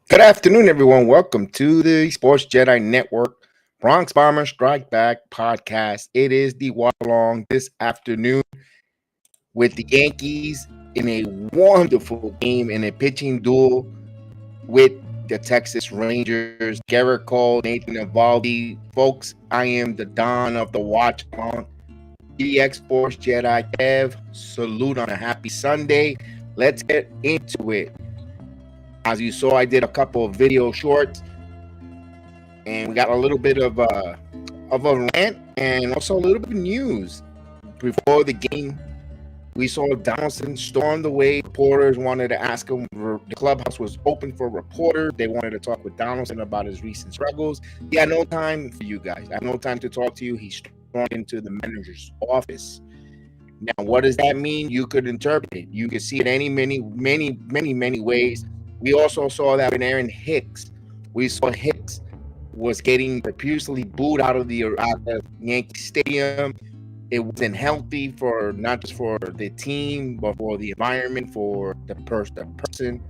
Good afternoon, everyone. Welcome to the Sports Jedi Network Bronx Bomber Strike Back podcast. It is the watch along this afternoon with the Yankees in a wonderful game in a pitching duel with the Texas Rangers. Gerrit Cole, Nathan Eovaldi. Folks, I am the Don of the watch along. BX Sports Jedi Kev, salute on a happy Sunday. Let's get into it. As you saw, I did a couple of video shorts, and we got a little bit of a rant and also a little bit of news. Before the game, we saw Donaldson storm the way. Reporters wanted to ask him. The clubhouse was open for reporters. They wanted to talk with Donaldson about his recent struggles. He had no time for you guys. I had no time to talk to you. He stormed into the manager's office. Now, what does that mean? You could interpret it. You could see it many ways. We also saw that with Aaron Hicks. We saw Hicks was getting profusely booed out of the Yankee Stadium. It wasn't healthy for not just for the team, but for the environment, for the person.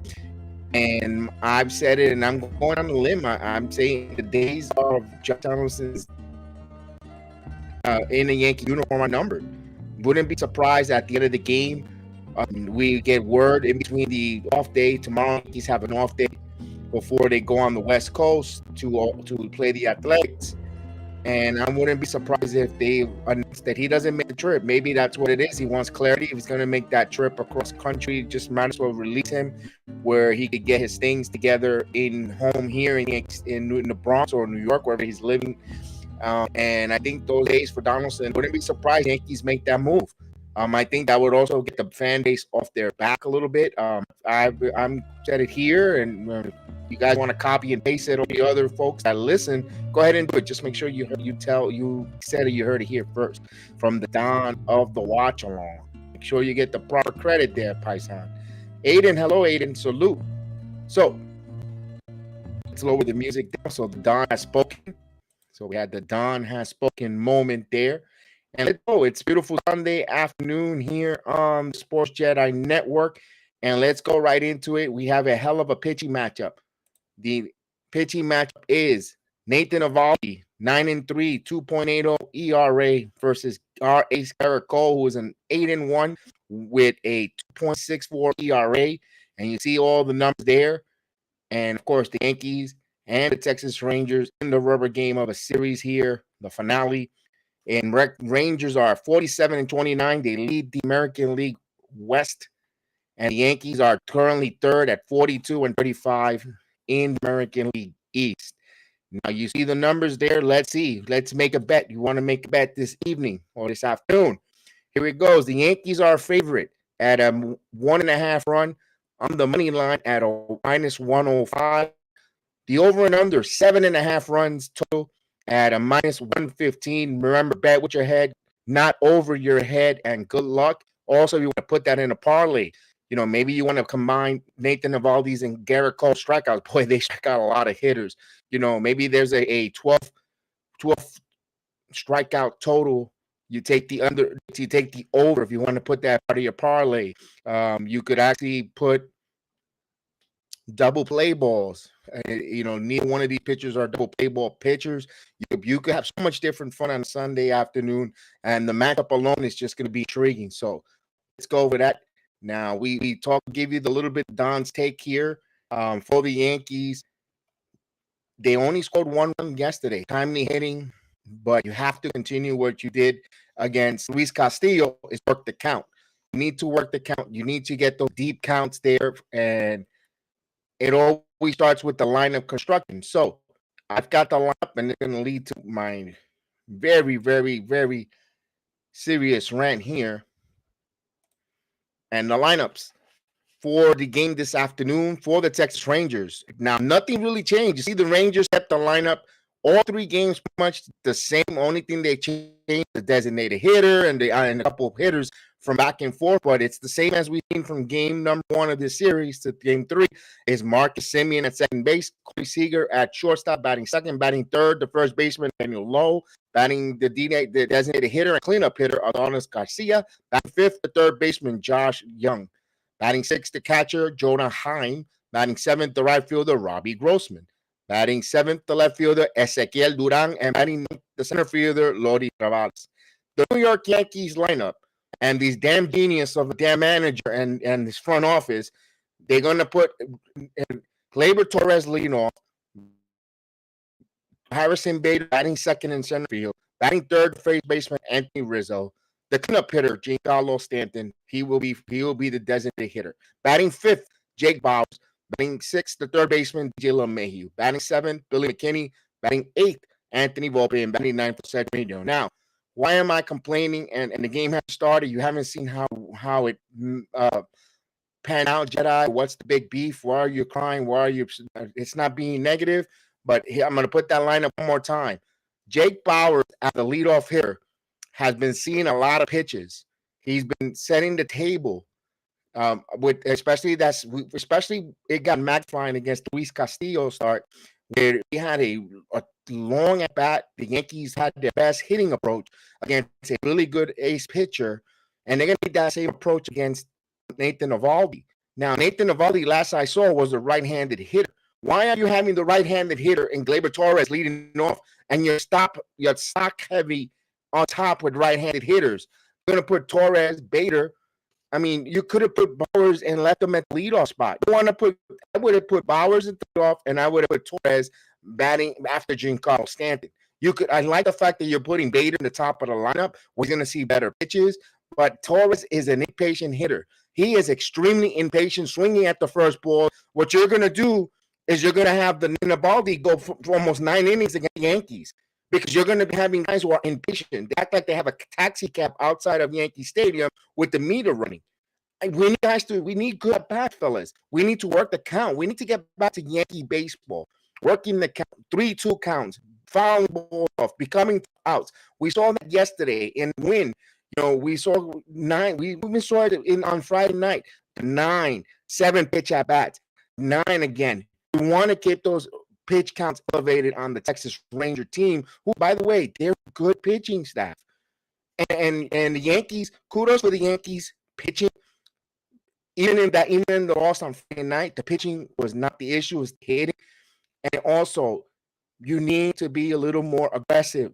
And I've said it, and I'm going on a limb. I'm saying the days of Josh Donaldson's in a Yankee uniform are numbered. Wouldn't be surprised at the end of the game. We get word in between the off day. Tomorrow, Yankees have an off day before they go on the West Coast to play the Athletics. And I wouldn't be surprised if they announce that he doesn't make the trip. Maybe that's what it is. He wants clarity. If he's going to make that trip across country, just might as well release him where he could get his things together in home here in the Bronx or New York, wherever he's living. And I think those days for Donaldson, wouldn't be surprised Yankees make that move. I think that would also get the fan base off their back a little bit. I'm said it here, and you guys want to copy and paste it on the other folks that listen, go ahead and do it. Just make sure you said it, you heard it here first from the Don of the watch along. Make sure you get the proper credit there, Paisan. Aiden, hello, Aiden, salute. So let's lower the music down. So the Don has spoken. So we had the Don has spoken moment there. And let's go. It's beautiful Sunday afternoon here on the Sports Jedi Network. And let's go right into it. We have a hell of a pitching matchup. The pitching matchup is Nathan Eovaldi, 9-3, 2.80 ERA versus our ace Gerrit Cole, who is an 8-1 with a 2.64 ERA. And you see all the numbers there. And, of course, the Yankees and the Texas Rangers in the rubber game of a series here, the finale. And Rangers are 47-29. They lead the American League West. And the Yankees are currently third at 42-35 in the American League East. Now, you see the numbers there. Let's see. Let's make a bet. You want to make a bet this evening or this afternoon. Here it goes. The Yankees are a favorite at a 1.5 run on the money line at a -105. The over and under, 7.5 runs total at a -115. Remember, bet with your head, not over your head, and good luck. Also, you want to put that in a parlay. You know, maybe you want to combine Nathan Eovaldi's and Gerrit Cole strikeouts. Boy, they strike out a lot of hitters. You know, maybe there's a 12 strikeout total. You take the under, you take the over if you want to put that part of your parlay. You could actually put double play balls. You know, neither one of these pitchers are double play ball pitchers. You could have so much different fun on a Sunday afternoon, and the matchup alone is just going to be intriguing. So let's go over that. Now we give you the little bit of Don's take here for the Yankees. They only scored 1 run yesterday. Timely hitting, but you have to continue what you did against Luis Castillo, is work the count. You need to work the count. You need to get those deep counts there, and it always starts with the lineup construction. So I've got the lineup, and it's going to lead to my very, very, very serious rant here. And the lineups for the game this afternoon for the Texas Rangers. Now, nothing really changed. You see, the Rangers kept the lineup all 3 games pretty much the same. Only thing they changed the designated hitter and a couple of hitters from back and forth, but it's the same as we've seen from game number 1 of this series to game 3. Is Marcus Semien at second base, Corey Seager at shortstop, batting second, batting third, the first baseman Daniel Lowe, batting the designated hitter and cleanup hitter Adonis Garcia, batting fifth, the third baseman Josh Young, batting sixth, the catcher Jonah Heim, batting seventh, the right fielder Robbie Grossman, batting seventh, the left fielder Ezequiel Duran, and batting ninth, the center fielder Lodi Travales. The New York Yankees lineup and these damn genius of a damn manager and his front office, they're going to put Gleyber Torres leading off, Harrison Bader batting second in center field, batting third, first baseman Anthony Rizzo, the cleanup hitter Giancarlo Stanton, he will be the designated hitter. Batting fifth, Jake Bowers. Batting sixth, the third baseman DJ LeMahieu. Batting seventh, Billy McKinney. Batting eighth, Anthony Volpe, and batting ninth, Cedric. Now, why am I complaining? And the game has started. You haven't seen how it pan out, Jedi. What's the big beef? Why are you crying? Why are you? It's not being negative, but here, I'm going to put that lineup one more time. Jake Bowers, as the leadoff hitter, has been seeing a lot of pitches. He's been setting the table. With especially it got magnified against Luis Castillo start, where he had a long at bat. The Yankees had their best hitting approach against a really good ace pitcher, and they're gonna need that same approach against Nathan Eovaldi. Now, Nathan Eovaldi, last I saw, was a right-handed hitter. Why are you having the right-handed hitter and Gleyber Torres leading off, and you're stock heavy on top with right-handed hitters? You're gonna put Torres, Bader. I mean, you could have put Bowers and left them at the leadoff spot. I would have put Bowers at the leadoff, and I would have put Torres batting after Giancarlo Stanton. I like the fact that you're putting Bader in the top of the lineup. We're going to see better pitches, but Torres is an impatient hitter. He is extremely impatient, swinging at the first ball. What you're going to do is you're going to have the Eovaldi go for almost 9 innings against the Yankees, because you're going to be having guys who are impatient. They act like they have a taxi cab outside of Yankee Stadium with the meter running. We need good at bat, fellas. We need to work the count. We need to get back to Yankee baseball, working the count, 3-2 counts, fouling balls off, becoming outs. We saw that yesterday in win. We saw 9. We saw it on Friday night. 9, 7 pitch at bats, 9 again. We want to keep those pitch counts elevated on the Texas Ranger team, who, by the way, they're good pitching staff. And the Yankees, kudos for the Yankees pitching. Even in the loss on Friday night, the pitching was not the issue, it was the hitting. And also, you need to be a little more aggressive.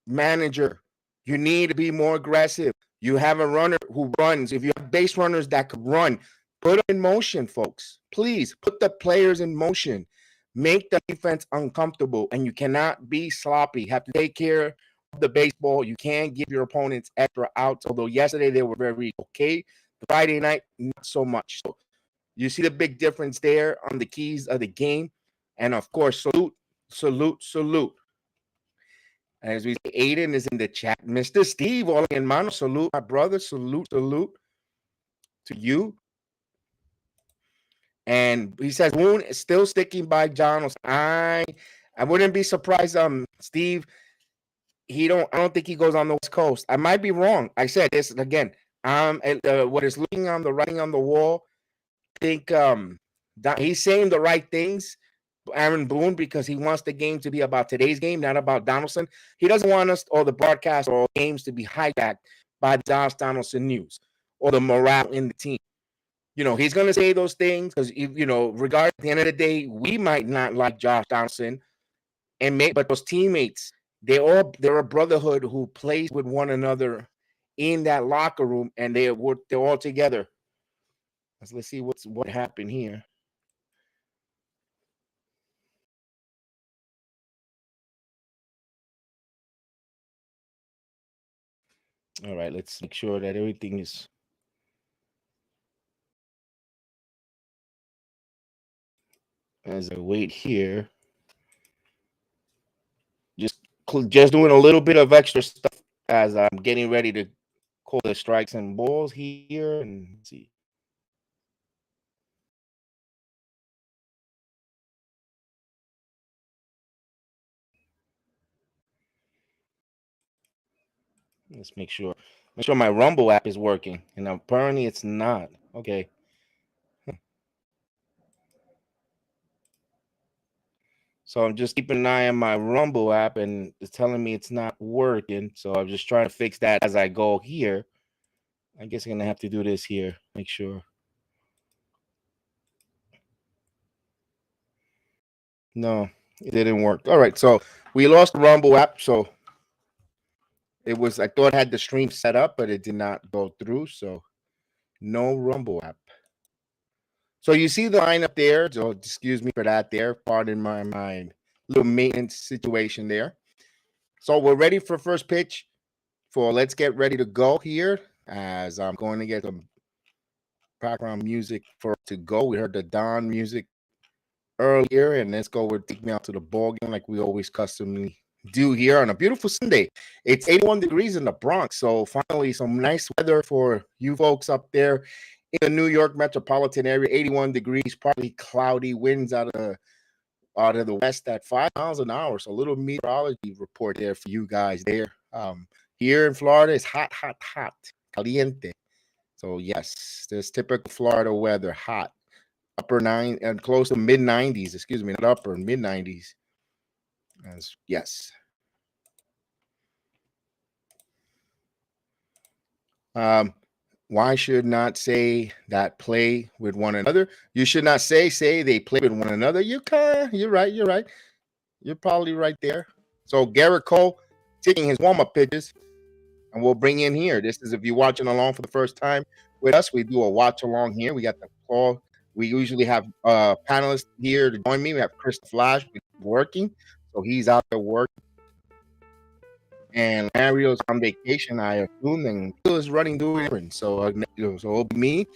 Manager, you need to be more aggressive. You have a runner who runs. If you have base runners that could run, put them in motion, folks. Please put the players in motion. Make the defense uncomfortable, and you cannot be sloppy. You have to take care of the baseball. You can't give your opponents extra outs, although yesterday they were very okay. Friday night, not so much. So you see the big difference there on the keys of the game. And, of course, salute. As we say, Aiden is in the chat. Mr. Steve, all in mano, salute, my brother. Salute to you. And he says, Boone is still sticking by John. I wouldn't be surprised, Steve. I don't think he goes on the West Coast. I might be wrong. I said this again. What is looking on the writing on the wall, I think that he's saying the right things, Aaron Boone, because he wants the game to be about today's game, not about Donaldson. He doesn't want us or the broadcast or games to be hijacked by the Josh Donaldson news or the morale in the team. He's going to say those things because, regardless, at the end of the day, we might not like Josh Donaldson, but those teammates, they're a brotherhood who plays with one another in that locker room, and they're all together. Let's see what happened here. All right, let's make sure that everything is. As I wait here, just doing a little bit of extra stuff as I'm getting ready to call the strikes and balls here, and let's see. Let's make sure my Rumble app is working, and apparently it's not. Okay. So I'm just keeping an eye on my Rumble app, and it's telling me it's not working. So I'm just trying to fix that as I go here. I guess I'm gonna have to do this here. Make sure. No, it didn't work. All right, so we lost the Rumble app. So I thought I had the stream set up, but it did not go through. So no Rumble app. So you see the line up there. So excuse me for that there. Pardon my little maintenance situation there. So we're ready for first pitch. Let's get ready to go here. As I'm going to get some background music for to go. We heard the Don music earlier, and let's go. We'll take me out to the ball game like we always customly do here on a beautiful Sunday. It's 81 degrees in the Bronx, so finally some nice weather for you folks up there in the New York metropolitan area. 81 degrees, partly cloudy, winds out of the west at 5 miles an hour. So a little meteorology report there for you guys there. Here in Florida, it's hot, hot, hot, caliente. So yes, this typical Florida weather, hot, upper nine and close to mid 90s. Excuse me, not upper, mid 90s. Yes. Why should not say that play with one another? You should not say they play with one another. You're right. You're right. You're probably right there. So Gerrit Cole taking his warm-up pitches, and we'll bring in here. This is if you're watching along for the first time with us. We do a watch along here. We got the call. We usually have panelists here to join me. We have Chris Flash working, so he's out there working. And Mario's on vacation, I assume, and Phil is doing errands. So it'll be me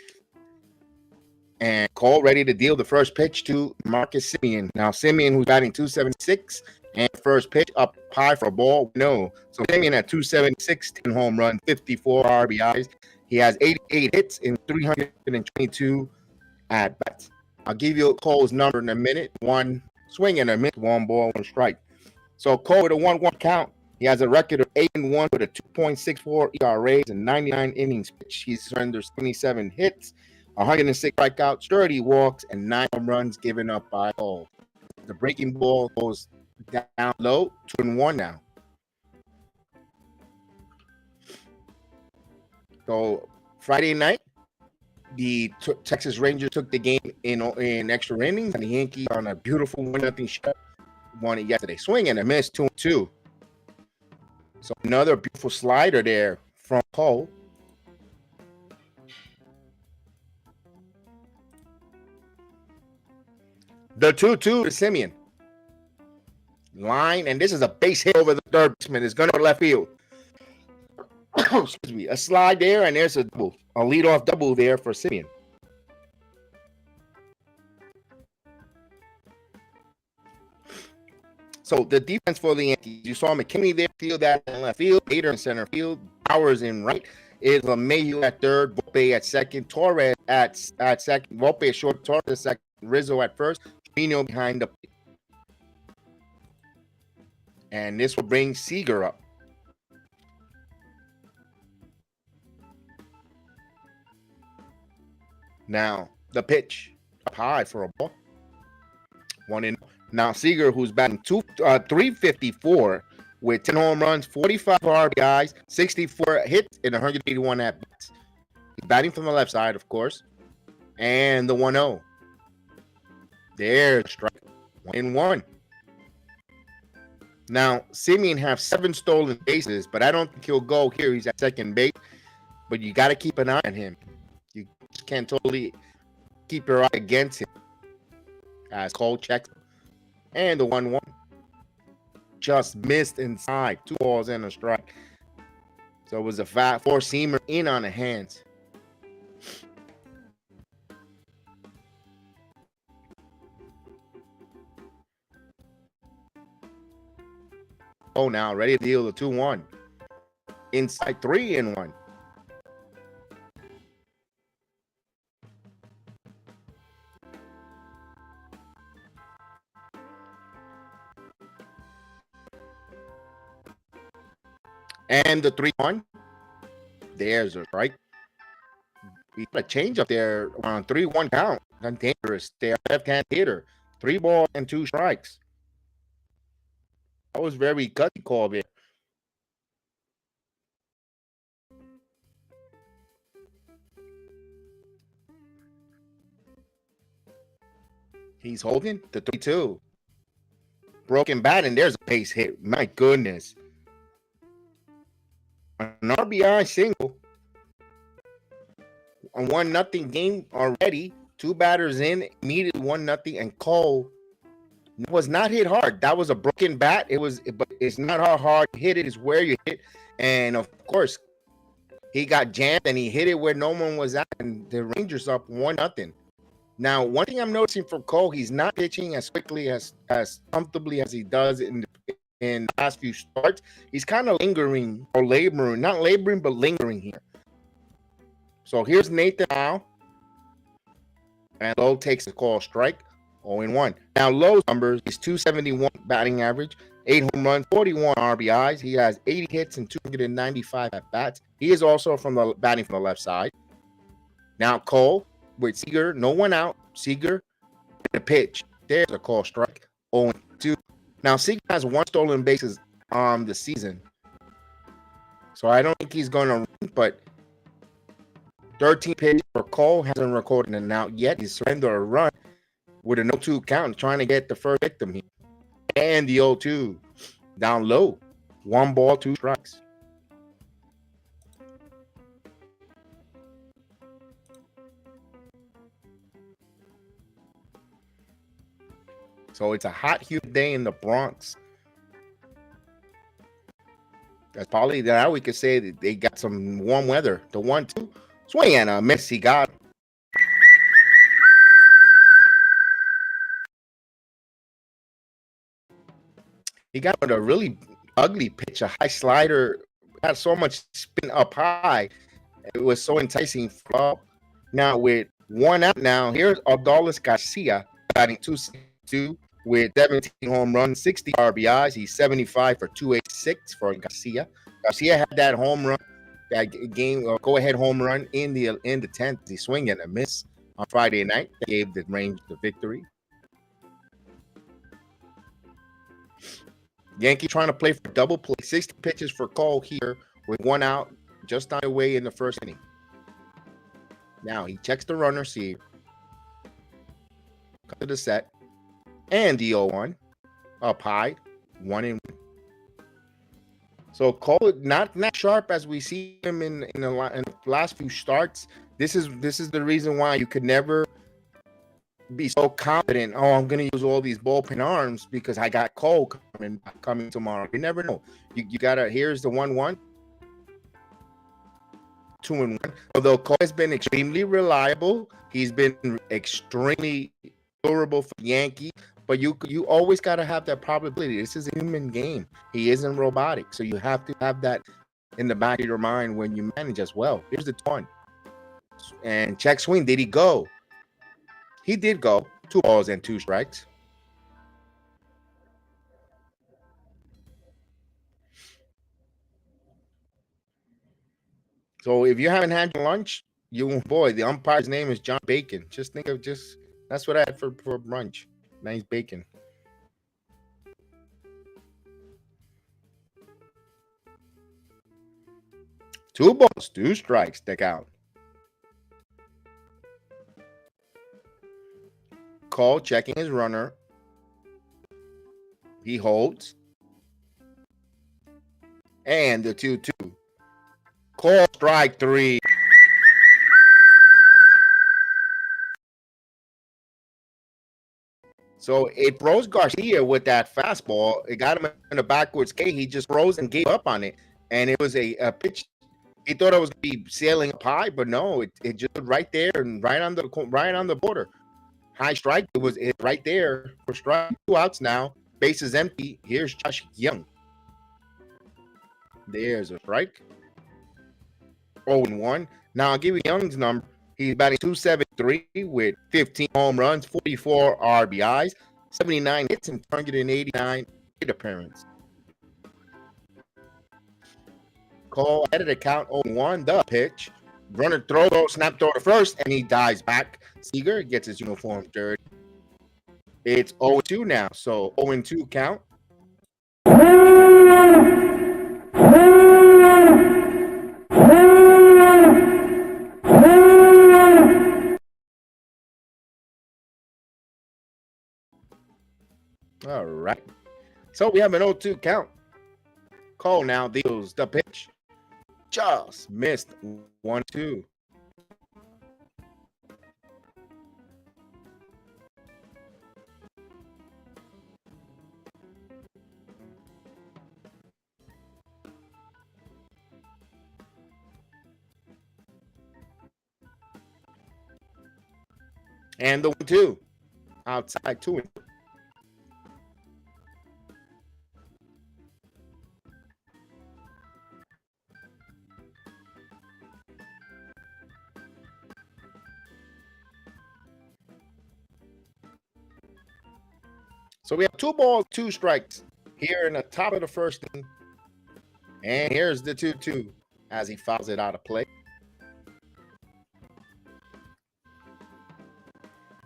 and Cole ready to deal the first pitch to Marcus Semien. Now Semien, who's batting 276, and first pitch up high for a ball. No, so Semien at 276, 10 home run, 54 RBIs. He has 88 hits in 322 at bats. I'll give you Cole's number in a minute. One swing and a miss, one ball, one strike. So Cole with a 1-1 count. He has a record of 8-1 with a 2.64 ERA and 99 innings pitched. He surrenders 27 hits, 106 strikeouts, 30 walks, and 9 home runs given up by Cole. The breaking ball goes down low, 2-1 now. So Friday night, the Texas Rangers took the game in extra innings, and the Yankees on a beautiful 1-0 shot won it yesterday. Swing and a miss, 2-2. So another beautiful slider there from Cole. The 2-2 to Semien. Line, and this is a base hit over the third baseman. It's going to left field. Excuse me. A slide there, and there's a double. A leadoff double there for Semien. So the defense for the Yankees, you saw McKinney there, field that in left field, Bader in center field, Bowers in right, is LeMahieu at third, Volpe at second, Torres at second, Volpe at short, Torres at second, Rizzo at first, Trevino behind the plate. And this will bring Seager up. Now, the pitch up high for a ball. 1-0. Now, Seager, who's batting 354 with 10 home runs, 45 RBIs, 64 hits, and 181 at-bats. He's batting from the left side, of course. And the 1-0. There's strike. 1-1. Now, Semien has 7 stolen bases, but I don't think he'll go here. He's at second base. But you got to keep an eye on him. You can't totally keep your eye against him. As Cole checks. And the 1-1 just missed inside. 2 balls and a strike. So it was a fat four-seamer in on the hands. Oh, now ready to deal the 2-1. Inside 3-1. And the 3-1. There's a strike. We got a change up there on 3-1 count. That's dangerous. They're left-hand hitter. 3 balls and 2 strikes. That was very gutsy call there. He's holding the 3-2. Broken bat, and there's a base hit. My goodness. An RBI single. A 1-0 game already. 2 batters in, immediately 1-0, and Cole was not hit hard. That was a broken bat. But it's not how hard you hit it, is where you hit. And of course, he got jammed and he hit it where no one was at, and the Rangers up 1-0. Now, one thing I'm noticing for Cole, he's not pitching as quickly as comfortably as he does in the last few starts. He's kind of lingering or laboring, not laboring, but lingering here. So here's Nathan now. And Lowe takes the call strike, 0-1. Now Lowe's numbers is 271 batting average, 8 home runs, 41 RBIs. He has 80 hits and 295 at bats. He is also batting from the left side. Now Cole with Seager, no one out. Seager, the pitch. There's a call strike, 0-2. Now Seager has 1 stolen bases on the season, so I don't think he's going to run, but 13 pitches for Cole, hasn't recorded an out yet. He surrendered a run with a 0-2 count, trying to get the first victim here. And the 0-2 down low. 1 ball, 2 strikes. So it's a hot, humid day in the Bronx. That's probably that we could say that they got some warm weather. The 1-2. Swing and a miss. He got. He got a really ugly pitch, a high slider, had so much spin up high. It was so enticing. Flop. Now with 1 out, now here's Adolis Garcia batting 262 with 17 home runs, 60 RBIs. He's 75 for 286 for Garcia. Garcia had that home run. That game, go-ahead home run in the 10th. He swing and a miss on Friday night. That gave the Rangers the victory. Yankee trying to play for double play. 60 pitches for Cole here with 1 out, just on the way in the first inning. Now he checks the runner, see, cut to the set, and the 0-1 up high, 1-1. So Cole not sharp as we see him in the last few starts. This is the reason why you could never be so confident. Oh, I'm gonna use all these bullpen arms because I got Cole coming tomorrow. You never know. You gotta. Here's the 1-1, 2-1. Although Cole has been extremely reliable, he's been extremely durable for Yankee. But you always got to have that probability. This is a human game. He isn't robotic. So you have to have that in the back of your mind when you manage as well. Here's the 1. And check swing. Did he go? He did go. 2 balls and 2 strikes. So if you haven't had your lunch, boy, the umpire's name is John Bacon. Just think of that's what I had for brunch. Nice bacon. Two balls, 2 strikes. Stick out. Cole checking his runner. He holds. And the 2-2. Cole strike 3. So it froze Garcia with that fastball. It got him in a backwards K. He just froze and gave up on it. And it was a pitch He thought it was going to be sailing up high, but no, it just right there and right on the border. High strike. It right there for strike. 2 outs now. Base is empty. Here's Josh Young. There's a strike. 0-1. Now I'll give you Young's number. He's batting .273 with 15 home runs, 44 RBIs, 79 hits, and 189 plate appearance. Cole added a count 0-1. The pitch. Runner throw, snap throw to first, and he dives back. Seager gets his uniform dirty. It's 0-2 now, so 0-2 count. All right. So we have an 0-2 count. Cole now deals the pitch. Just missed 1-2. And the 1-2 outside 2-2. So we have 2 balls, 2 strikes here in the top of the first inning. And here's the 2-2 as he fouls it out of play.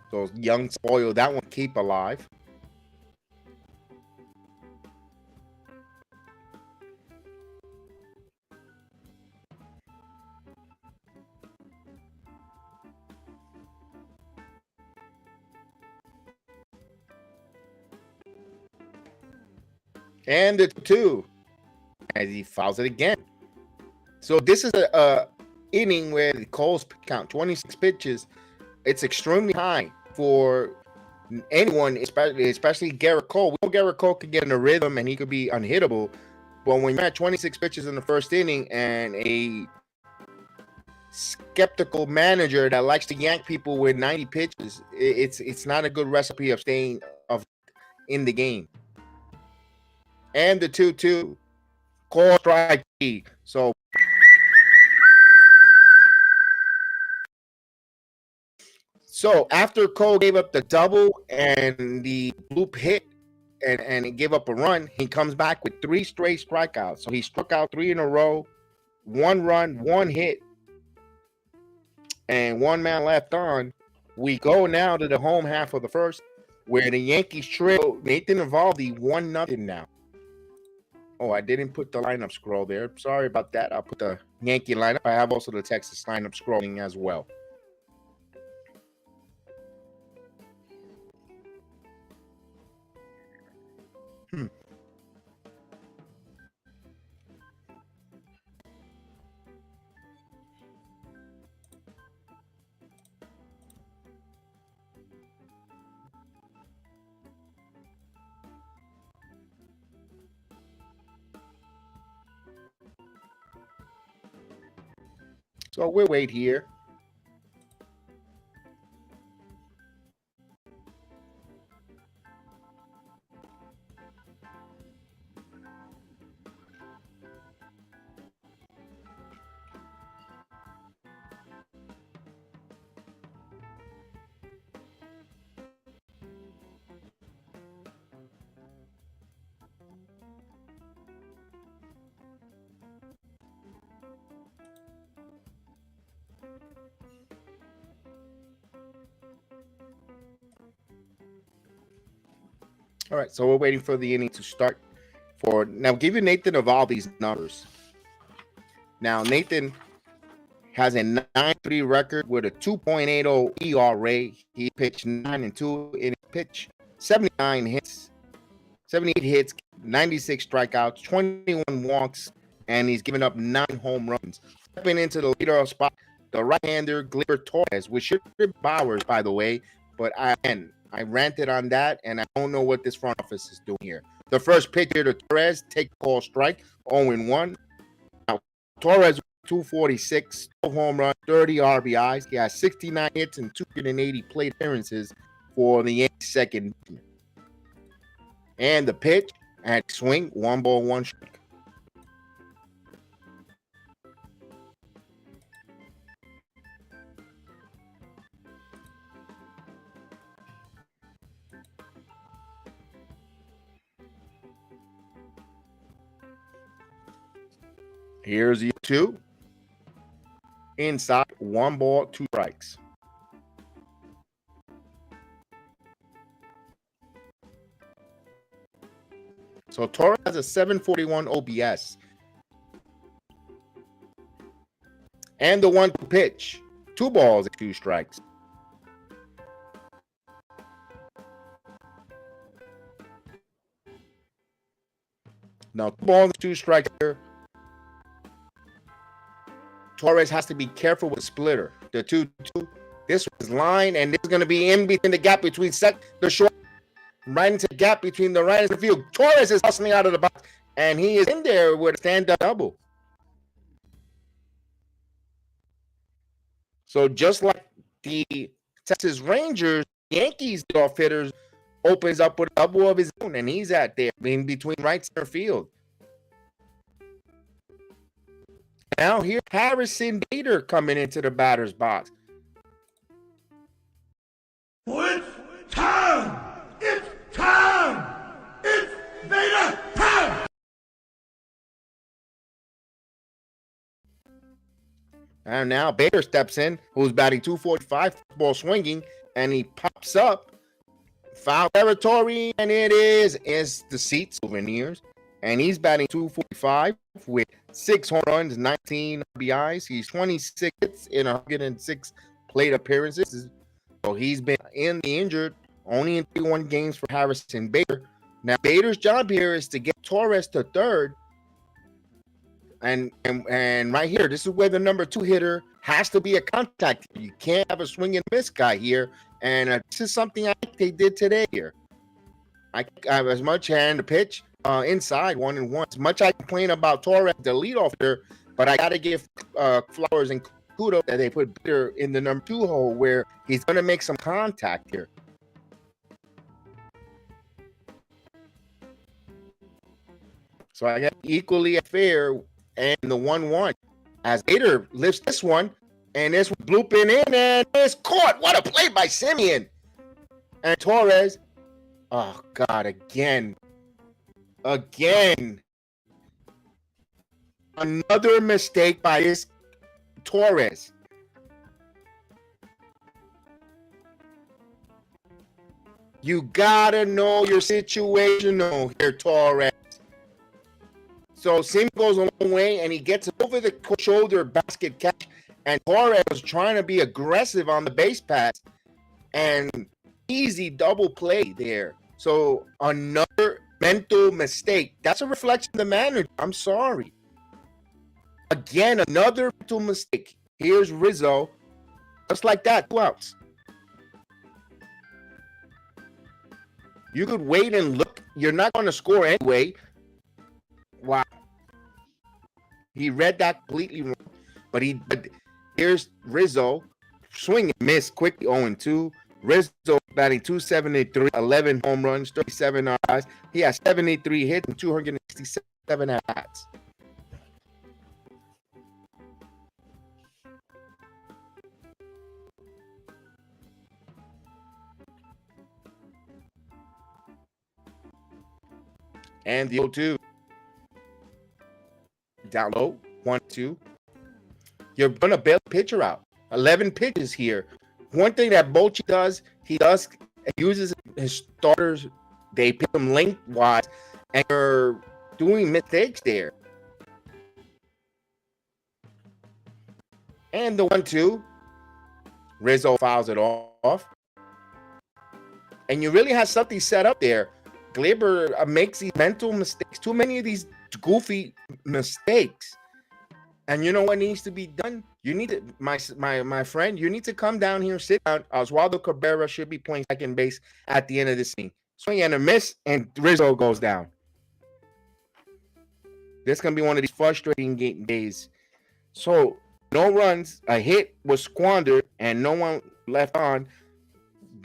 So Young spoiled that one, keep alive. And the 2 as he fouls it again. So this is a inning where Cole's count 26 pitches. It's extremely high for anyone, especially Gerrit Cole. We know Gerrit Cole could get in a rhythm and he could be unhittable. But when you're at 26 pitches in the first inning and a skeptical manager that likes to yank people with 90 pitches, it's not a good recipe of staying in the game. And the 2-2, Cole strike. So after Cole gave up the double and the bloop hit and he gave up a run, he comes back with 3 straight strikeouts. So he struck out 3 in a row, 1 run, 1 hit, and 1 man left on. We go now to the home half of the first, where the Yankees trail Nathan Eovaldi 1-0 now. Oh, I didn't put the lineup scroll there. Sorry about that. I'll put the Yankee lineup. I have also the Texas lineup scrolling as well. So we'll wait here. All right, so we're waiting for the inning to start. Now, give you Nathan Eovaldi's numbers. Now, Nathan has a 9-3 record with a 2.80 ERA. He pitched 9-2 in a pitch, 78 hits, 96 strikeouts, 21 walks, and he's given up 9 home runs. Stepping into the leader spot, the right-hander Gleyber Torres, which should be Bowers, by the way, but I ranted on that, and I don't know what this front office is doing here. The first pitch here to Torres, take call strike, 0-1. Now, Torres 246, 12 home runs, 30 RBIs. He has 69 hits and 280 plate appearances for the Yankees second. And the pitch and swing, 1 ball, 1 strike. Here's the 2. Inside, 1 ball, 2 strikes. So Torres has a 741 OBS. And the 1-2 pitch. 2 balls, 2 strikes. Now, 2 balls, 2 strikes here. Torres has to be careful with the splitter. The 2-2. This was line, and this is going to be in between the gap between the short, right into the gap between the right and the field. Torres is hustling out of the box, and he is in there with a stand-up double. So just like the Texas Rangers, Yankees off hitters opens up with a double of his own, and he's at there in between right center field. Now here's Harrison Bader coming into the batter's box. It's time! It's time! It's Bader time! And now Bader steps in, who's batting 245, ball swinging, and he pops up. Foul territory, and it is the seat souvenirs. And he's batting 245 with 6 home runs, 19 RBIs. He's 26 hits in 106 plate appearances. So he's been in the injured, only in 31 games for Harrison Bader. Now Bader's job here is to get Torres to third. And right here, this is where the number 2 hitter has to be a contact. You can't have a swing and miss guy here. And this is something I think they did today here. I have as much hand the pitch. Inside 1-1. As much I complain about Torres, the leadoff hitter, but I got to give flowers and kudos that they put Bader in the number 2 hole where he's going to make some contact here. So I got equally fair and the 1-1 as Bader lifts this one, and this one blooping in, and it's caught. What a play by Simeon. And Torres, oh God, again, another mistake by this Torres. You gotta know your situation here, Torres. So Sim goes a long way, and he gets over the shoulder basket catch, and Torres was trying to be aggressive on the base pass, and easy double play there. So another mental mistake. That's a reflection of the manager. I'm sorry. Again, another mental mistake. Here's Rizzo. Just like that, 2 outs. You could wait and look. You're not going to score anyway. Wow. He read that completely wrong. But here's Rizzo. Swing and miss quickly, 0-2. Rizzo batting 273, 11 home runs, 37 RBIs. He has 73 hits and 267 at-bats. And the 0-2. Down low, 1-2. You're going to bail pitcher out. 11 pitches here. One thing that Bochy does, he uses his starters. They pick them lengthwise, and they're doing mistakes there. And the 1-2, Rizzo fouls it off. And you really have something set up there. Gleyber makes these mental mistakes. Too many of these goofy mistakes. And you know what needs to be done? You need to, my friend, you need to come down here, sit down. Oswaldo Cabrera should be playing second base at the end of this scene. Swing and a miss, and Rizzo goes down. This is going to be one of these frustrating days So no runs, a hit was squandered, and no one left on.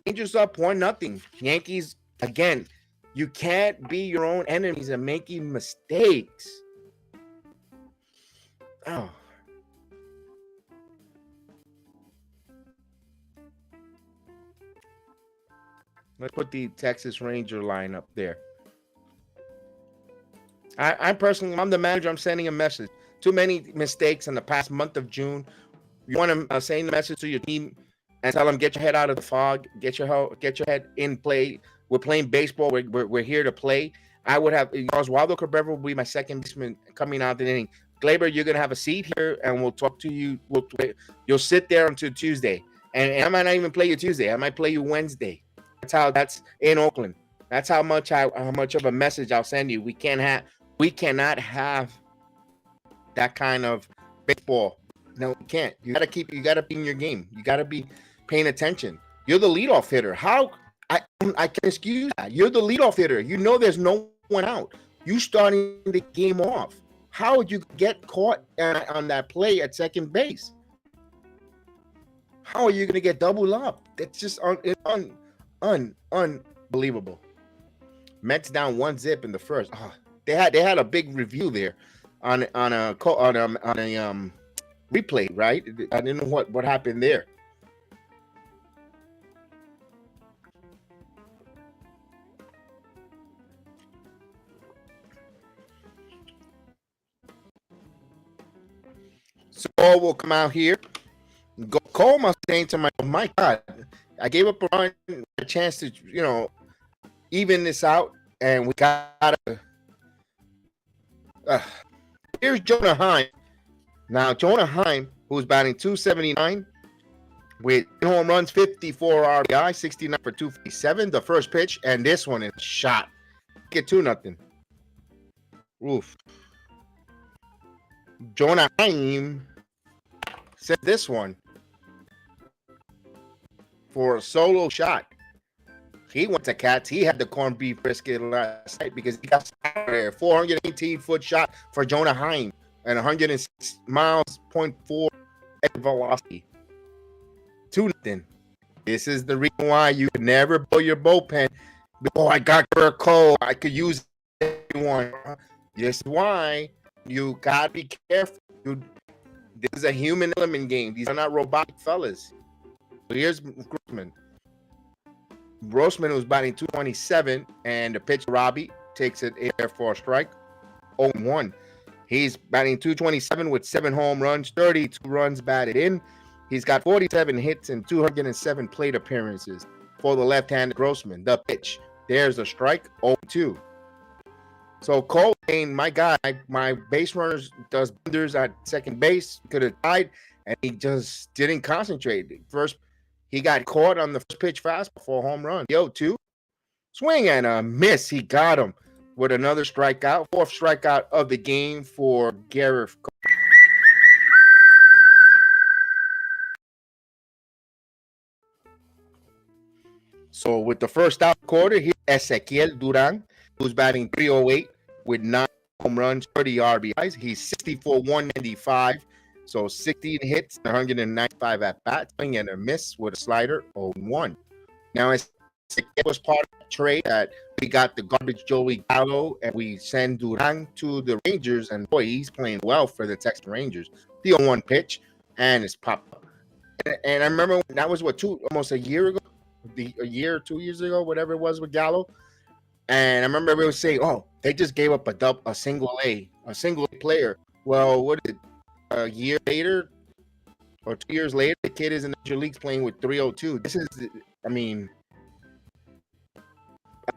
Rangers up 1-0. Yankees again. You can't be your own enemies and making mistakes. Oh. Let's put the Texas Ranger line up there. I'm the manager. I'm sending a message. Too many mistakes in the past month of June. You want to send a message to your team and tell them, get your head out of the fog, get your head in play. We're playing baseball. We're here to play. I would have Oswaldo Cabrera will be my second baseman coming out the inning. Glaber, you're gonna have a seat here, and we'll talk to you. You'll sit there until Tuesday, and I might not even play you Tuesday. I might play you Wednesday. That's in Oakland. That's how much of a message I'll send you. We cannot have that kind of baseball. No, you can't. You gotta be in your game. You gotta be paying attention. You're the leadoff hitter. How I can excuse that. You're the leadoff hitter. You know there's no one out. You starting the game off. How would you get caught on that play at second base? How are you gonna get doubled up? That's just unbelievable. Mets down 1-0 in the first. Oh, they had a big review there on a replay, right? I didn't know what happened there. So we'll come out here. Go Cole must saying to my God, I gave up a chance to even this out, and we gotta. Here's Jonah Heim. Now Jonah Heim, who's batting .279 with home runs, 54 RBI, 69 for 257. The first pitch, and this one is shot. Get 2-0. Oof. Jonah Heim said this one for a solo shot. He went to Cats. He had the corned beef brisket last night because he got there. 418-foot shot for Jonah Heim and 106 miles.4 at velocity. 2-0. This is the reason why you can never blow your bullpen. Oh, I got Gerrit Cole. I could use anyone. This is why you gotta be careful. This is a human element game. These are not robotic fellas. So here's Grossman. Grossman was batting .227, and the pitch Robbie takes it air for a strike. 0-1. He's batting .227 with 7 home runs, 32 runs batted in. He's got 47 hits and 207 plate appearances for the left-handed Grossman. The pitch. There's a strike. 0-2. So Cole, my guy, my base runners does wonders at second base. Could have tied, and he just didn't concentrate. First, he got caught on the first pitch fastball for a home run. 0-2. Swing and a miss. He got him with another strikeout. 4th strikeout of the game for Gerrit. So with the first out quarter, here's Ezequiel Duran, who's batting .308 with 9 home runs, 30 RBIs. He's 64, 195. So 16 hits, 195 at bats, swing and a miss with a slider, 0-1. Now, it was part of the trade that we got the garbage Joey Gallo, and we send Duran to the Rangers, and boy, he's playing well for the Texas Rangers. The 0-1 pitch, and it's popped up. And I remember that was almost a year ago, a year or 2 years ago, whatever it was with Gallo. And I remember everyone was saying, "Oh, they just gave up a single A player." Well, what is it? A year later or 2 years later, the kid is in the major leagues playing with .302. This is, I mean,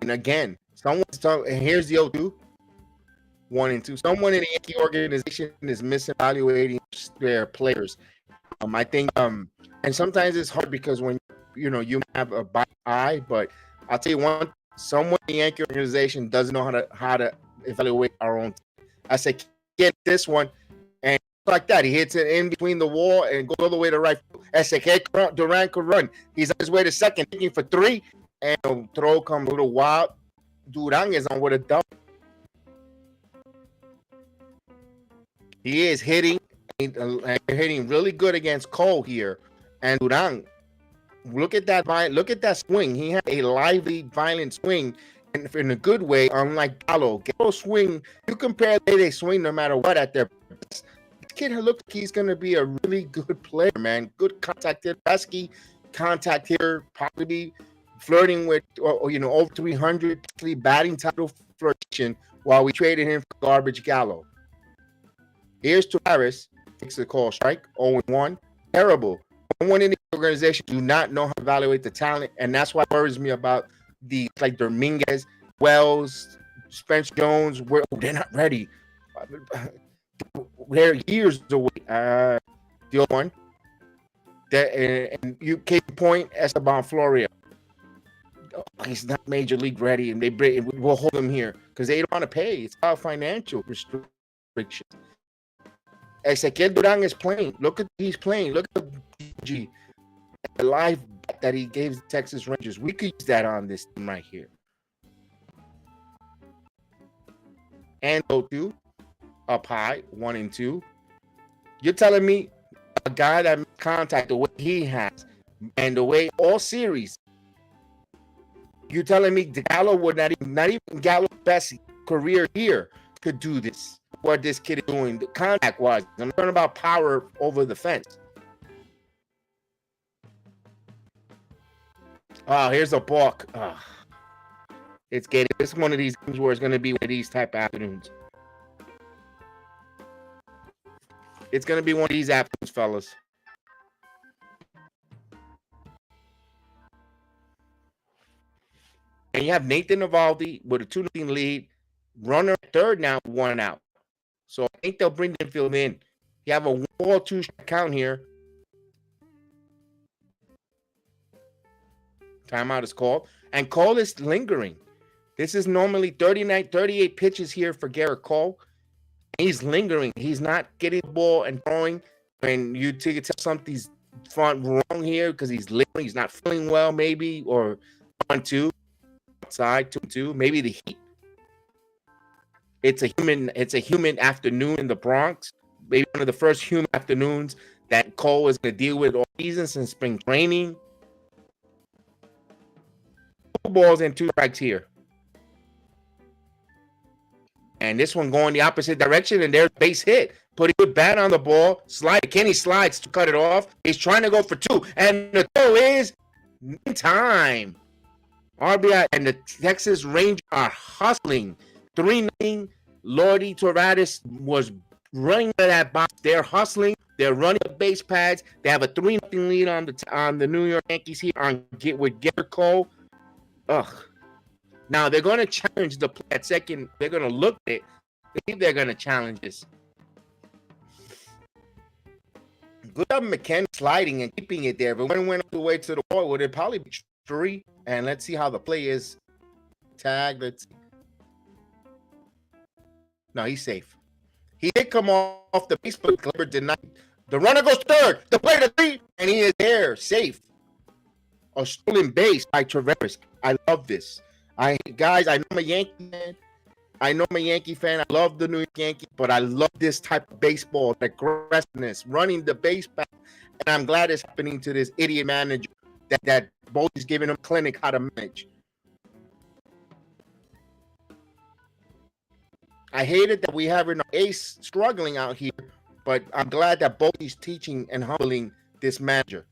again, someone's talking. Here's the 0-2, 1 and 2. Someone in the Yankee organization is misevaluating their players. I think, and sometimes it's hard because when you have a biased eye, but I'll tell you one. Someone in the Yankee organization doesn't know how to evaluate our own team. I say, get this one, and like that, he hits it in between the wall and goes all the way to right. I say, Duran could run. He's on his way to second, thinking for 3, and the throw comes a little wild. Duran is on with a double. He is hitting They're hitting really good against Cole here. And Duran, look at that swing. He had a lively, violent swing, and in a good way. Unlike Gallo swing, you compare they swing no matter what at their best. This kid looks like he's going to be a really good player, man. Good contact hitter, pesky contact hitter, probably flirting with over 300 batting title flirtation. While we traded him for garbage Gallo. Here's Tavares, takes the call strike, 0-1. Terrible. No one in the organization do not know how to evaluate the talent, and that's what worries me about the like Dominguez, Wells, Spencer Jones. They're not ready. They're years away. The other one, and you case point Esteban Florio. He's not major league ready, and we'll hold him here because they don't want to pay. It's about financial restrictions. Ezequiel Duran is playing. Look at he's playing. Look at the live bet that he gave the Texas Rangers. We could use that on this team right here. And 0-2 up high, 1-2. You're telling me a guy that makes contact the way he has and the way all series. You're telling me Gallo would not even Gallo's best career here could do this. What this kid is doing, contact-wise. I'm talking about power over the fence. Oh, here's a balk. Oh, it's one of these games where it's going to be one of these type of afternoons. It's going to be one of these afternoons, fellas. And you have Nathan Eovaldi with a 2-0 lead. Runner at third now, 1 out. So I think they'll bring the infield in. You have a 1-2 count here. Timeout is called. And Cole is lingering. This is normally 38 pitches here for Gerrit Cole. He's lingering. He's not getting the ball and throwing. And you tell something's wrong here because he's lingering. He's not feeling well, maybe. Or 1-2. Outside, 2-2. Maybe the heat. It's a human afternoon in the Bronx. Maybe one of the first human afternoons that Cole is going to deal with all season since spring training. 2 balls and 2 strikes here. And this one going the opposite direction, and there's base hit. Put a good bat on the ball. Slide. Kenny slides to cut it off. He's trying to go for 2. And the throw is in time. RBI and the Texas Rangers are hustling. 3-0. Lordy Torres was running to that box. They're hustling. They're running the base pads. They have a 3-0 lead on the New York Yankees here with Gerrit Cole. Ugh. Now they're going to challenge the play at second. They're going to look at it. I think they're going to challenge this. Good job, McKenna sliding and keeping it there. But when it went all the way to the wall, would it probably be 3? And let's see how the play is. Tag. Let's see. No, he's safe. He did come off the base, but Gleyber denied. The runner goes third. The play to 3, and he is there, safe. A stolen base by Tavares. I love this. Guys, I know I'm a Yankee fan. I love the New York Yankees, but I love this type of baseball, the aggressiveness, running the base back. And I'm glad it's happening to this idiot manager that both is giving him a clinic how to manage. I hated that we have an ace struggling out here, but I'm glad that both is teaching and humbling this manager.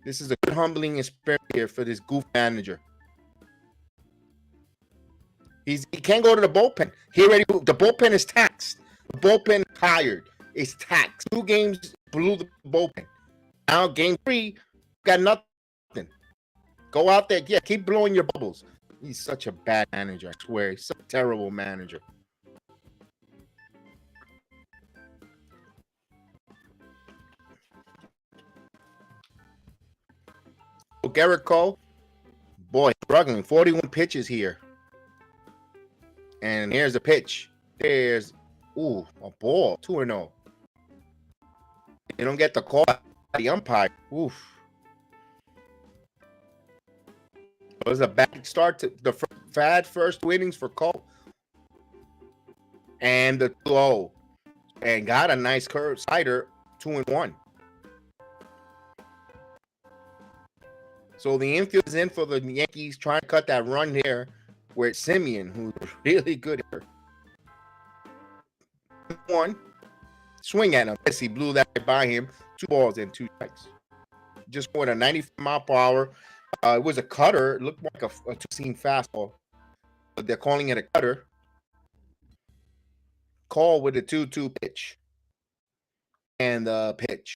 This is a good humbling experience here for this goof manager. He can't go to the bullpen. The bullpen is taxed. The bullpen is tired. It's taxed. 2 games blew the bullpen. Now game 3, got nothing. Go out there. Yeah, keep blowing your bubbles. He's such a bad manager, I swear. He's such a terrible manager. Gerrit Cole, boy, struggling. 41 pitches here. And here's a pitch. There's, a ball, 2-0. They don't get the call by the umpire. Oof. It was a bad start to the first 2 innings for Cole. And the 2-0. and got a nice curve slider, 2-1. So the infield is in for the Yankees, trying to cut that run here with Simeon, who's really good here. One swing at him. Yes, he blew that by him. 2 balls and 2 strikes. Just going a 95-mile-per-hour. It was a cutter. It looked like a 2-seam fastball, but they're calling it a cutter. Call with a 2-2 pitch. And the pitch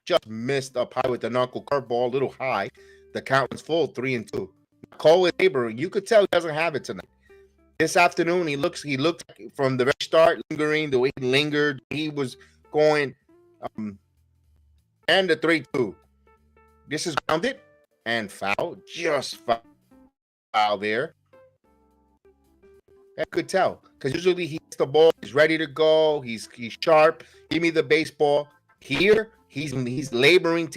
just missed up high with the knuckle curveball, a little high. The count was full, 3-2. Call with Neighbor. You could tell he doesn't have it tonight. This afternoon, he looked from the very start, lingering, the way he lingered. He was going, and the 3-2. This is grounded and foul, just foul there. I could tell, because usually he hits the ball, he's ready to go, he's sharp. Give me the baseball. Here, he's laboring,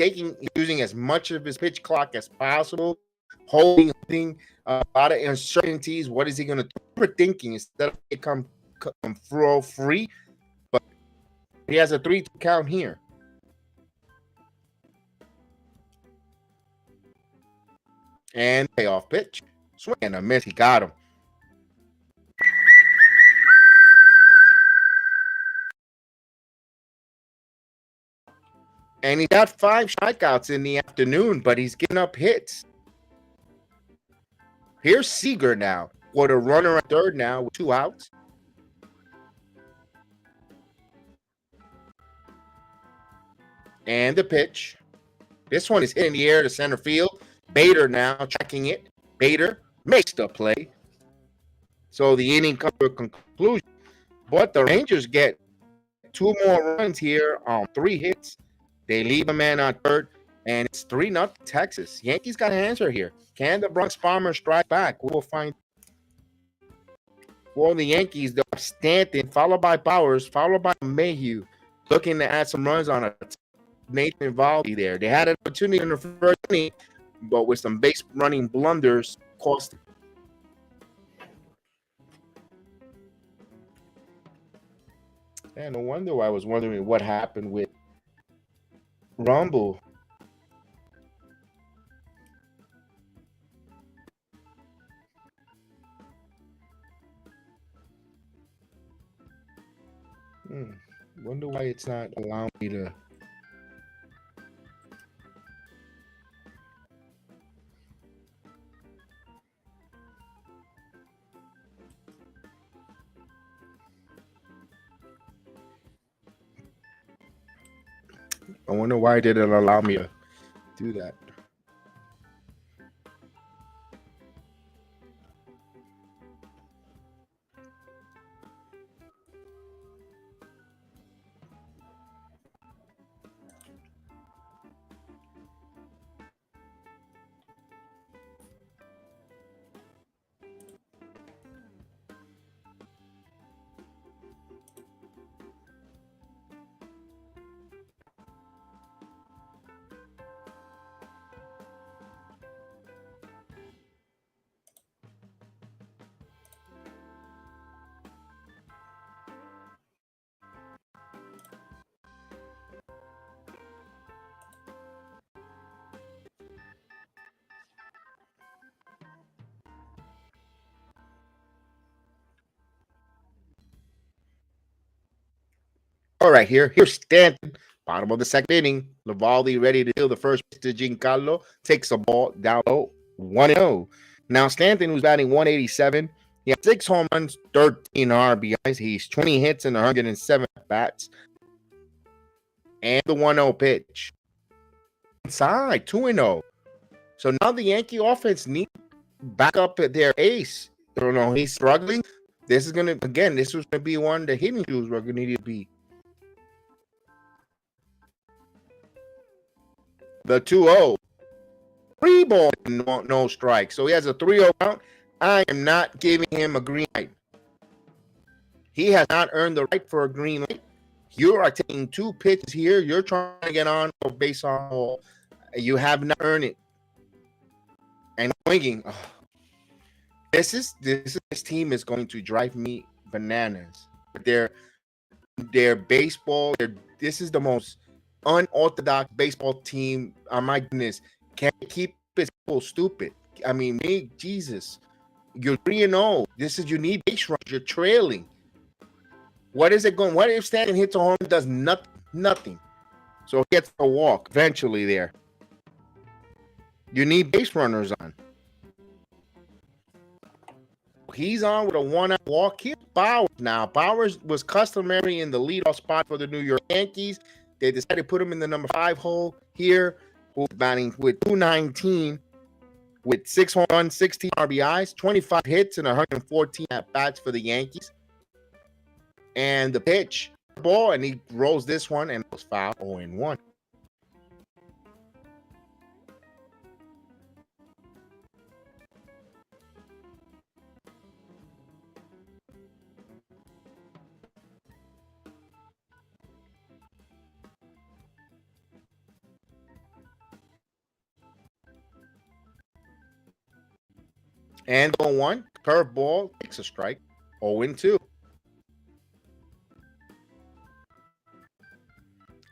using as much of his pitch clock as possible, holding a lot of uncertainties. What is he going to do? Overthinking instead of it come throw free, but he has a 3-2 count here. And payoff pitch, swing and a miss. He got him. And he got 5 strikeouts in the afternoon, but he's getting up hits. Here's Seager now with a runner at third now with 2 outs. And the pitch. This one is in the air to center field. Bader now checking it. Bader makes the play. So the inning comes to a conclusion. But the Rangers get 2 more runs here on 3 hits. They leave a man on third, and it's 3-0 Texas. Yankees got an answer here. Can the Bronx Bombers strike back? We will find. For the Yankees, they'll have Stanton, followed by Powers, followed by Mayhew, looking to add some runs on a Nathan Eovaldi there. They had an opportunity in the first inning, but with some base running blunders, cost them. And no wonder I was wondering what happened with Rumble. Wonder why it's not allowing me to. I wonder why it didn't allow me to do that. All right, here's Stanton, bottom of the second inning. Eovaldi ready to deal the first pitch to Giancarlo. Takes the ball down low, 1-0. Now Stanton, who's batting 187, he has 6 home runs, 13 RBIs. He's 20 hits and 107 bats. And the 1-0 pitch. Inside, 2-0. So now the Yankee offense needs back up at their ace. You know, he's struggling. This is going to be one of the hitting shoes we're going to need to be. The 2-0. 3 ball, no strike. So he has a 3-0 count. I am not giving him a green light. He has not earned the right for a green light. You are taking 2 pitches here. You're trying to get on base on ball. You have not earned it. And swinging. Oh. This team is going to drive me bananas. They're their baseball. This is the most unorthodox baseball team. Oh my goodness, can't keep it so stupid. I mean, Jesus, you're 3-0. This is, you need base runs. You're trailing. What is it going? What if Stanton hits a home run, does nothing? So he gets a walk eventually there. You need base runners on. He's on with a 1-out walk. Here's Bowers now. Bowers was customary in the leadoff spot for the New York Yankees. They decided to put him in the number 5 hole here, who's batting with 219 with 6 home runs, 16 RBIs, 25 hits, and 114 at-bats for the Yankees. And the pitch, ball, and he rolls this one, and it was foul, 0-1. And 0-1, curveball, takes a strike, 0-2.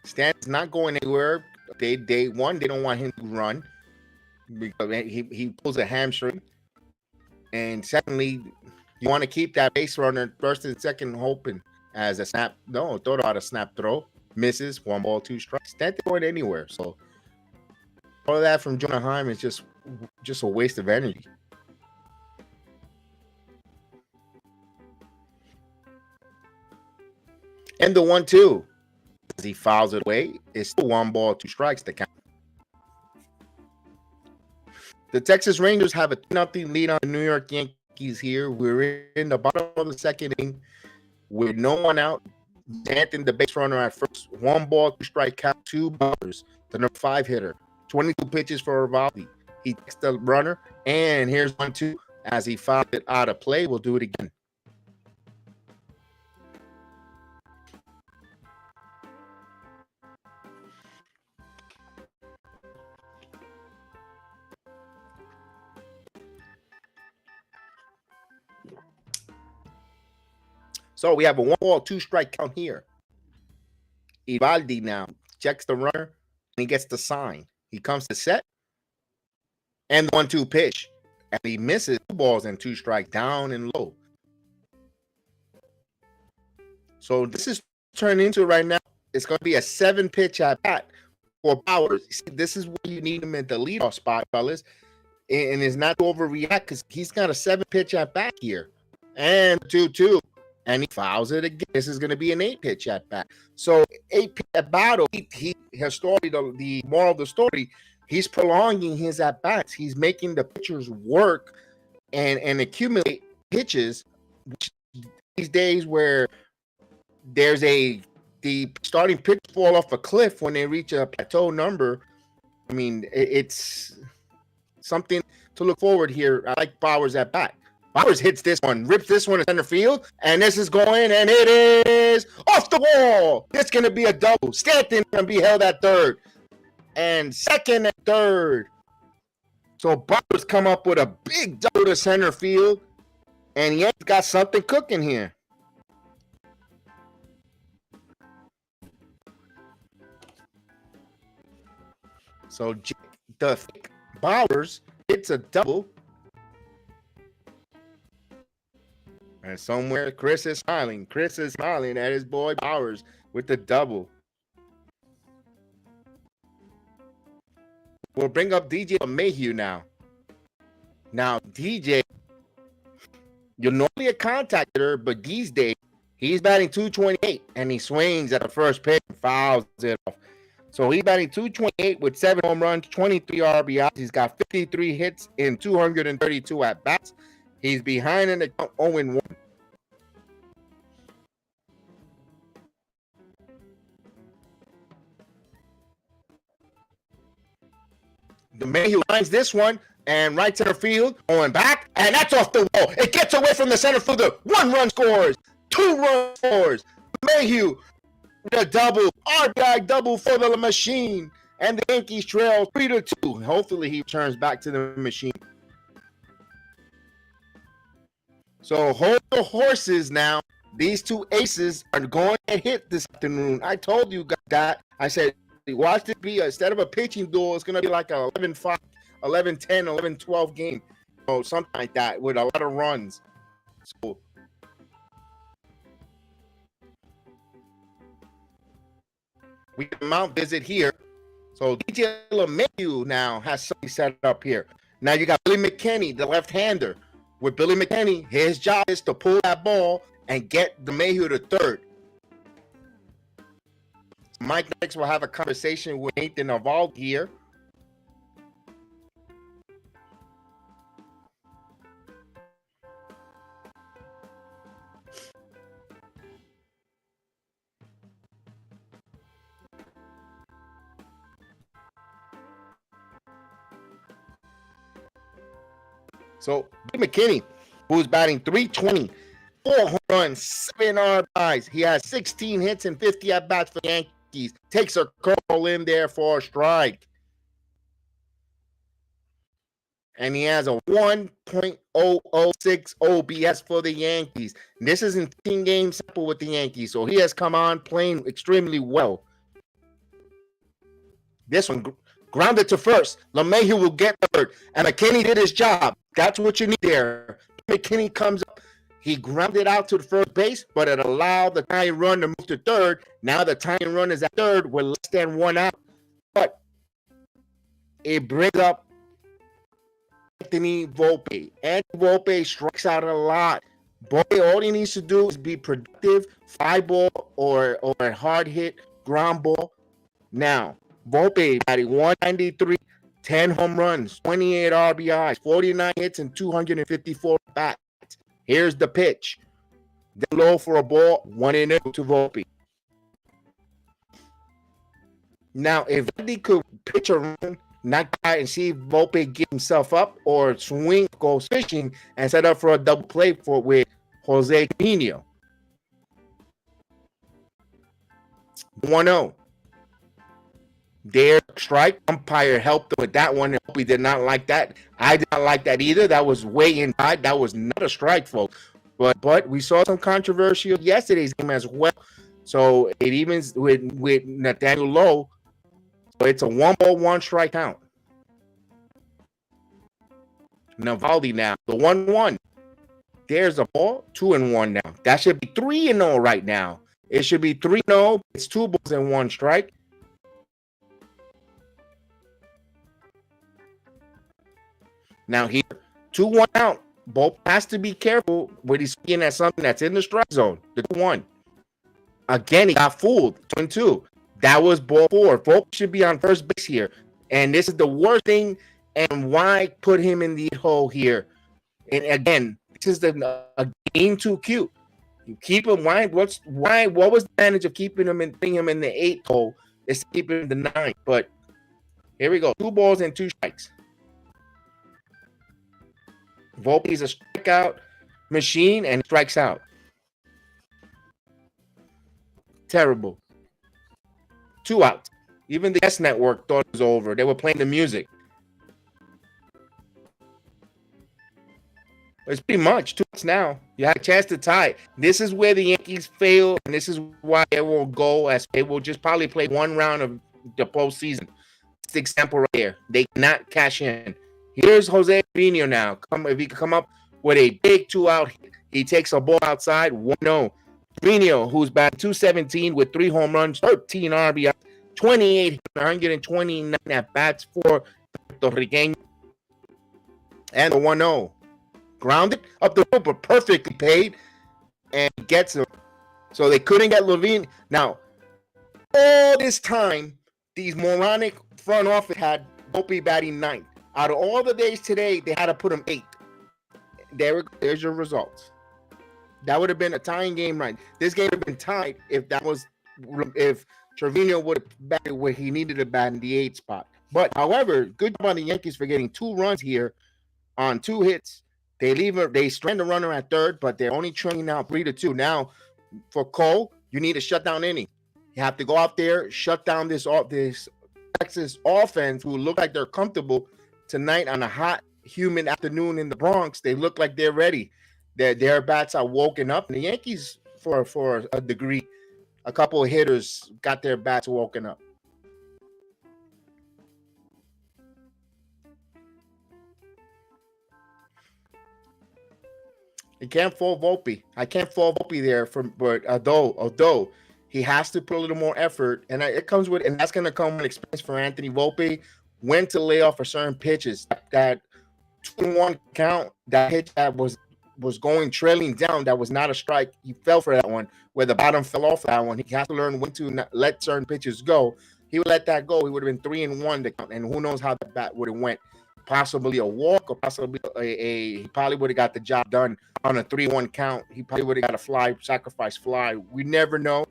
Stanton's not going anywhere. Day one, they don't want him to run because he pulls a hamstring. And secondly, you want to keep that base runner first and second hoping as a snap. No, throw out a snap throw. Misses, 1 ball, 2 strikes. Stanton going anywhere. So all of that from Jonah Heim is just a waste of energy. And the 1-2, as he fouls it away, it's still 1 ball, 2 strikes to count. The Texas Rangers have a 2-0 lead on the New York Yankees here. We're in the bottom of the second inning with no one out. Stanton, the base runner at first. 1 ball, 2 strike count, 2 batters. The number 5 hitter. 22 pitches for Eovaldi. He takes the runner, and here's 1-2 as he fouled it out of play. We'll do it again. So we have a 1 ball, 2 strike count here. Eovaldi now checks the runner, and he gets the sign. He comes to set, and the 1-2 pitch, and he misses 2 balls and 2 strikes, down and low. So this is turning into right now. It's going to be a 7-pitch at bat for Bowers. See, this is where you need him at the leadoff spot, fellas, and it's not to overreact because he's got a 7-pitch at bat here, and 2-2. And he fouls it again. This is going to be an 8-pitch at bat. So 8-pitch at battle. He historically, the moral of the story, he's prolonging his at bats. He's making the pitchers work and accumulate pitches. Which these days where there's the starting pitch fall off a cliff when they reach a plateau number. I mean, it's something to look forward here. I like Bowers at bat. Bowers hits this one, rips this one in center field, and this is going, and it is off the wall. It's going to be a double. Stanton going to be held at third, and second and third. So Bowers come up with a big double to center field, and he ain't got something cooking here. So the Bowers hits a double. And somewhere Chris is smiling. Chris is smiling at his boy Bowers with the double. We'll bring up DJ Mayhew now. Now, DJ, you're normally a contact hitter, but these days, he's batting 228, and he swings at the first pitch and fouls it off. So he's batting 228 with 7 home runs, 23 RBIs. He's got 53 hits in 232 at-bats. He's behind in the count 0-1. The Mayhew lines this one, and right center field, going back, and that's off the wall. It gets away from the center fielder. 1 run scores, 2 run scores. Mayhew, the double, RBI double for the machine, and the Yankees trail 3-2. Hopefully he turns back to the machine. So hold the horses now. These two aces are going to hit this afternoon. I told you that. I said, watch this be, instead of a pitching duel, it's going to be like a 11-5, 11-10, 11-12 game. Or something like that with a lot of runs. So we can mount visit here. So DJ LeMahieu now has something set up here. Now you got Billy McKinney, the left-hander. With Billy McKinney, his job is to pull that ball and get LeMahieu to third. Mike next will have a conversation with Nathan Eovaldi here. So Billy McKinney, who's batting .320, 4 home runs, 7 RBIs. He has 16 hits and 50 at-bats for the Yankees. Takes a curl in there for a strike. And he has a 1.006 OBS for the Yankees. This is in 15-game sample with the Yankees, so he has come on playing extremely well. This one grounded to first. LeMahieu will get third, and McKinney did his job. That's what you need there. McKinney comes up. He grounded out to the first base, but it allowed the tying run to move to third. Now the tying run is at third with less than 1 out. But it brings up Anthony Volpe. Anthony Volpe strikes out a lot. Boy, all he needs to do is be productive, fly ball or a hard hit ground ball. Now, Volpe batting 193, 10 home runs, 28 RBIs, 49 hits, and 254 bats. Here's the pitch. Down low for a ball, 1-0 to Volpe. Now, if he could pitch a run, knock out and see if Volpe get himself up or swing, go fishing, and set up for a double play with Jose Trevino. 1-0. Their strike. Umpire helped him with that one. He did not like that. I did not like that either. That was way inside. That was not a strike, folks. But we saw some controversy of yesterday's game as well. So it evens with Nathaniel Lowe. So it's a 1-ball, 1-strike count. Eovaldi now, the 1-1. There's a ball, 2-1 now. That should be 3-0 right now. It should be 3-0. It's 2 balls and 1 strike. Now here, 2-1 out. Bolt has to be careful when he's speaking at something that's in the strike zone. The 2-1. Again, he got fooled. 2-2. That was ball 4. Bolt should be on first base here. And this is the worst thing. And why put him in the hole here? And again, this is a game too cute. You keep him. Why? What was the advantage of keeping him and putting him in the 8th hole? Is to keep him in the 9th. But here we go. 2 balls and 2 strikes. Volpe is a strikeout machine and strikes out. Terrible. 2 outs. Even the S Network thought it was over. They were playing the music. It's pretty much 2 outs now. You had a chance to tie. This is where the Yankees fail, and this is why they will go as they will just probably play 1 round of the postseason. That's the example right there. They cannot cash in. Here's Jose Trevino now. If he can come up with a big 2-out hit, he takes a ball outside, 1-0. Trevino, who's batting .217 with 3 home runs, 13 RBI, 28, 129 at bats for Puerto Rican. And the 1-0. Grounded up the rope, but perfectly paid and gets him. So they couldn't get Levine. Now, all this time, these moronic front office had Volpe batting 9th. Out of all the days today, they had to put him 8th. There's your results. That would have been a tying game, right? This game would have been tied if Trevino would have batted where he needed to bat in the 8th spot. But however, good job on the Yankees for getting 2 runs here on 2 hits. They strand the runner at third, but they're only trailing now 3-2. Now, for Cole, you need a shutdown inning. You have to go out there, shut down this Texas offense, who look like they're comfortable tonight on a hot, humid afternoon in the Bronx. They look like they're ready. Their bats are woken up. And the Yankees, for a degree. A couple of hitters got their bats woken up. You can't fault Volpe. I can't fault Volpe there, but although he has to put a little more effort, and it comes with, and that's going to come with experience for Anthony Volpe. When to lay off for certain pitches. That 2-1 count, that pitch that was going trailing down, that was not a strike. He fell for that one, where the bottom fell off that one. He has to learn when to not let certain pitches go. He would let that go. He would have been 3-1 to count, and who knows how the bat would have went. Possibly a walk, or possibly he probably would have got the job done on a 3-1 count. He probably would have got a sacrifice fly. We never know,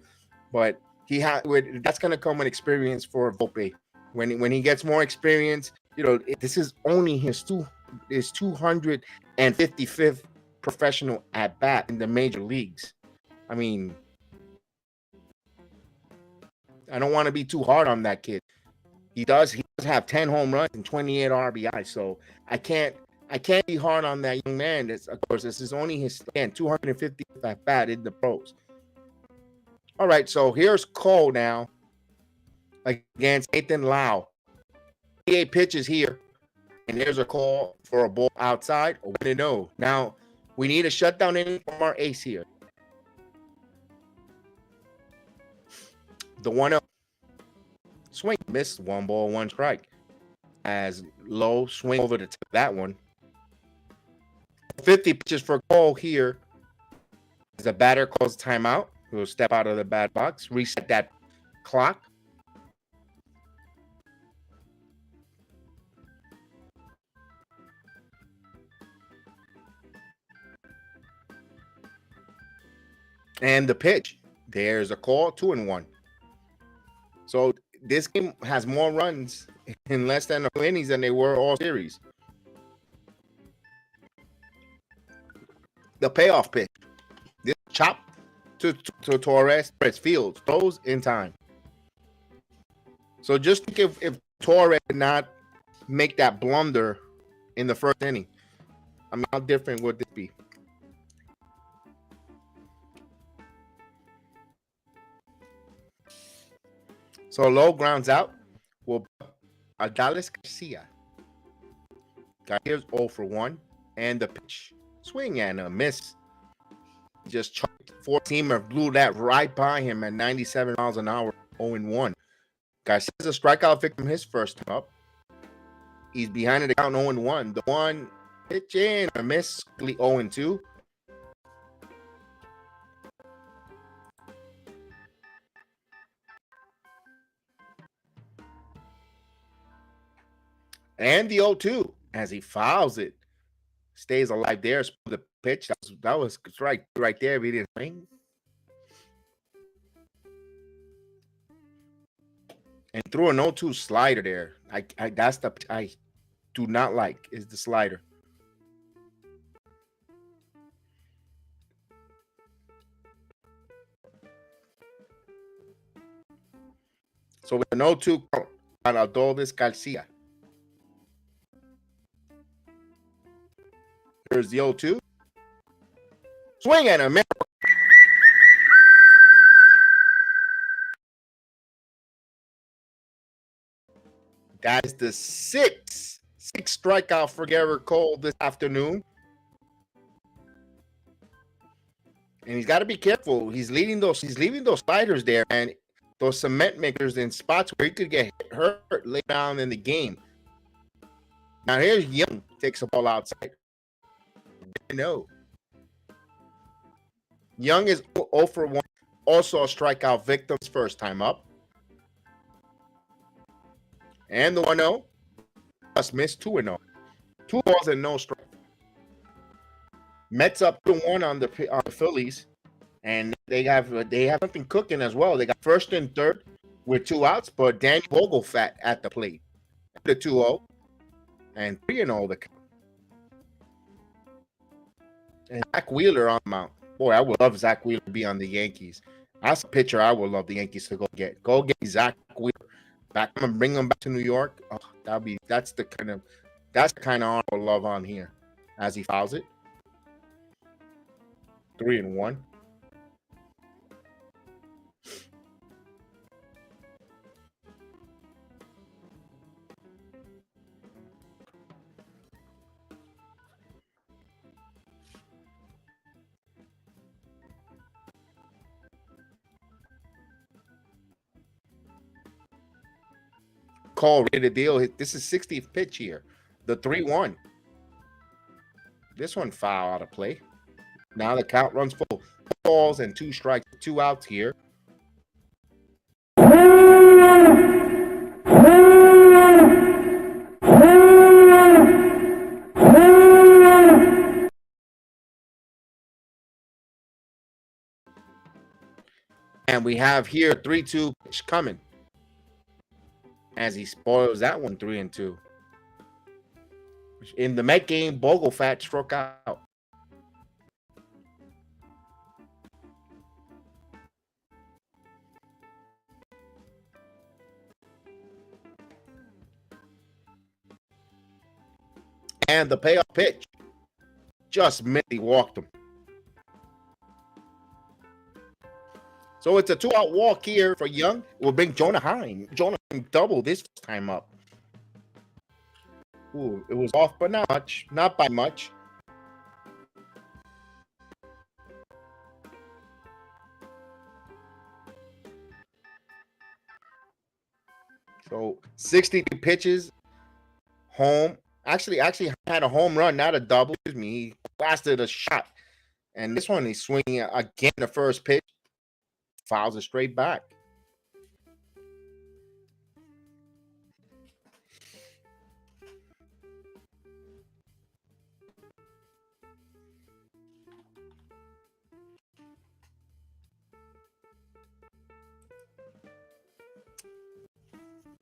but that's going to come with experience for Volpe. When he gets more experience, this is only his 255th professional at bat in the major leagues. I mean, I don't want to be too hard on that kid. He does have 10 home runs and 28 RBI, so I can't be hard on that young man. Of course, this is only his 250th at bat in the pros. All right, so here's Cole now against Nathan Lau. 88 pitches here, and there's a call for a ball outside. 1-0. Now we need a shutdown inning from our ace here. The 1-0 swing, missed. 1 ball, 1 strike. As Low swing over to that one. 50 pitches for Cole here. As the batter calls timeout, he'll step out of the bat box, reset that clock. And the pitch, there's a call, 2-1. So this game has more runs in less than 2 innings than they were all series. The payoff pitch, this chop to Torres Fields, throws in time. So just think if Torres did not make that blunder in the first inning, I mean, how different would this be? So Low grounds out. Will Adalis Garcia. Garcia's 0 for 1. And the pitch. Swing and a miss. Just chucked 4-seamer, blew that right by him at 97 miles an hour, 0-1. Garcia's a strikeout victim his first time up. He's behind the count 0-1. The 1 pitch in, a miss, 0-2. And the 0-2 as he fouls it. Stays alive there. The pitch. That was right there. He didn't swing. And threw an 0-2 slider there. That's the I do not like is the slider. So with an 0-2 count on Adolis Garcia. Here's the 0-2. Swing and a miss. That is the sixth strikeout for Gerrit Cole this afternoon. And he's got to be careful. He's leaving those sliders there, and those cement makers in spots where he could get hurt later down in the game. Now here's Young, takes the ball outside. No. Young is 0 for 1. Also a strikeout victim's first time up. And the 1-0 just missed 2-0. 2 balls and no strike. Mets up 2-1 on the Phillies, and they have something cooking as well. They got first and third with 2 outs, but Danny Vogelfat at the plate. The 2-0 and 3-0 the count. And Zach Wheeler on the mound. Boy, I would love Zach Wheeler to be on the Yankees. That's a pitcher I would love the Yankees to go get. Go get Zach Wheeler back and bring him back to New York. Oh, that's the kind of honor I would love on here. As he fouls it. 3-1. Cole ready to deal. This is 60th pitch here. The 3-1. This one foul out of play. Now the count runs full. Balls and 2 strikes, 2 outs here. And we have here 3-2 pitch coming. As he spoils that one 3-2. In the Met game, Boglefat struck out. And the payoff pitch just missed. He walked him. So it's a 2-out walk here for Young. Will bring Jonah Heim. Jonah double this time up. Ooh, it was off, but not much. Not by much. So 62 pitches. Home. Actually had a home run, not a double. Excuse me. He blasted a shot. And this one, he's swinging again the first pitch. Fouls it straight back.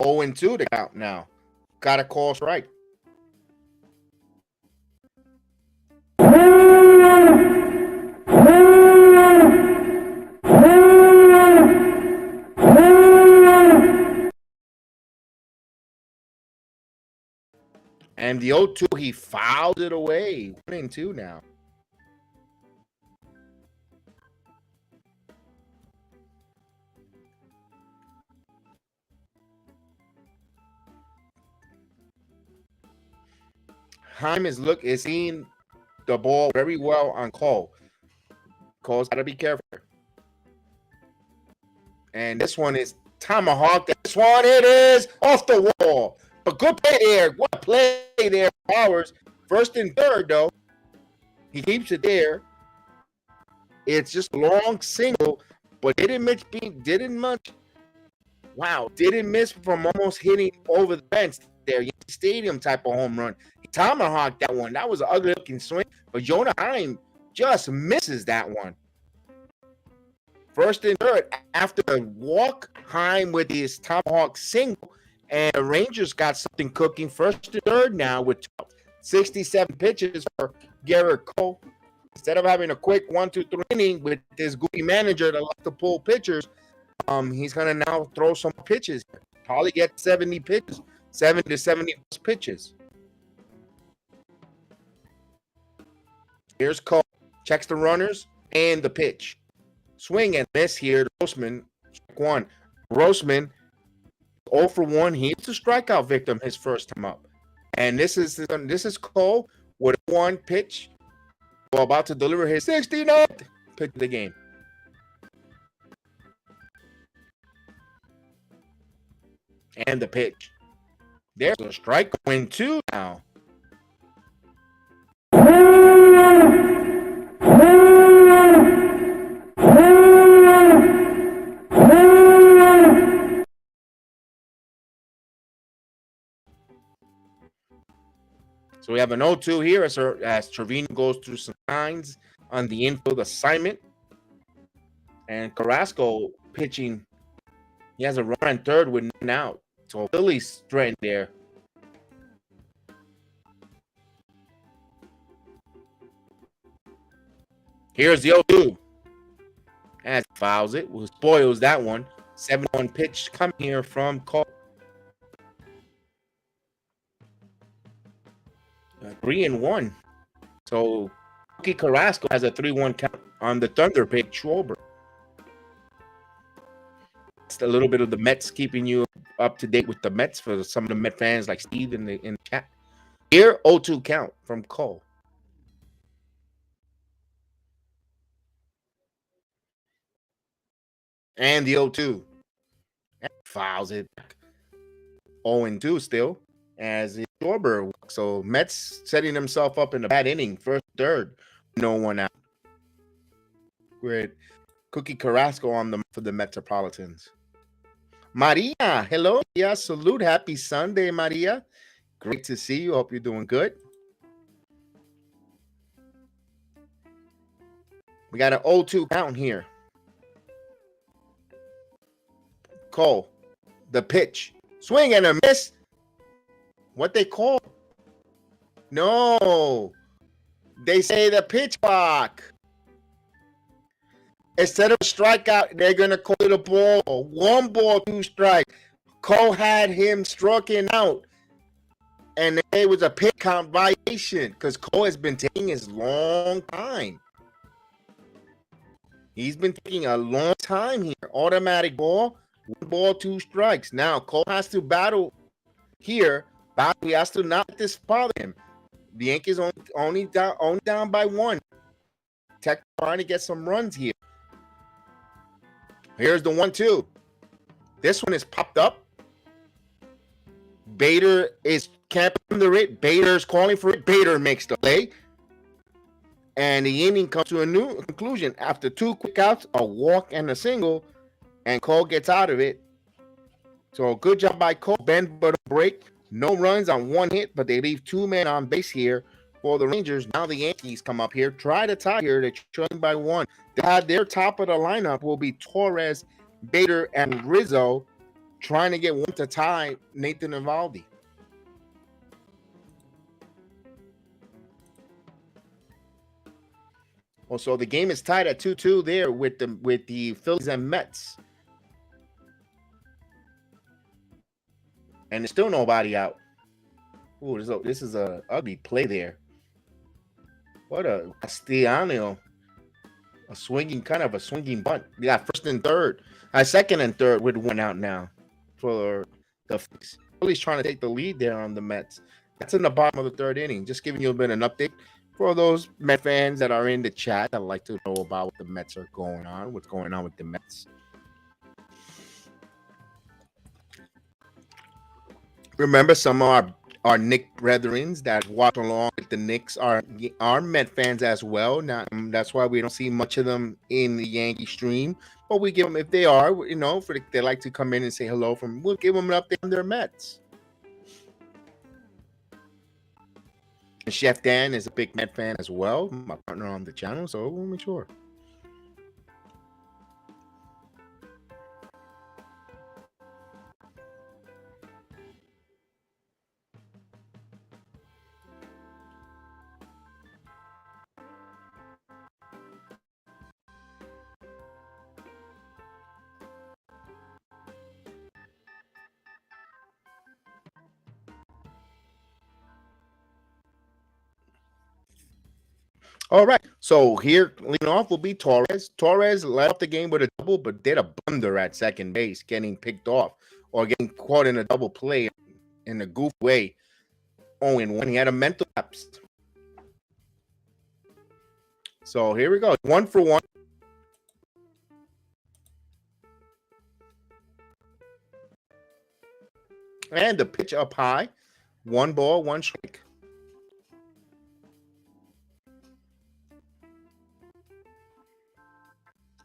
Oh, 0-2 to count now. Got a call strike. And the 0-2, he fouled it away. 1-2 now. Heim is seeing the ball very well on Cole. Cole's got to be careful. And this one is tomahawk. This one, it is off the wall. A good play there. What a play there, Powers. First and third, though. He keeps it there. It's just a long single, but didn't miss from almost hitting over the fence there. Stadium type of home run. He tomahawked that one. That was an ugly looking swing, but Jonah Heim just misses that one. First and third, after a walk, Heim with his tomahawk single, and the Rangers got something cooking. First and third now with 67 pitches for Gerrit Cole. Instead of having a quick 1-2-3 inning with this goofy manager that likes to pull pitchers, he's going to now throw some pitches. Probably get 70 pitches, 70 to 70 pitches. Here's Cole. Checks the runners and the pitch. Swing and miss here. Grossman, 1. Grossman, 0 for 1. He's the strikeout victim his first time up. And this is Cole with 1 pitch. About to deliver his 69th pitch of the game. And the pitch. There's a strike going 2 now. So we have an 0-2 here as Trevino goes through some signs on the infield assignment. And Carrasco pitching. He has a run on third with none out. So Philly's strength there. Here's the 0-2. As fouls it. Well, spoils that one. 7-1 pitch coming here from Cole. 3-1. So Cookie Carrasco has a 3-1 count on the Thunder pick, Schwarber. It's a little bit of the Mets keeping you up to date with the Mets for some of the Met fans like Steve in the chat. Here, 0-2 count from Cole. And the 0-2. And fouls it back. 0-2 still as the scoreboard. So Mets setting himself up in a bad inning, first, third, no one out. With Cookie Carrasco on the for the Metropolitans. Maria, hello. Yeah, salute. Happy Sunday, Maria. Great to see you. Hope you're doing good. We got an 0-2 count here. Cole, the pitch. Swing and a miss. What they call? No. They say the pitch clock. Instead of strikeout, they're going to call it a ball. 1 ball, 2 strikes. Cole had him striking out. And it was a pitch count violation because Cole has been taking his long time. He's been taking a long time here. Automatic ball, 1 ball, 2 strikes. Now, Cole has to battle here. He has to not let this bother him. The Yankees only down by 1. Tech trying to get some runs here. Here's the 1-2. This one is popped up. Bader is camping under it. Bader's calling for it. Bader makes the play. And the inning comes to a new conclusion. After 2 quick outs, a walk and a single, and Cole gets out of it. So good job by Cole. Bend but a break. No runs on 1 hit, but they leave 2 men on base here for the Rangers. Now the Yankees come up here. Try to tie here. They're trailing by 1. Their top of the lineup will be Torres, Bader, and Rizzo, trying to get 1 to tie Nathan Eovaldi. Also, the game is tied at 2-2 there with the Phillies and Mets. And there's still nobody out. Ooh, this is a ugly play there. What a Castellano. A swinging bunt. Yeah, first and third. Second and third with 1 out now for the Phillies. Phillies trying to take the lead there on the Mets. That's in the bottom of the 3rd inning. Just giving you a bit of an update for those Met fans that are in the chat. I'd like to know about what the Mets are going on. What's going on with the Mets? Remember, some of our Knick brethrens that watch along with the Knicks are Met fans as well. Now, that's why we don't see much of them in the Yankee stream. But we give them, if they are, they like to come in and say hello we'll give them an update on their Mets. And Chef Dan is a big Met fan as well, my partner on the channel, so we'll make sure. All right, so here leading off will be Torres. Torres led off the game with a double, but did a blunder at second base, getting picked off or getting caught in a double play in a goofy way. 0-1. He had a mental lapse. So here we go. 1 for 1. And the pitch up high. 1 ball, 1 strike.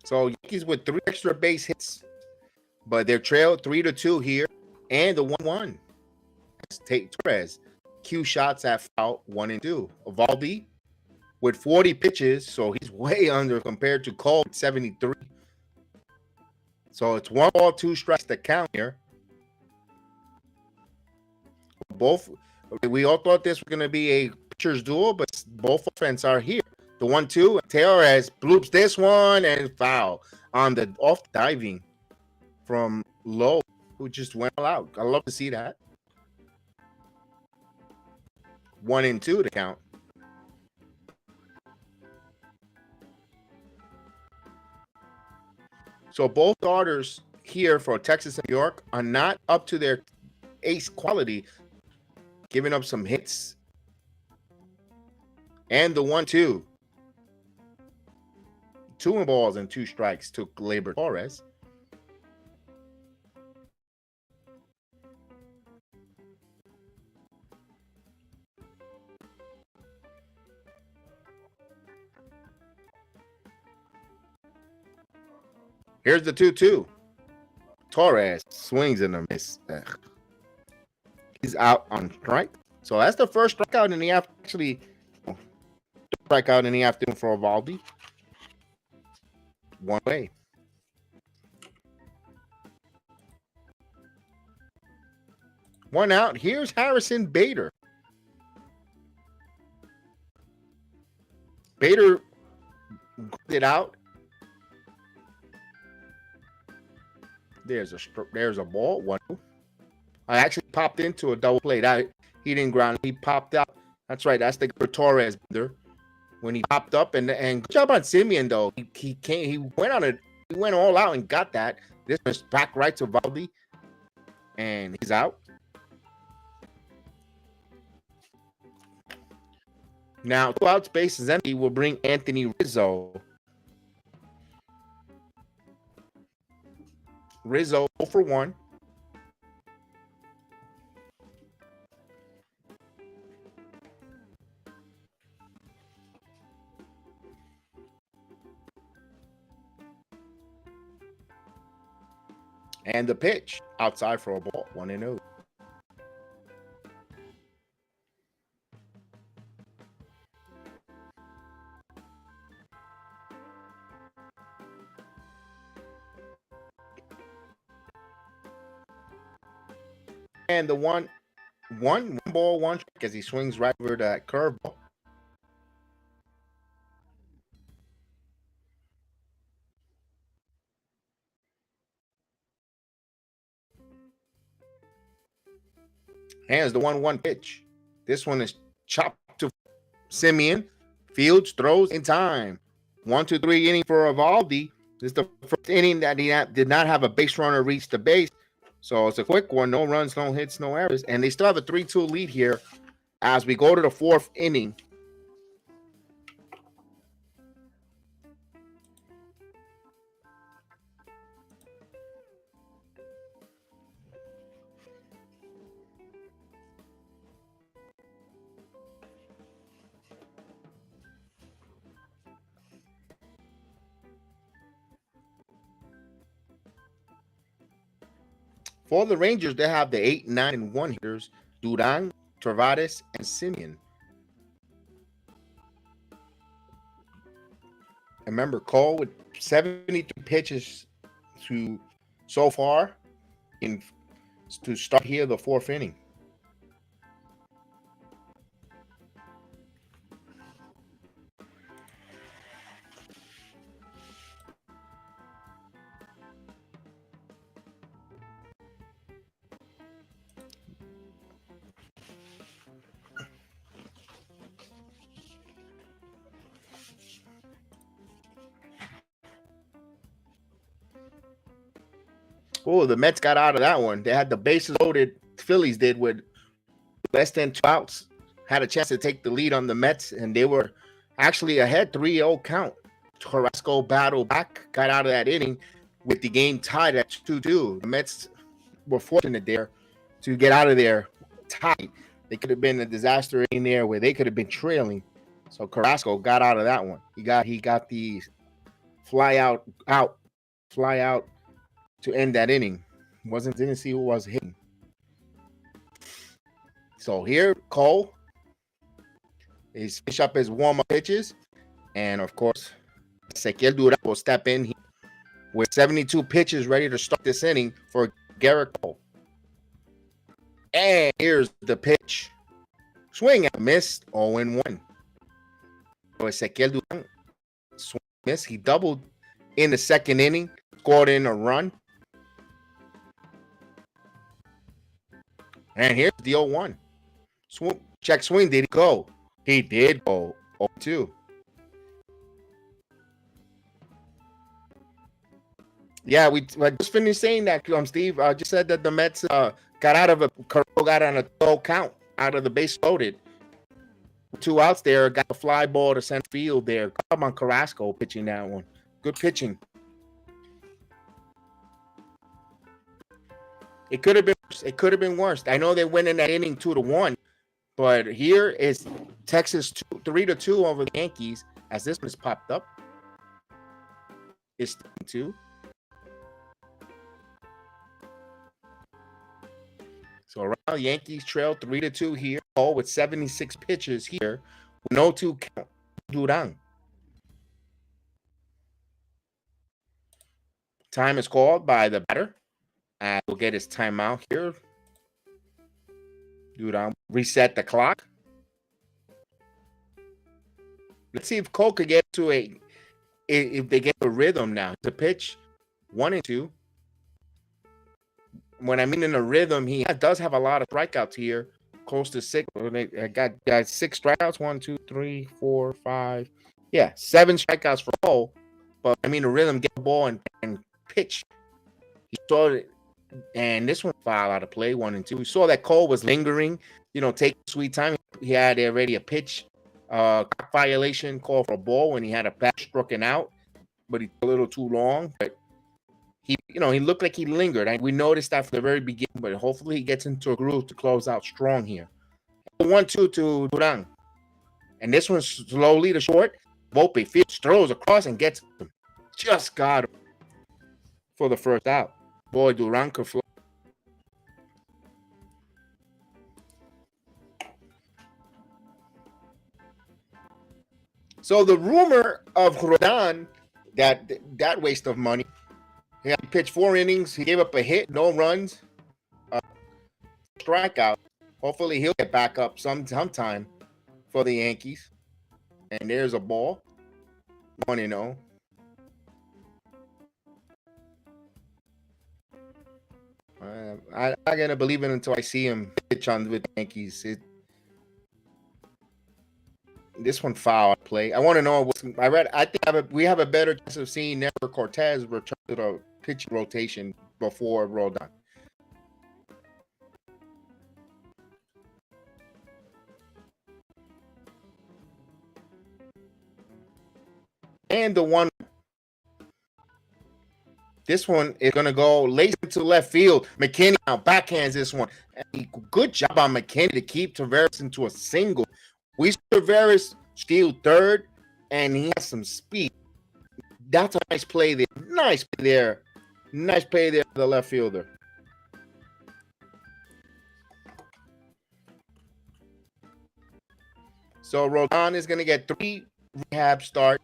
So Yankees with 3 extra base hits, but they're trailed 3-2 here, and the 1-1. Take Torres. Q shots at foul 1-2. Eovaldi with 40 pitches, so he's way under compared to Cole at 73. So it's 1 ball, 2 strikes to count here. We all thought this was going to be a pitcher's duel, but both offense are here. The 1-2, Torres bloops this one and foul on the off diving from Lowe, who just went all out. I love to see that. 1-2 to count. So both starters here for Texas and New York are not up to their ace quality, giving up some hits. And the 1-2. 2 balls and 2 strikes to Gleyber Torres. Here's the 2-2. Torres swings and a miss. Ugh. He's out on strike. So that's the first strikeout in the actually strikeout in the afternoon for Eovaldi. One way. One out. Here's Harrison Bader. Bader it out. There's a ball. One. I actually popped into a double play. He didn't ground. He popped out. That's right. That's the Torres Bader. When he popped up and good job on Simeon though. He came. He went on it. He went all out and got that. This was back right to Eovaldi, and he's out. Now, 2 out, space is empty. Will bring Anthony Rizzo. Rizzo 0 for 1. And the pitch outside for a ball. 1-0. And the one ball, one strike as he swings right over that curveball. Hands the 1-1 pitch. This one is chopped to Simeon. Fields throws in time. 1-2-3 inning for Eovaldi. This is the first inning that he did not have a base runner reach the base. So it's a quick one. No runs, no hits, no errors. And they still have a 3-2 lead here as we go to the 4th inning. For the Rangers, they have the 8, 9, and 1 hitters, Duran, Travades, and Simeon. Remember, Cole with 72 pitches so far to start here the 4th inning. Oh, the Mets got out of that one. They had the bases loaded. Phillies did with less than 2 outs. Had a chance to take the lead on the Mets, and they were actually ahead 3-0 count. Carrasco battled back, got out of that inning with the game tied at 2-2. The Mets were fortunate there to get out of there tied. They could have been a disaster in there where they could have been trailing. So Carrasco got out of that one. He got the fly out to end that inning. Didn't see who was hitting. So here, Cole is finish up his warm-up pitches. And of course, Ezequiel Duran will step in with 72 pitches ready to start this inning for Gerrit Cole. And here's the pitch. Swing and miss, 0-1. So Ezequiel Duran swing and miss. He doubled in the 2nd inning, scored in a run. And here's the 0-1. Check swing. Did he go? He did go 0-2. Yeah, I just finished saying that, Steve. I just said that the Mets got out of got on a 2-0 count out of the base loaded. 2 outs there. Got a fly ball to center field there. Come on, Carrasco pitching that one. Good pitching. It could have been worse. It could have been worse. I know they went in that inning 2-1, but here is Texas 3-2 over the Yankees as this one's popped up. It's 2. So right now, Yankees trail 3-2 here. Cole with 76 pitches here. No 2 count. Duran. Time is called by the batter. We'll get his timeout here. Duran reset the clock. Let's see if Cole could get to if they get a rhythm now. The pitch 1 and 2. When I mean in a rhythm, he does have a lot of strikeouts here, close to 6. I got 6 strikeouts. 1, 2, 3, 4, 5. Yeah, 7 strikeouts for Cole. But I mean, a rhythm, get the ball and pitch. He saw it, and this one foul out of play, 1 and 2. We saw that Cole was lingering, taking sweet time. He had already a pitch violation call for a ball when he had a bat struck out, but he took a little too long. But he looked like he lingered. We noticed that from the very beginning, but hopefully he gets into a groove to close out strong here. 1-2 to Duran. And this one slowly to short. Volpe throws across and gets him. Just got him for the first out. Boy, Duran could flow. So the rumor of Rodon, that waste of money, he pitched 4 innings. He gave up a hit, no runs, strikeout. Hopefully he'll get back up sometime for the Yankees. And there's a ball, 1-0. I'm not gonna believe it until I see him pitch on with the Yankees. This one foul play. I want to know what I read. I think we have a better chance of seeing Nestor Cortez return to the pitching rotation before Rodon. And the one. This one is going to go late into left field. McKinney now backhands this one. Good job on McKinney to keep Taveras into a single. We saw Taveras steal third, and he has some speed. That's a nice play there. Nice play there. Nice play there for the left fielder. So Rodon is going to get 3 rehab starts.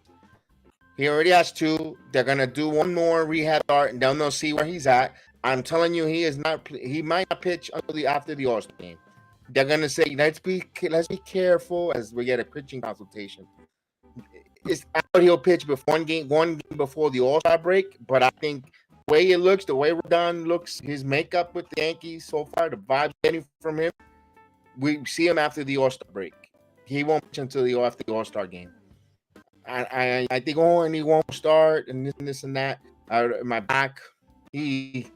He already has 2. They're going to do 1 more rehab start, and then they'll see where he's at. I'm telling you, he might not pitch until after the All-Star game. They're going to say, let's be careful as we get a pitching consultation. He'll pitch before one game before the All-Star break, but I think the way it looks, the way Rodon looks, his makeup with the Yankees so far, the vibes getting from him, we see him after the All-Star break. He won't pitch until after the All-Star game. I think, and he won't start, and this and that. My back, he's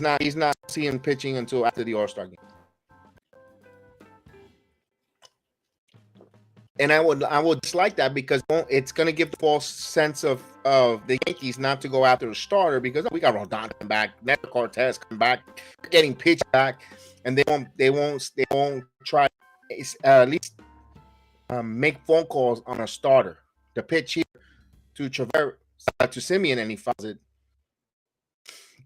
not seeing pitching until after the All-Star game. And I would dislike that because it's going to give the false sense of the Yankees not to go after the starter because we got Rodon coming back, Nestor Cortez coming back, getting pitched back, and they won't try at least make phone calls on a starter. The pitch here to Simeon, and he fouls it.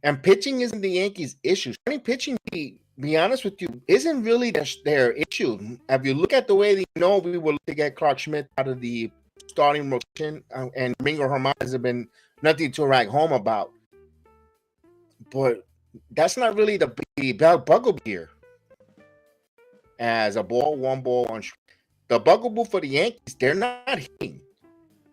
And pitching isn't the Yankees' issue. Pitching, be honest with you, isn't really their issue. If you look at the way we will to get Clark Schmidt out of the starting rotation, and Domingo Germán has been nothing to write home about. But that's not really the bugaboo here. As a ball, 1 ball, 1 strike. The bugaboo for the Yankees, they're not hitting.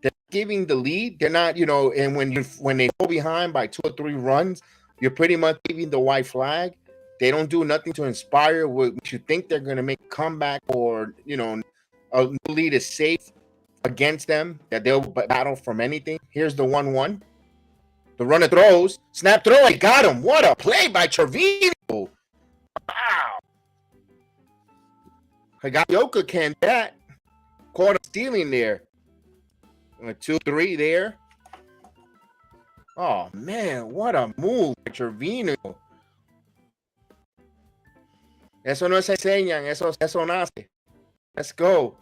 They're giving the lead. They're not, and when they go behind by 2 or 3 runs, you're pretty much giving the white flag. They don't do nothing to inspire what you think they're going to make a comeback or, a lead is safe against them, that they'll battle from anything. Here's the 1-1. The runner throws. Snap throw. I got him. What a play by Trevino. Wow. Higashioka can't bat. Caught him stealing there. 2-3 there. Oh, man. What a move by Trevino. Eso no se enseñan. Eso nace. Let's go.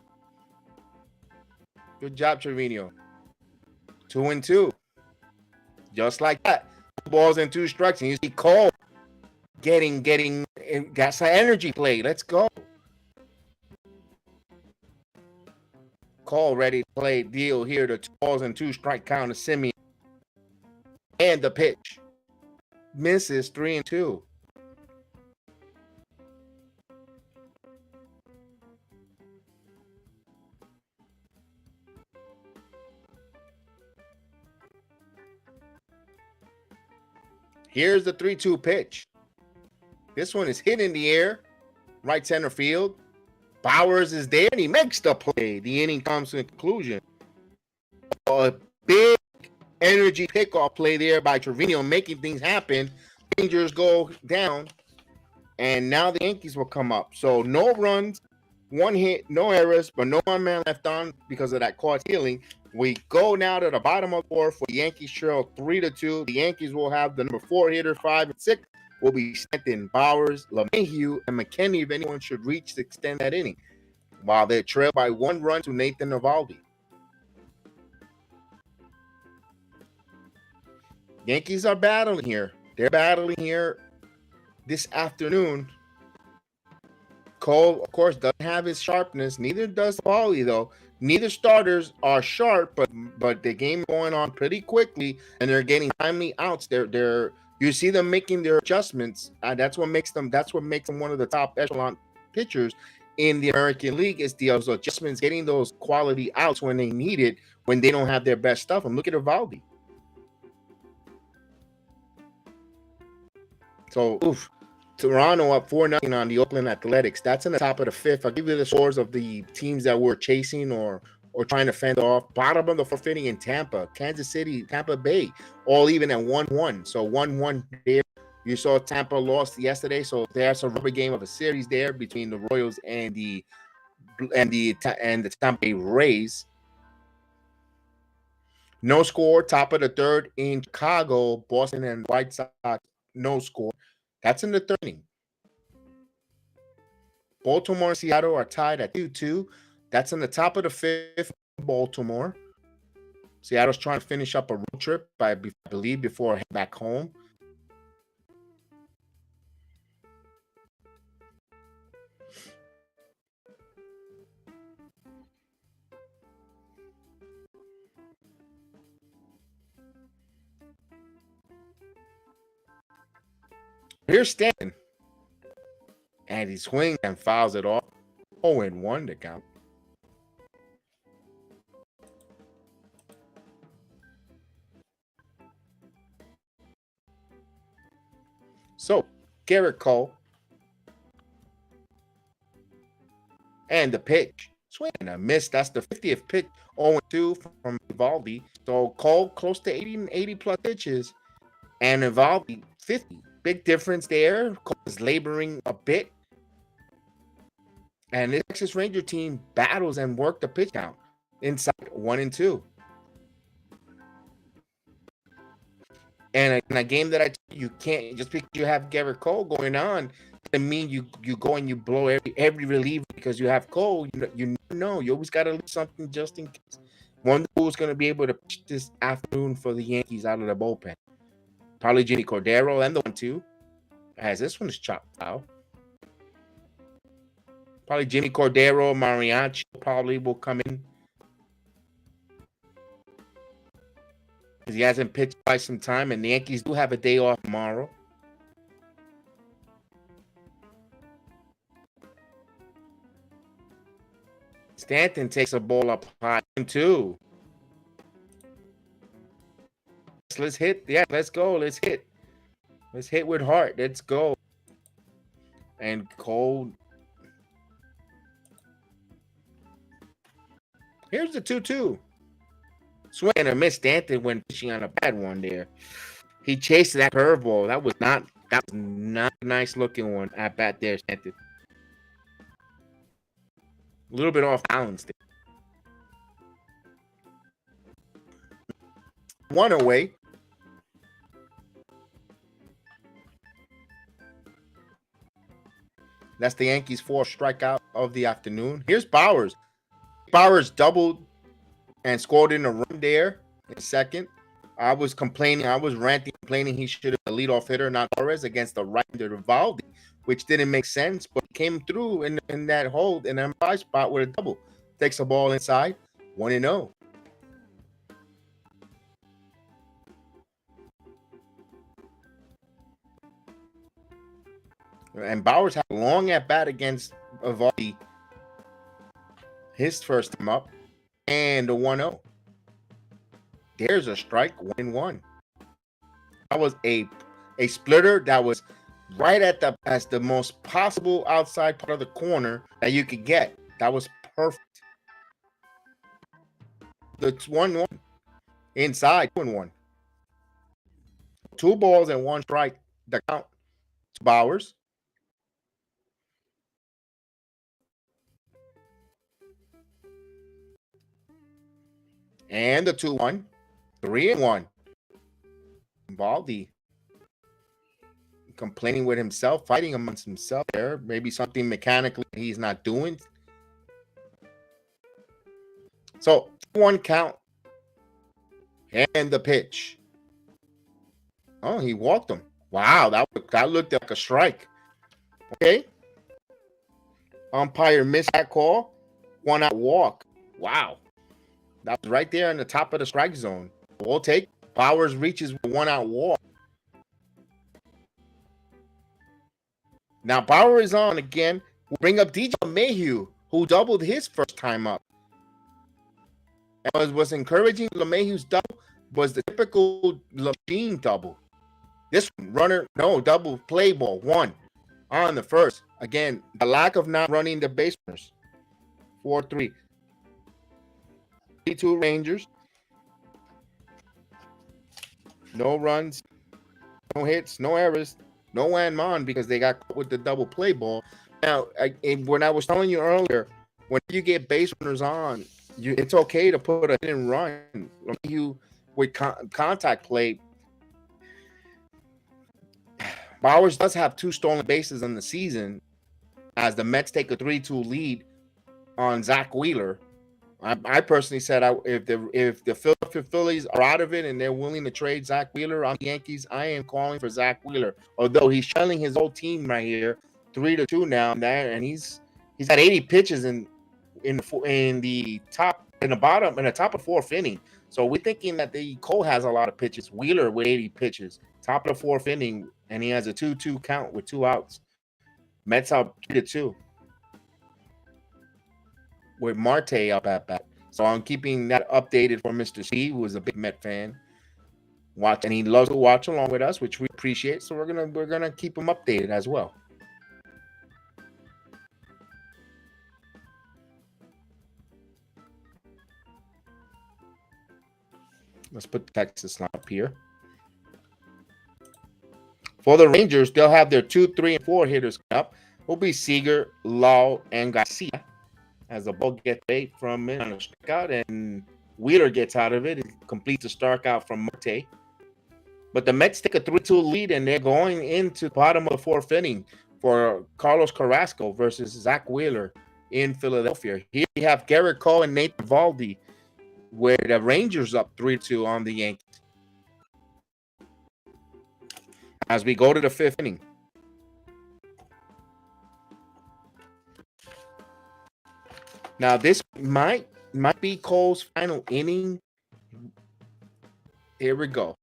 Good job, Trevino. 2-2. Just like that. 2 balls and 2 strikes. And you see Cole got some energy play. Let's go. Cole ready to play deal here. The 2 balls and 2 strike count to Simeon. And the pitch. Misses 3-2. Here's the 3-2 pitch. This one is hit in the air, right center field. Bowers is there, and he makes the play. The inning comes to a conclusion. A big energy pickoff play there by Trevino, making things happen. Rangers go down, and now the Yankees will come up. So no runs, 1 hit, no errors, but no one man left on because of that caught stealing. We go now to the bottom of the 4th for the Yankees trail 3-2. The Yankees will have the number 4 hitter, 5 and 6 will be Stanton, Bowers, LeMahieu, and McKinney if anyone should reach to extend that inning. While they're trailed by 1 run to Nathan Eovaldi. Yankees are battling here. They're battling here this afternoon. Cole, of course, doesn't have his sharpness. Neither does Paulie, though. Neither starters are sharp, but the game going on pretty quickly, and they're getting timely outs. You see them making their adjustments. That's what makes them one of the top echelon pitchers in the American League. Is those adjustments, getting those quality outs when they need it, when they don't have their best stuff. And look at Eovaldi. So, Toronto up 4-0 on the Oakland Athletics. That's in the top of the 5th. I'll give you the scores of the teams that were chasing or trying to fend off. Bottom of the 4th inning in Tampa, Kansas City, Tampa Bay, all even at 1-1. So 1-1 there. You saw Tampa lost yesterday, so there's a rubber game of a series there between the Royals and the Tampa Bay Rays. No score, top of the 3rd in Chicago, Boston and White Sox, no score. That's in the 3rd inning. Baltimore and Seattle are tied at 2-2. That's in the top of the 5th. Baltimore. Seattle's trying to finish up a road trip, I believe, before heading back home. Here's Stanton. And he swings and fouls it off. 0-1 to count. So, Gerrit Cole. And the pitch. Swing and a miss. That's the 50th pitch. 0-2 from Eovaldi. So, Cole close to 80 plus pitches. And Eovaldi 50. Big difference there. Cole is laboring a bit. And the Texas Ranger team battles and work the pitch count inside 1-2. And in a game that I tell you can't, just because you have Gerrit Cole going on, doesn't mean you go and you blow every reliever because you have Cole. You know, you always got to leave something just in case. Wonder who's going to be able to pitch this afternoon for the Yankees out of the bullpen. Probably Jimmy Cordero and the 1-2. As this one is chopped foul. Probably Jimmy Cordero, Mariachi probably will come in. Because he hasn't pitched by some time, and the Yankees do have a day off tomorrow. Stanton takes a ball up high, 2. Let's hit. Yeah, let's go. Let's hit. Let's hit with heart. Let's go. And Cole. Here's the 2-2. Swing and a miss. Stanton went pitching on a bad one there. He chased that curveball. That was not a nice looking one at bat there, Stanton. A little bit off balance there. 1 away. That's the Yankees' 4th strikeout of the afternoon. Here's Bowers. Bowers doubled and scored in a run there in 2nd. I was ranting, complaining he should have the leadoff hitter, not Torres, against the right-hander Eovaldi, which didn't make sense, but came through in that hold in an umpire spot with a double. Takes the ball inside, 1-0. And Bowers had a long at bat against Eovaldi, his first time up, and a 1-0. There's a strike, 1-1. That was a splitter that was right at the most possible outside part of the corner that you could get. That was perfect. It's 1-1 inside, 2-1. 2 balls and 1 strike. The count to Bowers. And the 2-1, 3-1. Eovaldi complaining with himself, fighting amongst himself there. Maybe something mechanically he's not doing. So 1 count. And the pitch. Oh, he walked him. Wow, that looked like a strike. Okay. Umpire missed that call. 1 out walk. Wow. That was right there in the top of the strike zone. We'll take. Bowers reaches with 1 out walk. Now Bauer is on again. We'll bring up DJ LeMahieu, who doubled his first time up. And was encouraging. LeMahieu's double was the typical machine double. This one, runner, no, double play ball, 1 on the first. Again, the lack of not running the base runners. 4-3. 3-2 Rangers. No runs, no hits, no errors, no Wanman because they got caught with the double play ball. Now, when I was telling you earlier, when you get base runners on, it's okay to put a hit and run. You with contact play. Bowers does have 2 stolen bases in the season as the Mets take a 3-2 lead on Zach Wheeler. I personally said if the Philadelphia Phillies are out of it and they're willing to trade Zach Wheeler on the Yankees, I am calling for Zach Wheeler. Although he's trailing his old team right here, 3-2 now, and he's got 80 pitches in the top of the 4th inning. So we're thinking that the Cole has a lot of pitches. Wheeler with 80 pitches, top of the 4th inning, and he has a 2-2 count with 2 outs. Mets up 3-2. With Marte up at bat. So I'm keeping that updated for Mr. C, who is a big Met fan. And he loves to watch along with us, which we appreciate. So we're gonna keep him updated as well. Let's put the Texas line up here. For the Rangers, they'll have their 2, 3, and 4 hitters up. Will be Seager, Law, and Garcia. As the ball gets bait from it on a strikeout, and Wheeler gets out of it. It completes a strikeout from Marte. But the Mets take a 3-2 lead, and they're going into the bottom of the 4th inning for Carlos Carrasco versus Zach Wheeler in Philadelphia. Here we have Gerrit Cole and Nate Eovaldi, where the Rangers up 3-2 on the Yankees. As we go to the 5th inning. Now, this might be Cole's final inning. Here we go.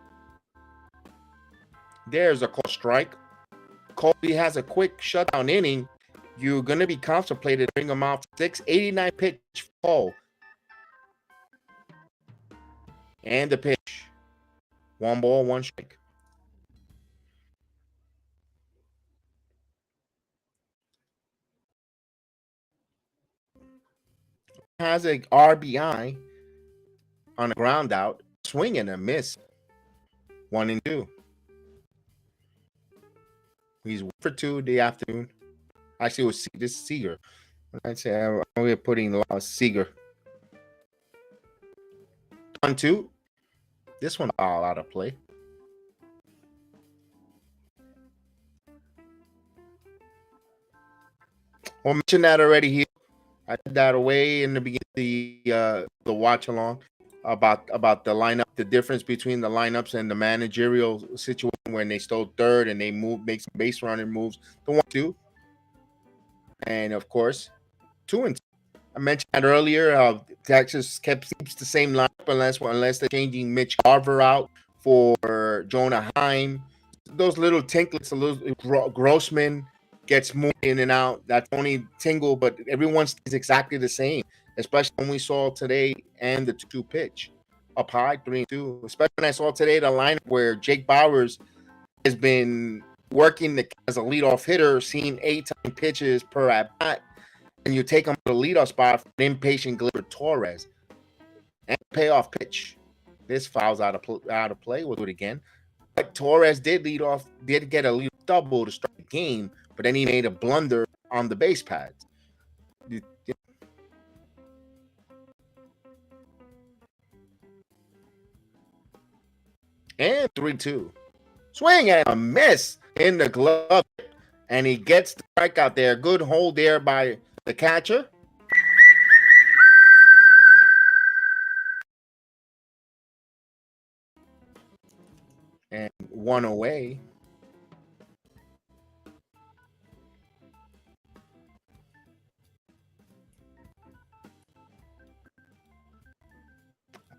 There's a Cole strike. Colby has a quick shutdown inning. You're going to be contemplated to bring him out 689 pitch Cole. And the pitch. 1 ball, 1 strike. Has a RBI on a ground out, swing and a miss. 1-2. He's 1 for 2 the afternoon. Actually, it was this Seager. I'd say we're putting Seager. 1-2. This one all out of play. I'll mention that already here. I did that away in the beginning of the watch along. about the lineup, the difference between the lineups and the managerial situation when they stole third and they make some base running moves to 1-2, and of course 2-2. I mentioned that earlier. Texas keeps the same lineup unless they're changing Mitch Garver out for Jonah Heim. Those little tinklets, a little Grossman gets moved in and out. That's only Tingle, but everyone stays exactly the same. Especially when we saw today and the 2 pitch up high 3-2. Especially when I saw today the lineup where Jake Bowers has been working as a leadoff hitter, seeing 8 pitches per at bat, and you take him to the leadoff spot for an impatient Gleyber Torres and payoff pitch. This fouls out of play. We'll do it again. But Torres did get a lead double to start the game, but then he made a blunder on the base pads. And 3-2. Swing and a miss in the glove. And he gets the strikeout there. Good hold there by the catcher. And 1 away.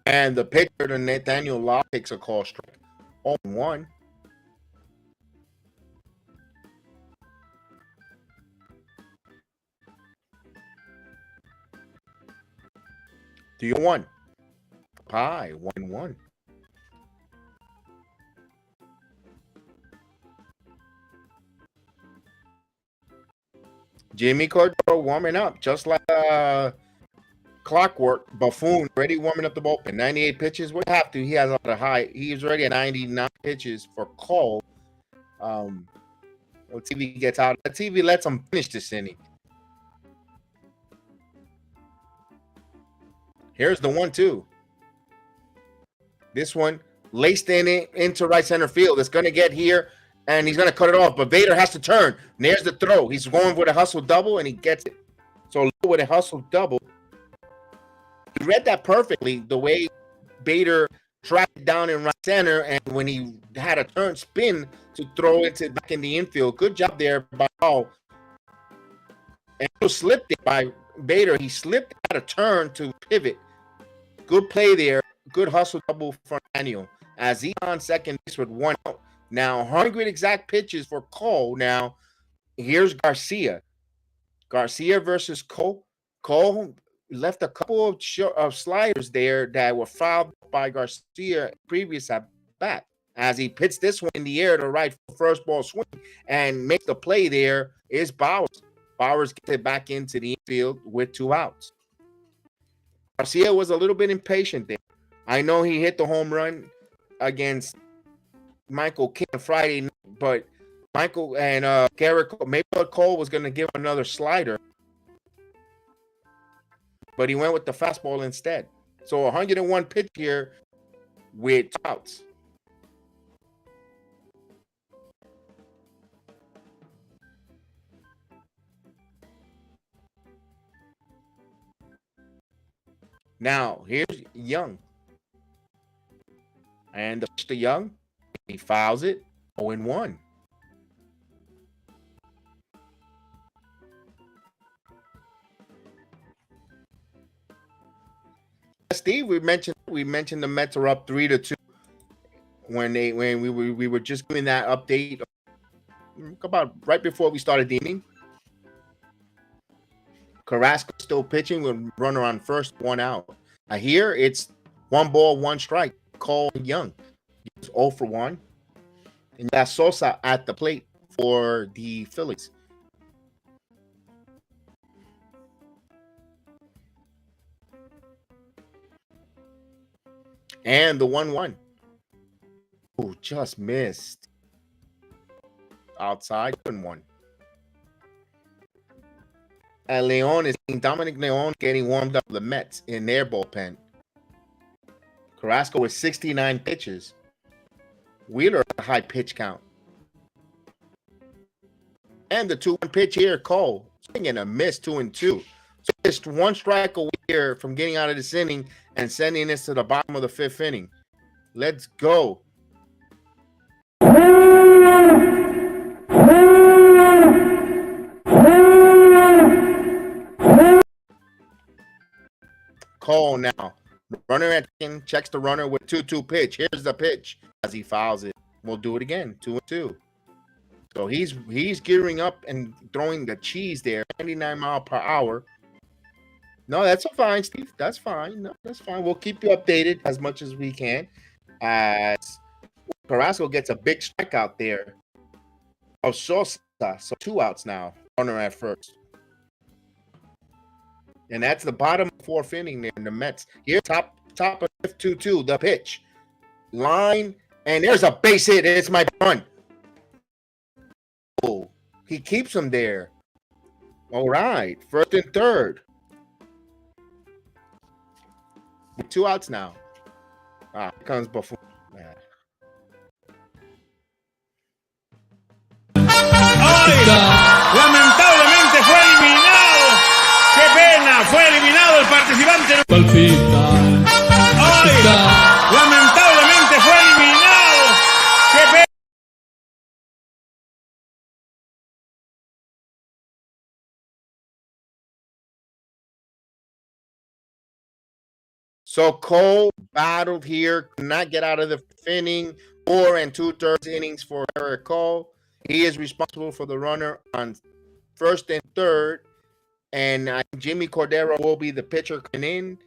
And the pitcher to Nathaniel Law takes a call strike. 0-1. Do you want? Pie 1-1. Jimmy Cordero warming up just like clockwork. Buffoon already warming up the bullpen. 98 pitches. We have to. He has a high. He's already at 99 pitches for Cole. Let's see if he gets out. Let's see if he lets him finish this inning. Here's the 1-2. This one laced into right center field. It's going to get here, and he's going to cut it off. But Vader has to turn. And there's the throw. He's going with a hustle double, and he gets it. So with a hustle double, he read that perfectly. The way Bader tracked it down in right center, and when he had a turn spin to throw it back in the infield. Good job there by Paul. And he slipped it by Bader. He slipped out a turn to pivot. Good play there. Good hustle double from Daniel. As he's on second base with 1 out. Now, 100 exact pitches for Cole. Now, here's Garcia. Garcia versus Cole. Cole left a couple of sliders there that were fouled by Garcia previous at bat. As he pits this one in the air to right for first ball swing and makes the play there is Bowers. Bowers gets it back into the infield with 2 outs. Garcia was a little bit impatient there. I know he hit the home run against Michael King Friday night, but Michael and Gerrit, maybe Cole was going to give another slider, but he went with the fastball instead. So 101 pitch here with 2 outs. Now, here's Young. And the Young, he fouls it 0-1. Steve, we mentioned the Mets are up 3-2 when we were just doing that update about right before we started the inning. Carrasco still pitching with runner on first, 1 out. Here it's 1 ball, 1 strike. Cole Young. He's 0 for 1. And you got Sosa at the plate for the Phillies. And the 1-1. Oh, just missed. Outside, 1-1. And Dominic Leon getting warmed up the Mets in their bullpen. Carrasco with 69 pitches. Wheeler a high pitch count. And the 2-1 pitch here, Cole. Swing and a miss, 2-2. So just 1 strike away here from getting out of this inning and sending us to the bottom of the 5th inning. Let's go. Cole now. Runner at second, checks the runner with 2-2 pitch. Here's the pitch as he fouls it. We'll do it again, 2-2. So he's gearing up and throwing the cheese there, 99 miles per hour. No, that's fine, Steve. That's fine. No, that's fine. We'll keep you updated as much as we can. As Carrasco gets a big strikeout there. Oh, Sosa. So 2 outs now. Runner at first. And that's the bottom 4th inning there in the Mets. Here, top of 2-2, the pitch. Line, and there's a base hit. It's my run. Oh, he keeps him there. All right, 1st and 3rd. 2 outs now. Here comes Buffon. Lamentablemente fue eliminado. ¡Qué pena! Fue eliminado el participante. Lamentablemente fue eliminado. ¡Qué pena! So Cole battled here, could not get out of the 5th inning. 4 2/3 innings for Gerrit Cole. He is responsible for the runner on 1st and 3rd. And Jimmy Cordero will be the pitcher coming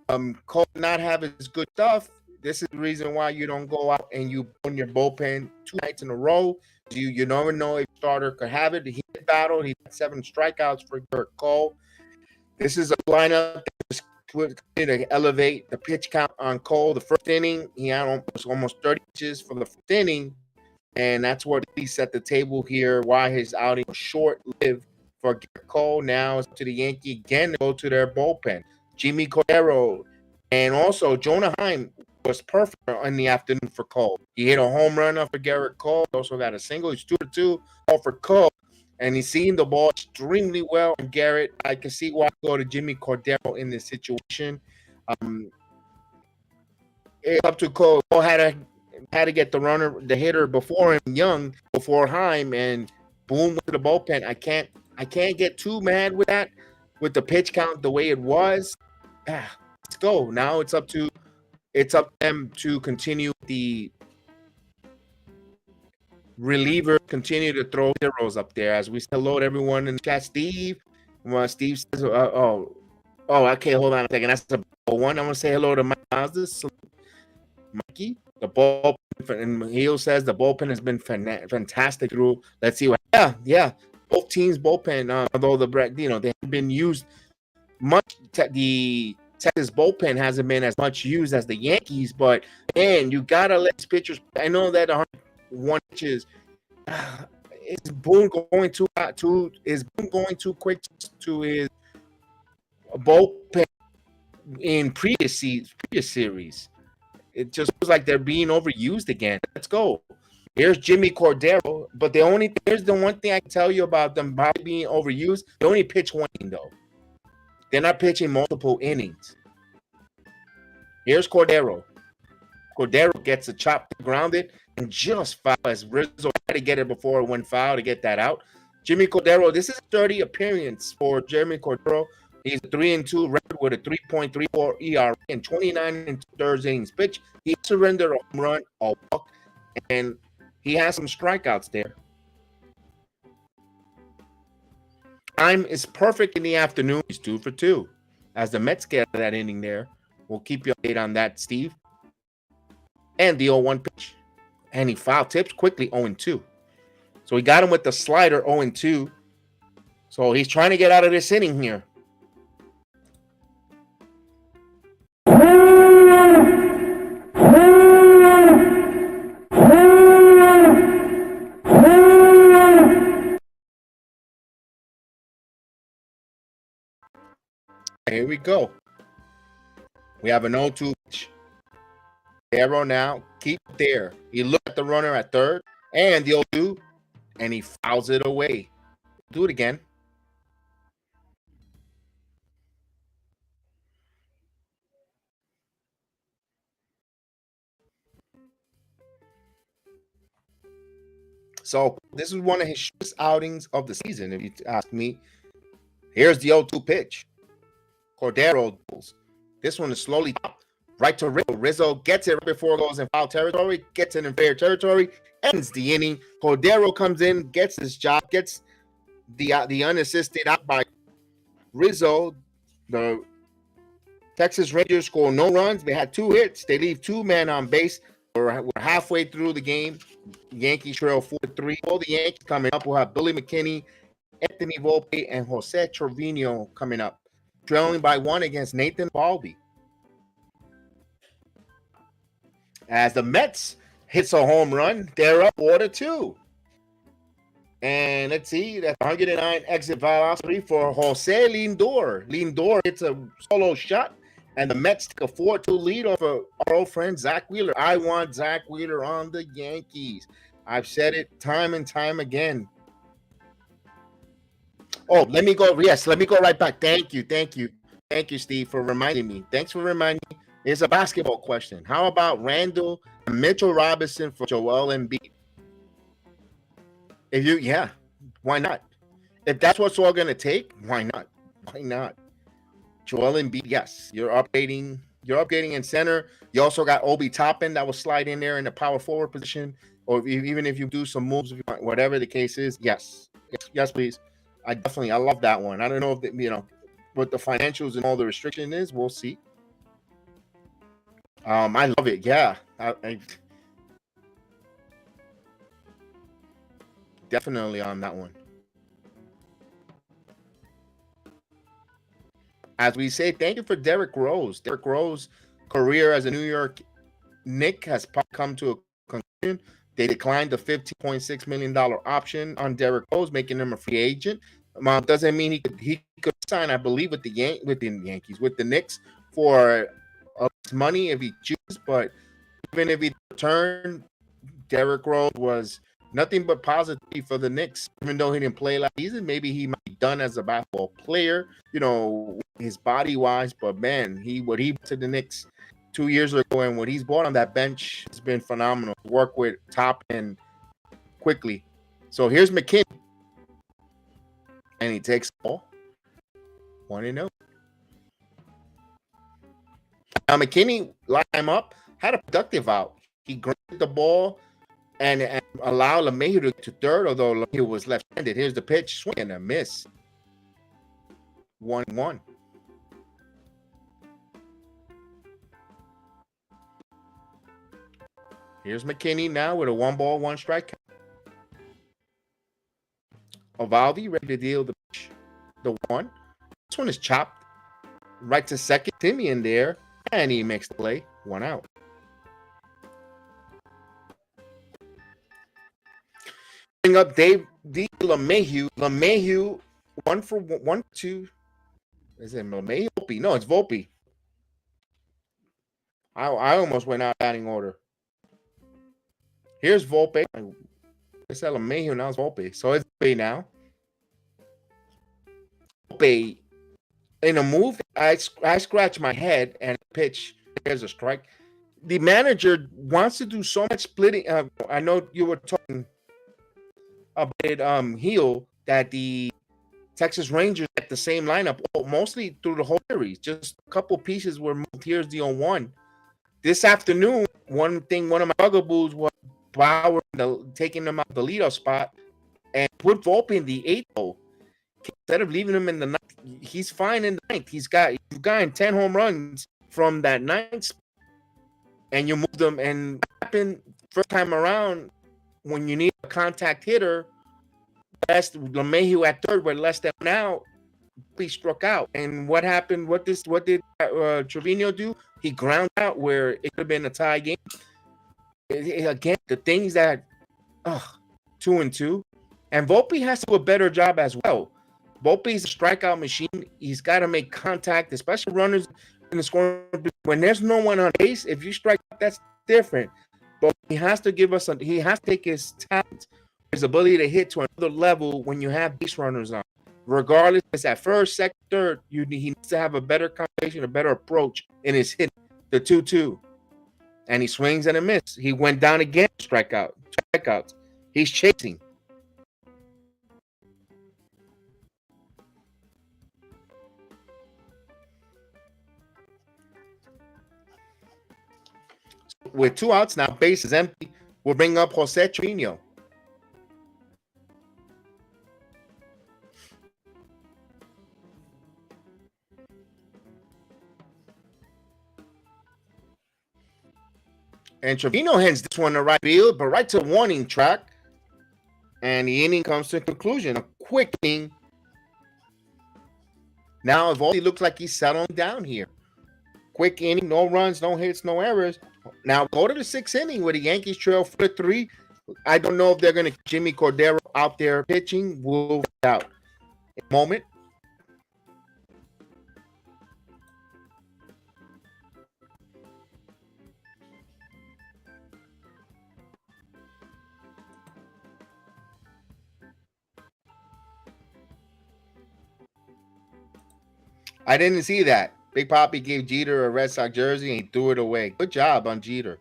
in. Cole not have his good stuff. This is the reason why you don't go out and you put in your bullpen 2 nights in a row. You never know if starter could have it. He battled. He had 7 strikeouts for Gerrit Cole. This is a lineup that was to elevate the pitch count on Cole. The 1st inning, he had almost 30 pitches for the 1st inning. And that's what he set the table here, why his outing was short-lived for Gerrit Cole. Now it's to the Yankee again to go to their bullpen. Jimmy Cordero and also Jonah Heim was perfect in the afternoon for Cole. He hit a home run off of Gerrit Cole. Also got a single. He's 2-2 all for Cole. And he's seeing the ball extremely well. And Gerrit, I can see why I go to Jimmy Cordero in this situation. It's up to Cole. Cole had to get the runner, the hitter before him, Young, before Heim, and boom to the bullpen. I can't get too mad with that, with the pitch count the way it was. Let's go. Now it's up to them to continue the reliever, continue to throw zeros up there as we say hello to everyone in the chat. Steve. Well, Steve says, okay, hold on a second. That's the one. I'm gonna say hello to Mike Mazda. Mikey, the bullpen, and Heel says the bullpen has been fantastic through. Let's see what. Yeah. Both teams' bullpen, although they haven't been used much. The Texas bullpen hasn't been as much used as the Yankees, but man, you gotta let pitchers. I know that 101 pitches. Is Boone going too quick to his bullpen in previous series? It just feels like they're being overused again. Let's go. Here's Jimmy Cordero, but here's the one thing I can tell you about them being overused. They only pitch 1 inning, though. They're not pitching multiple innings. Here's Cordero. Cordero gets a chop grounded and just foul as Rizzo had to get it before it went foul to get that out. Jimmy Cordero, this is a 30 appearance for Jimmy Cordero. He's 3-2 record with a 3.34 ERA and 29 2/3 innings pitch. He surrendered a home run, a walk, and he has some strikeouts there. Time is perfect in the afternoon. He's 2 for 2. As the Mets get that inning there, we'll keep you updated on that, Steve. And the 0-1 pitch. And he foul tips quickly, 0-2. So we got him with the slider, 0-2. So he's trying to get out of this inning here. Here we go. We have an 0-2 pitch. Arrow now, keep it there. He looked at the runner at third and the 0-2, and he fouls it away. Do it again. So this is one of his shortest outings of the season, if you ask me. Here's the 0-2 pitch. Cordero duels. This one is slowly right to Rizzo. Rizzo gets it right before it goes in foul territory, gets it in fair territory, ends the inning. Cordero comes in, gets his job, gets the unassisted out by Rizzo. The Texas Rangers score no runs. They had 2 hits. They leave 2 men on base. We're halfway through the game. Yankees trail 4-3. All the Yankees coming up. We'll have Billy McKinney, Anthony Volpe, and Jose Trevino coming up, trailing by 1 against Nathan Eovaldi. As the Mets hits a home run, they're up 4-2. And let's see, that's 109 exit velocity for Jose Lindor. Lindor hits a solo shot, and the Mets take a 4-2 lead over our old friend Zach Wheeler. I want Zach Wheeler on the Yankees. I've said it time and time again. Oh, let me go. Yes, let me go right back. Thank you, Steve, for reminding me. Thanks for reminding me. It's a basketball question. How about Randall and Mitchell Robinson for Joel Embiid? Why not? If that's what's all going to take, why not? Why not? Joel Embiid, yes. You're updating in center. You also got Obi Toppin that will slide in there in the power forward position, or even if you do some moves, whatever the case is, yes, please. I love that one. I don't know if what the financials and all the restriction is. We'll see. I love it. Yeah, I definitely on that one. As we say, thank you for Derrick Rose. Derrick Rose's career as a New York Knick has come to a conclusion. They declined the $15.6 million option on Derrick Rose, making him a free agent. Doesn't mean he could sign, I believe, with the Yankees, with the Knicks for money if he chooses. But even if he returned, Derrick Rose was nothing but positive for the Knicks. Even though he didn't play last season, maybe he might be done as a basketball player, his body wise. But man, what he to the Knicks 2 years ago and what he's brought on that bench has been phenomenal. Work with top and quickly. So here's McKinney, and he takes the ball 1-0. Now McKinney lined him up, had a productive out. He grounded the ball and allowed LeMahieu to get to third, although LeMahieu was left-handed. Here's the pitch, swing and a miss. 1-1. Here's McKinney now with a 1-ball, 1-strike. Eovaldi ready to deal the pitch. The 1. This one is chopped right to second. Timmy in there, and he makes the play. 1 out. Bring up Dave D. LeMahieu. LeMahieu 1-for-1-2. Is it LeMahieu? Volpe? No, it's Volpe. I almost went out batting order. Here's Volpe. I said LeMahieu, now it's Volpe. So it's Volpe now. Volpe, in a move, I scratch my head and pitch. There's a strike. The manager wants to do so much splitting. I know you were talking about heel that the Texas Rangers at the same lineup mostly through the whole series. Just a couple pieces were moved. Here's the 0-1. This afternoon, one of my bugaboos was Bauer taking him out the leadoff spot and put Volpe in the 8th hole. Instead of leaving him in the 9th, he's fine in the 9th. You've gotten 10 home runs from that 9th spot, and you moved them. And what happened first time around when you need a contact hitter? LeMahieu at third with less than an out, he struck out. And what happened? What did Trevino do? He ground out where it could have been a tie game. Again, the things that 2-2, and Volpe has to do a better job as well. Volpe's a strikeout machine. He's got to make contact, especially runners in the scoring. When there's no one on base, if you strike out, that's different. But he has to he has to take his talent, his ability to hit to another level when you have base runners on. Regardless, if it's at first, second, third, he needs to have a better combination, a better approach in his hit, the 2-2. And he swings and a miss. He went down again, strikeouts. He's chasing. With 2 outs now, base is empty. We'll bring up Jose Trino. And Trevino hits this one to right field, but right to warning track. And the inning comes to a conclusion. A quick inning. Now Eovaldi looks like he's settling down here. Quick inning, no runs, no hits, no errors. Now go to the 6th inning where the Yankees trail 4-3. I don't know if they're going to Jimmy Cordero out there pitching. We'll find out in a moment. I didn't see that. Big Papi gave Jeter a Red Sox jersey and he threw it away. Good job on Jeter.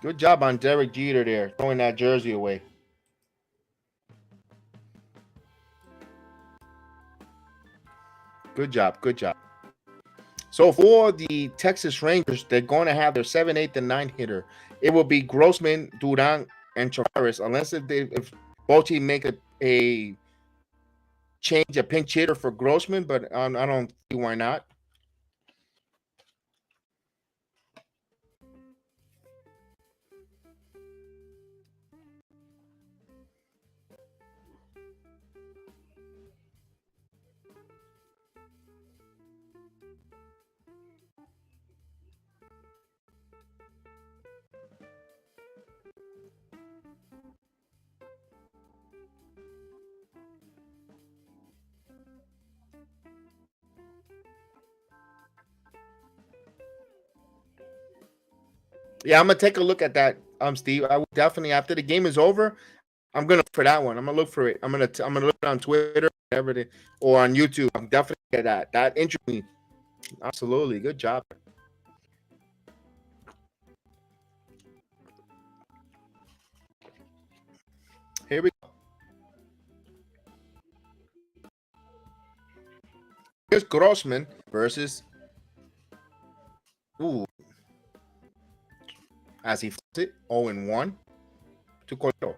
Good job on Derek Jeter there, throwing that jersey away. Good job, good job. So for the Texas Rangers, they're going to have their 7th, 8th, and 9th hitter. It will be Grossman, Duran, and Tavares, unless if Bochy make a change, a pinch hitter for Grossman, but I don't see why not. Yeah, I'm gonna take a look at that, Steve. I will definitely, after the game is over, I'm gonna look for that one. I'm gonna look for it. I'm gonna look it on Twitter, whatever it is, or on YouTube. I'm definitely get that. That interests me. Absolutely, good job. Here we go. Here's Grossman versus as he flips it 0-1 to Cordero.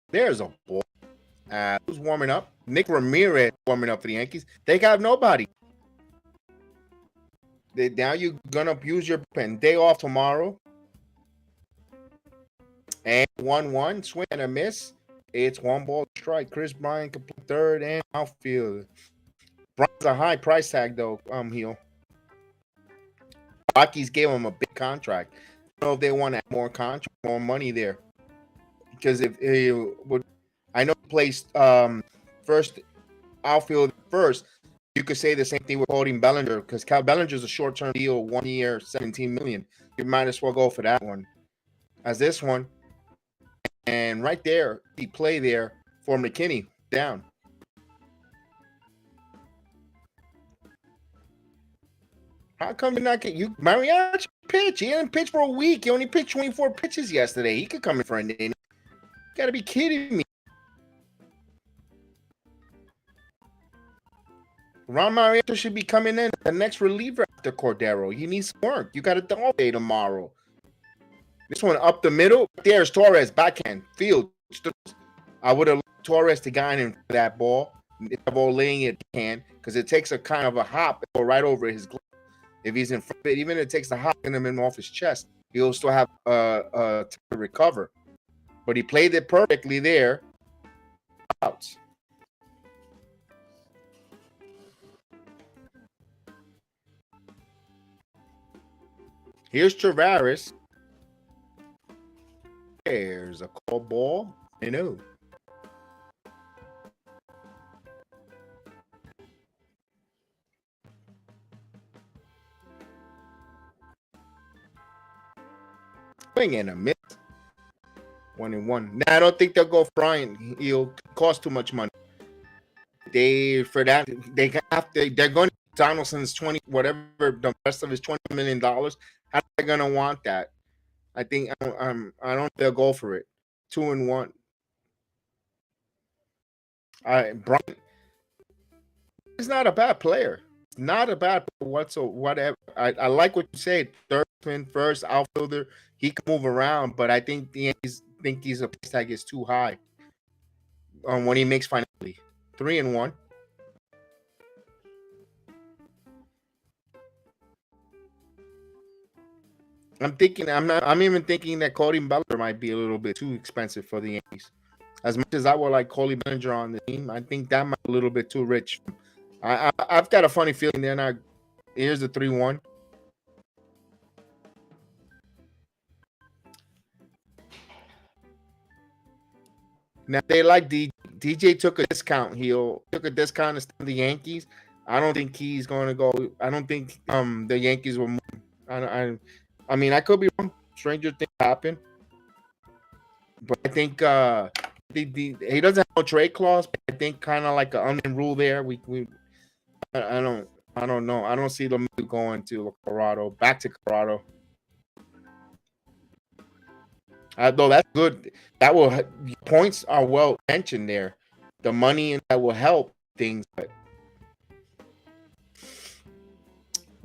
There's a ball. Who's warming up? Nick Ramirez warming up for the Yankees. They got nobody. Now you're gonna use your pen. Day off tomorrow. And 1-1 swing and a miss. It's 1 ball strike. Chris Bryant complete 3rd and outfield. Bryant's a high price tag though. Heel. Rockies gave him a big contract. I don't know if they want to add more contract, more money there. Because if he would, I know he placed first outfield first. You could say the same thing with Cody Bellinger because Cal Bellinger's a short-term deal, 1 year, $17 million. You might as well go for that one as this one. And right there, he play there for McKinney down. How come you're not getting you Mariachi pitch? He didn't pitch for a week. He only pitched 24 pitches yesterday. He could come in for an inning. You gotta be kidding me. Ron Marietta should be coming in the next reliever after Cordero. He needs work. You got a dog day tomorrow. This one up the middle. There's Torres, backhand, field. I would have Torres to guide him for that ball. Instead of laying it hand, because it takes a kind of a hop and go right over his glove. If he's in front of it, even if it takes a hop and him off his chest, he'll still have time to recover. But he played it perfectly there. Outs. Here's Tavares. There's a call ball. I know. Swing and a miss. 1-1. Nah, I don't think they'll go Brian. He'll cost too much money. For that they're going to Donaldson's 20 whatever the rest of his $20 million. How are they gonna want that? I think I don't think they'll go for it. 2-1. Brian is not a bad player. Not a bad player whatsoever. I like what you said. Third man, first outfielder. He can move around, but I think the Yankees think he's a price tag is too high. When he makes finally 3-1. I'm even thinking that Cody Bellinger might be a little bit too expensive for the Yankees. As much as I would like Cody Bellinger on the team, I think that might be a little bit too rich. I've got a funny feeling they're not. Here's the 3-1. Now they like DJ took a discount. Took a discount instead of the Yankees. I don't think he's going to go. I don't think the Yankees will move. I mean, I could be wrong. Stranger things happen, but I think he doesn't have no trade clause. But I think kind of like an onion rule there. I don't know. I don't see them going to Colorado. Back to Colorado. Though that's good. That will points are well mentioned there. The money and that will help things. But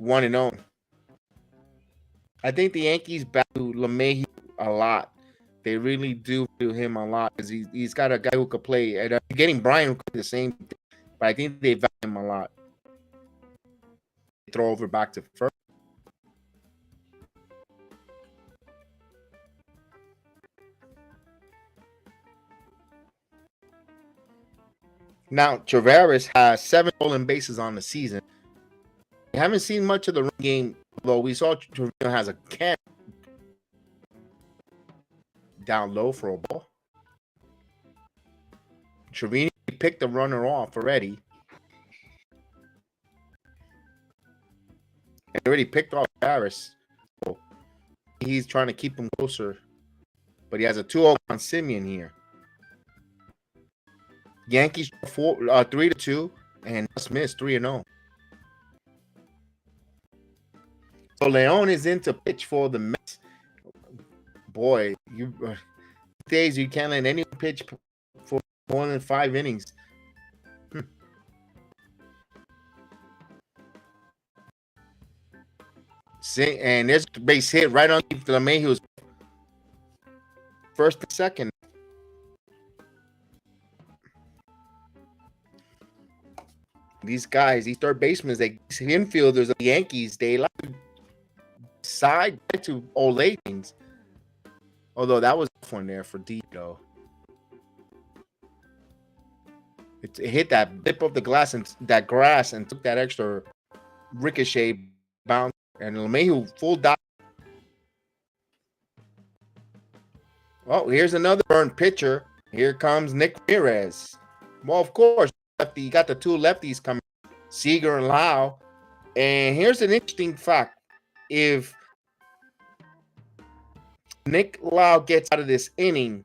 1-0. I think the Yankees value LeMahieu a lot. They really do value him a lot because he's got a guy who could play. And getting Brian who could do the same thing, but I think they value him a lot. Throw over back to first. Now Tavares has 7 stolen bases on the season. We haven't seen much of the run game, although we saw Trevino has a can down low for a ball. Trevino picked the runner off already. And already picked off Harris. So he's trying to keep him closer. But he has a 2-0 on Simeon here. Yankees 3-2 and Smith 3-0. So Leon is in to pitch for the Mets. Boy, days you can't let anyone pitch for more than 5 innings. See, and there's a base hit right underneath LeMahieu's first and second. These guys, these third basemen, these infielders of the Yankees, they like to side to Olay things. Although that was a one there for Dito. It hit that lip of the glass and that grass and took that extra ricochet bounce. And LeMahieu full dive. Oh, here's another burnt pitcher. Here comes Nick Ramirez. Well, of course, you got the 2 lefties coming, Seager and Lau. And here's an interesting fact. If Nick Lau gets out of this inning,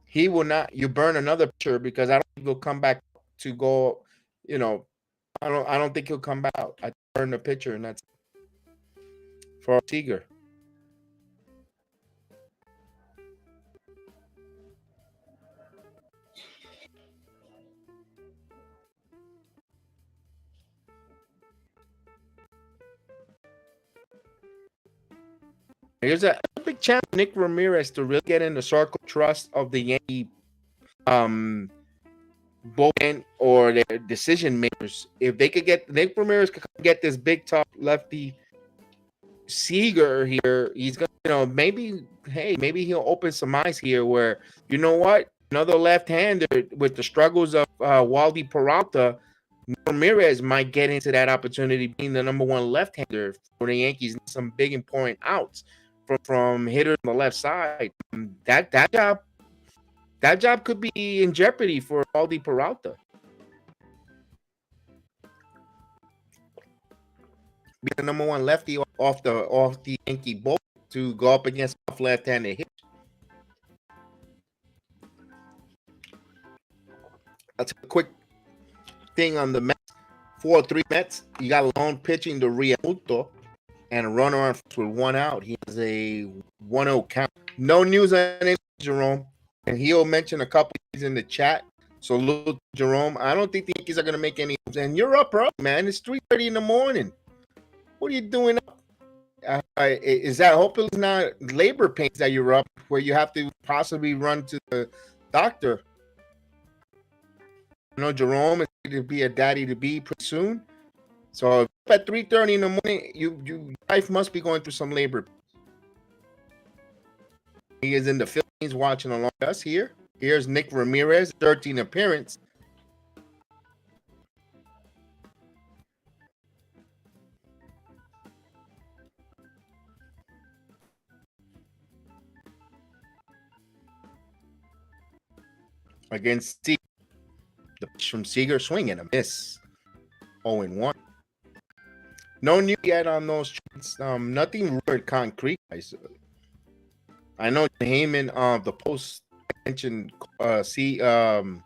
he will not. You burn another pitcher because I don't think he'll come back to go. You know, I don't think he'll come back. I burn the pitcher, and that's for Seager. Here's a big chance for Nick Ramirez to really get in the circle trust of the Yankee bullpen or their decision makers. If they could get Nick Ramirez could get this big top lefty Seager here, he's gonna, maybe he'll open some eyes here where, another left-hander with the struggles of Waldy Peralta, Ramirez might get into that opportunity being the number 1 left-hander for the Yankees. Some big important outs from hitters on the left side. That job That job could be in jeopardy for Eovaldi Peralta. Be the number one lefty off the Yankee bull to go up against off left-handed hit. That's a quick thing on the Mets. 4-3 Mets. You got lone pitching to Realmuto and a runner on first with one out. He has a 1-0 count. No news on it, Jerome. And he'll mention a couple of in the chat. So look, Jerome, I don't think the Yankees are going to make any moves. And you're up early, man. It's 3:30 in the morning. What are you doing up? Is that hopefully not labor pains that you're up where you have to possibly run to the doctor? You know, Jerome is going to be a daddy-to-be pretty soon. So at 3:30 in the morning, your wife must be going through some labor. He is in the Philippines watching along with us here. Here's Nick Ramirez, 13 appearance. Against Seager. The pitch from Seager, swing and a miss. 0-1. No news yet on those trades. Nothing rumored concrete, guys. I know Heyman the Post mentioned Bellinger,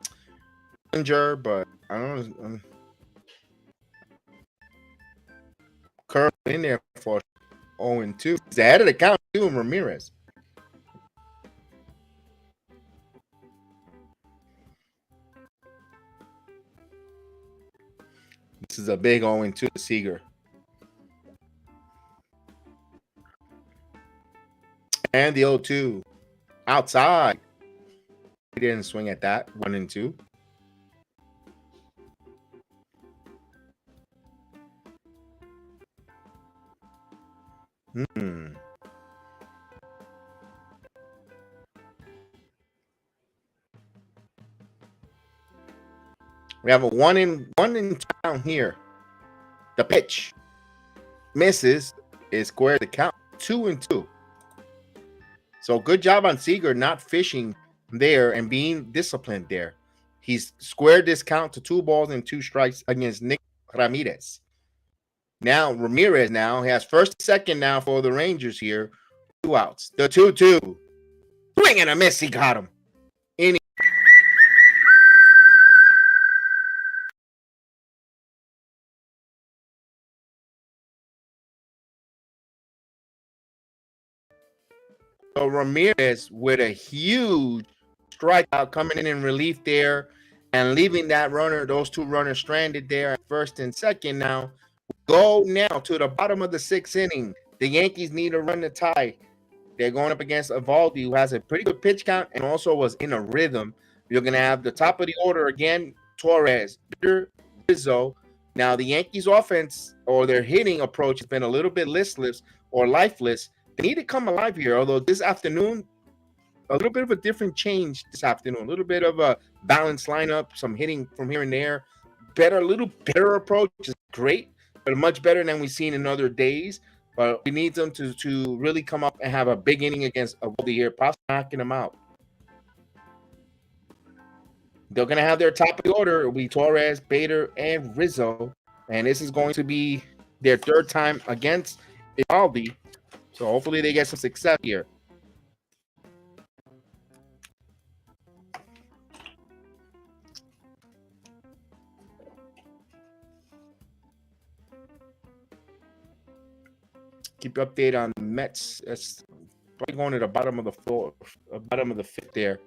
but I don't know. Curve in there for 0-2. He's ahead of the count too, Ramirez. This is a big 0-2 to Seager. And the 0-2 outside. He didn't swing at that. 1-2. We have a one in town here. The pitch misses. Is square the count. 2-2. So good job on Seager not fishing there and being disciplined there. He's squared this count to 2 balls and 2 strikes against Nick Ramirez. Now Ramirez now has first and second now for the Rangers here. 2 outs. The 2-2. Swing and a miss. He got him. So Ramirez with a huge strikeout coming in relief there and leaving that runner, those 2 runners stranded there at first and second. Now go now to the bottom of the 6th inning. The Yankees need to run the tie. They're going up against Eovaldi, who has a pretty good pitch count and also was in a rhythm. You're going to have the top of the order again, Torres, Rizzo. Now the Yankees offense or their hitting approach has been a little bit listless or lifeless. They need to come alive here, although this afternoon, a little bit of a different change this afternoon. A little bit of a balanced lineup, some hitting from here and there. A little better approach is great, but much better than we've seen in other days. But we need them to really come up and have a big inning against Eovaldi here, possibly knocking them out. They're going to have their top of the order. It'll be Torres, Bader, and Rizzo. And this is going to be their 3rd time against Eovaldi. So hopefully they get some success here. Keep you updated on the Mets. It's probably going to the bottom of the floor, bottom of the 5th there,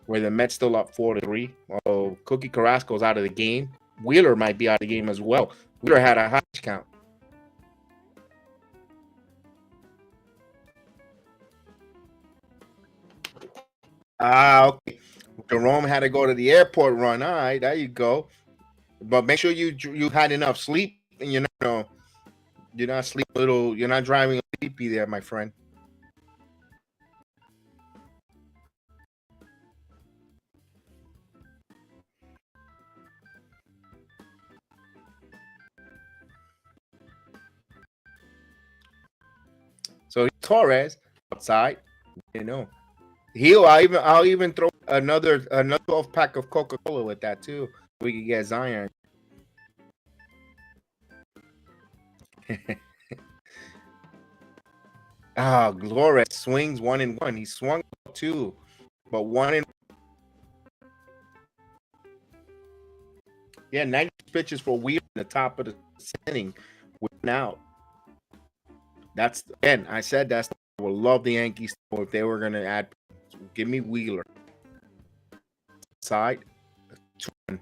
where the Mets still up 4-3. Although Cookie Carrasco's out of the game. Wheeler might be out of the game as well. Wheeler had a high count. Okay. Jerome had to go to the airport run. All right, there you go. But make sure you had enough sleep and you're not sleep little. You're not driving sleepy there, my friend. So Torres outside, I'll even throw another 12 pack of Coca-Cola with that too. We could get Zion. Glorious swings 1-1. He swung 2, but 1 Yeah, 90 pitches for Wheeler in the top of the inning. Went out. That's, again, I said that's, I would love the Yankees if they were going to add. Give me Wheeler. Side. 2-1.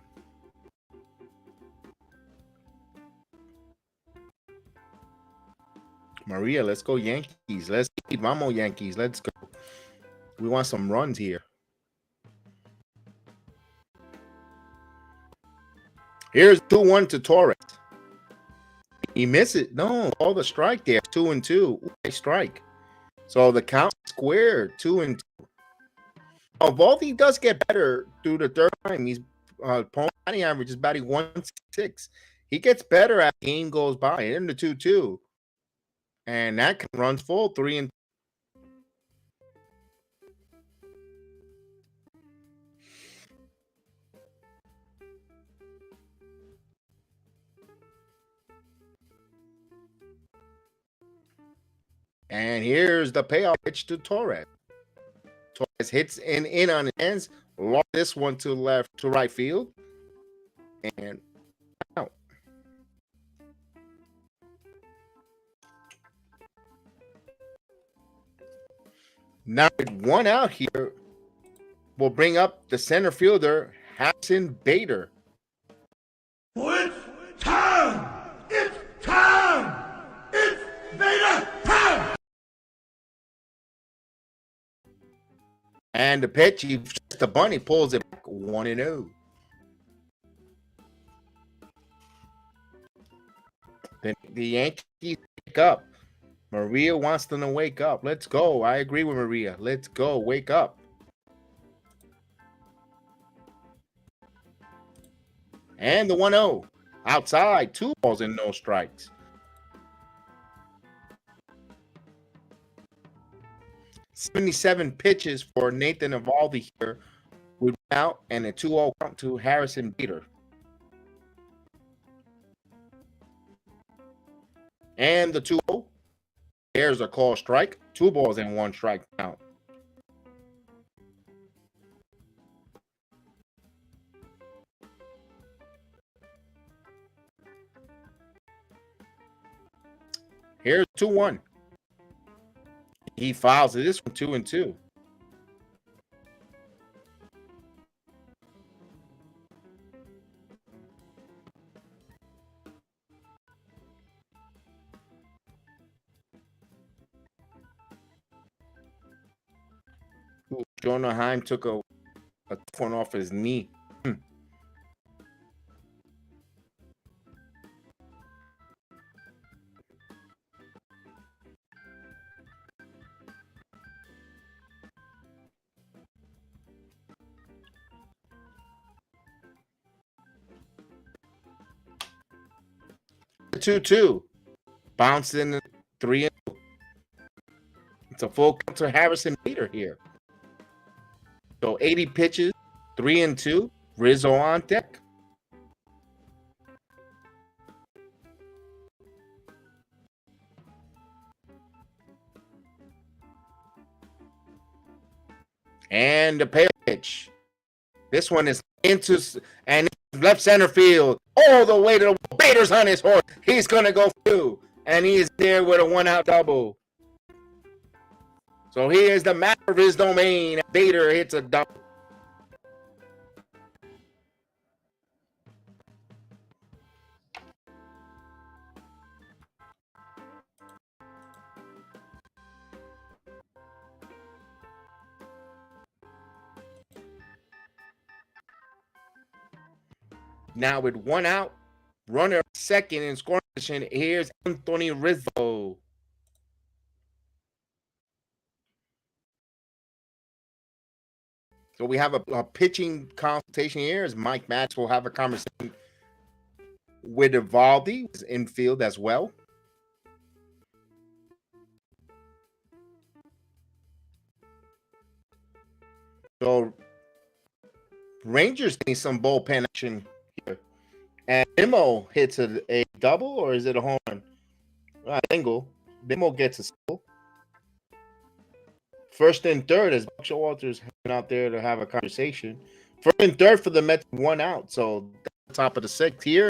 Maria, let's go Yankees. Let's keep Vamos Yankees. Let's go. We want some runs here. Here's 2-1 to Torres. He missed it. No, all the strike there. 2-2. Nice strike. So the count squared. 2-2. Eovaldi does get better through the third time. He's batting average is batting 166. He gets better as the game goes by. In the 2-2. And that runs full 3-2. And here's the payoff pitch to Torres. Torres hits in on his hands. Lost this one to right field. And out. Now with 1 out here, we'll bring up the center fielder, Harrison Bader. It's time! It's time! It's Vader time! And the pitch, the bunny pulls it back 1-0. Then the Yankees wake up. Maria wants them to wake up. Let's go. I agree with Maria. Let's go. Wake up. And the 1-0. Outside. 2 balls and no strikes. $77 pitches for Nathan Eovaldi here. With out and a 2-0 count to Harrison Bader. And the 2-0. There's a call strike. 2 balls and 1 strike count. Here's 2-1. He fouls it. This one 2-2. Jonah Heim took a tough one off his knee. 2-2. Bounced in 3-0. It's a full count to Harrison Bader here. So 80 pitches, 3-2. Rizzo on deck. And the pair pitch. This one is into and left center field all the way to the Bader's on his horse. He's gonna go through, and he is there with a 1-out double. So he is the master of his domain. Bader hits a double. Now with 1 out, runner second in scoring position, here's Anthony Rizzo. So we have a pitching consultation here as Mike Matz will have a conversation with Eovaldi, who's infield as well. So Rangers getting some bullpen action here. And Bimo hits a double, or is it a home run? Single. Bimo gets a single. First and third as Buck Showalter's hanging out there to have a conversation. First and third for the Mets, 1 out. So that's the top of the 6th here.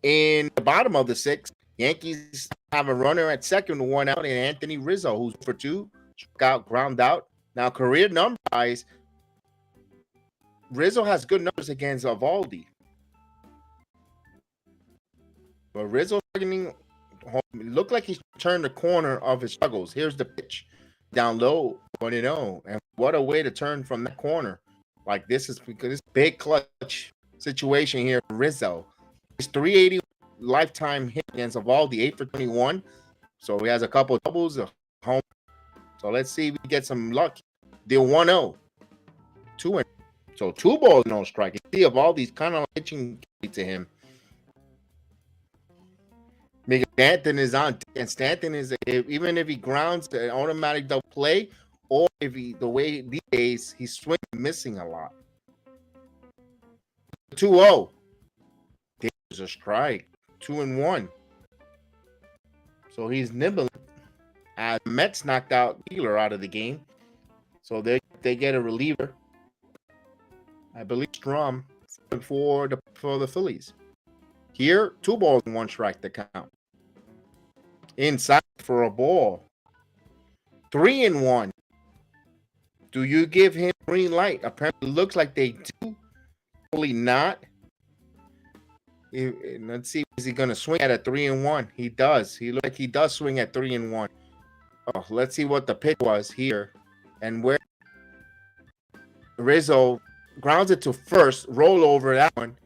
In the bottom of the 6th, Yankees have a runner at second, 1 out, and Anthony Rizzo, who's for 2, struck out, ground out. Now, career number-wise, Rizzo has good numbers against Eovaldi. But Rizzo looked like he's turned the corner of his struggles. Here's the pitch. Down low, 1-0. And what a way to turn from that corner. Like, this is because this big clutch situation here for Rizzo. His 380 lifetime hit against Eovaldi, 8 for 21. So he has a couple of doubles, a home. So let's see if we get some luck. Deal 1-0. 2-0. So 2 balls, no strike. You see Eovaldi's kind of pitching to him. Because Stanton is on, and Stanton is, even if he grounds an automatic double play, or if the way these days he's swinging, missing a lot. 2-0. There's a strike. 2-1. So he's nibbling. As Mets knocked out Wheeler out of the game, so they get a reliever. I believe Strom for the Phillies. Here, 2 balls and 1 strike to count. Inside for a ball. 3-1. Do you give him green light? Apparently, looks like they do. Probably not. Let's see. Is he going to swing at a 3-1? He does. He looks like he does swing at 3-1. Oh, let's see what the pitch was here. And where Rizzo grounds it to first, roll over that one.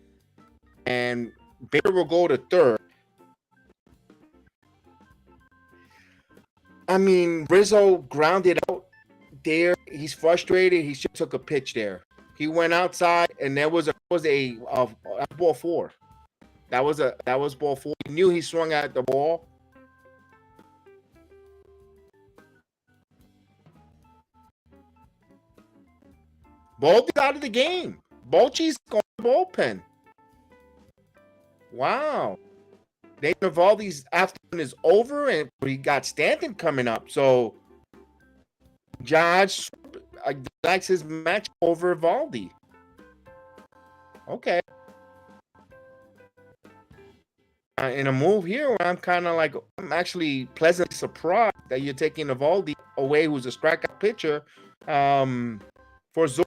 And Bader will go to third. I mean, Rizzo grounded out there. He's frustrated. He should have took a pitch there. He went outside, and there was a ball 4. That was ball 4. He knew he swung at the ball. Bolt's out of the game. Bolt's going to the bullpen. Wow. Eovaldi's afternoon is over, and we got Stanton coming up. So Josh likes his match over Eovaldi. Okay. In a move here, where I'm kind of like, I'm actually pleasantly surprised that you're taking Eovaldi away, who's a strikeout pitcher, for Zorb.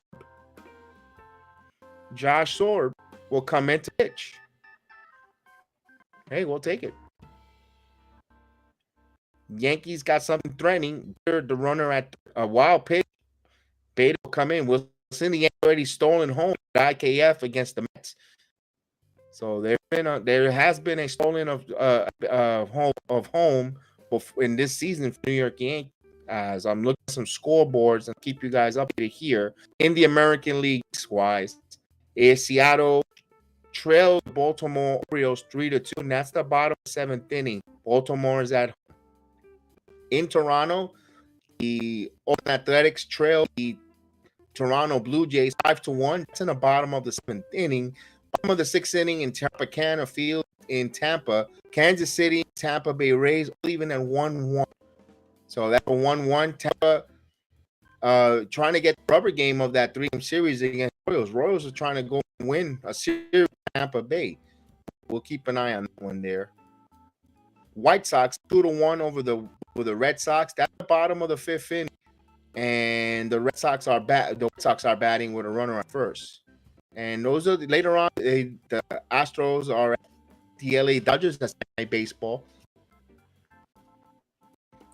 Josh Zorb will come in to pitch. Hey, we'll take it. Yankees got something threatening. They're the runner at a wild pitch. Beta will come in. Wilson, the Yankees already stolen home at IKF against the Mets. So there has been a stolen of home in this season for New York Yankees. As I'm looking at some scoreboards and keep you guys updated here in the American League wise, is Seattle trails Baltimore Orioles 3-2, and that's the bottom of the 7th inning. Baltimore is at home. In Toronto, the Oakland Athletics trail the Toronto Blue Jays 5-1. It's in the bottom of the 7th inning. Bottom of the 6th inning in Tropicana Field in Tampa. Kansas City, Tampa Bay Rays, even at 1-1. So that's a 1-1. Tampa trying to get the rubber game of that 3-game series against Royals. Royals are trying to go and win a series with Tampa Bay. We'll keep an eye on that one there. White Sox 2-1 over the Red Sox. That's the bottom of the 5th inning, and the Red Sox are batting with a runner at first. And those are later on. The Astros are at the LA Dodgers. That's night baseball.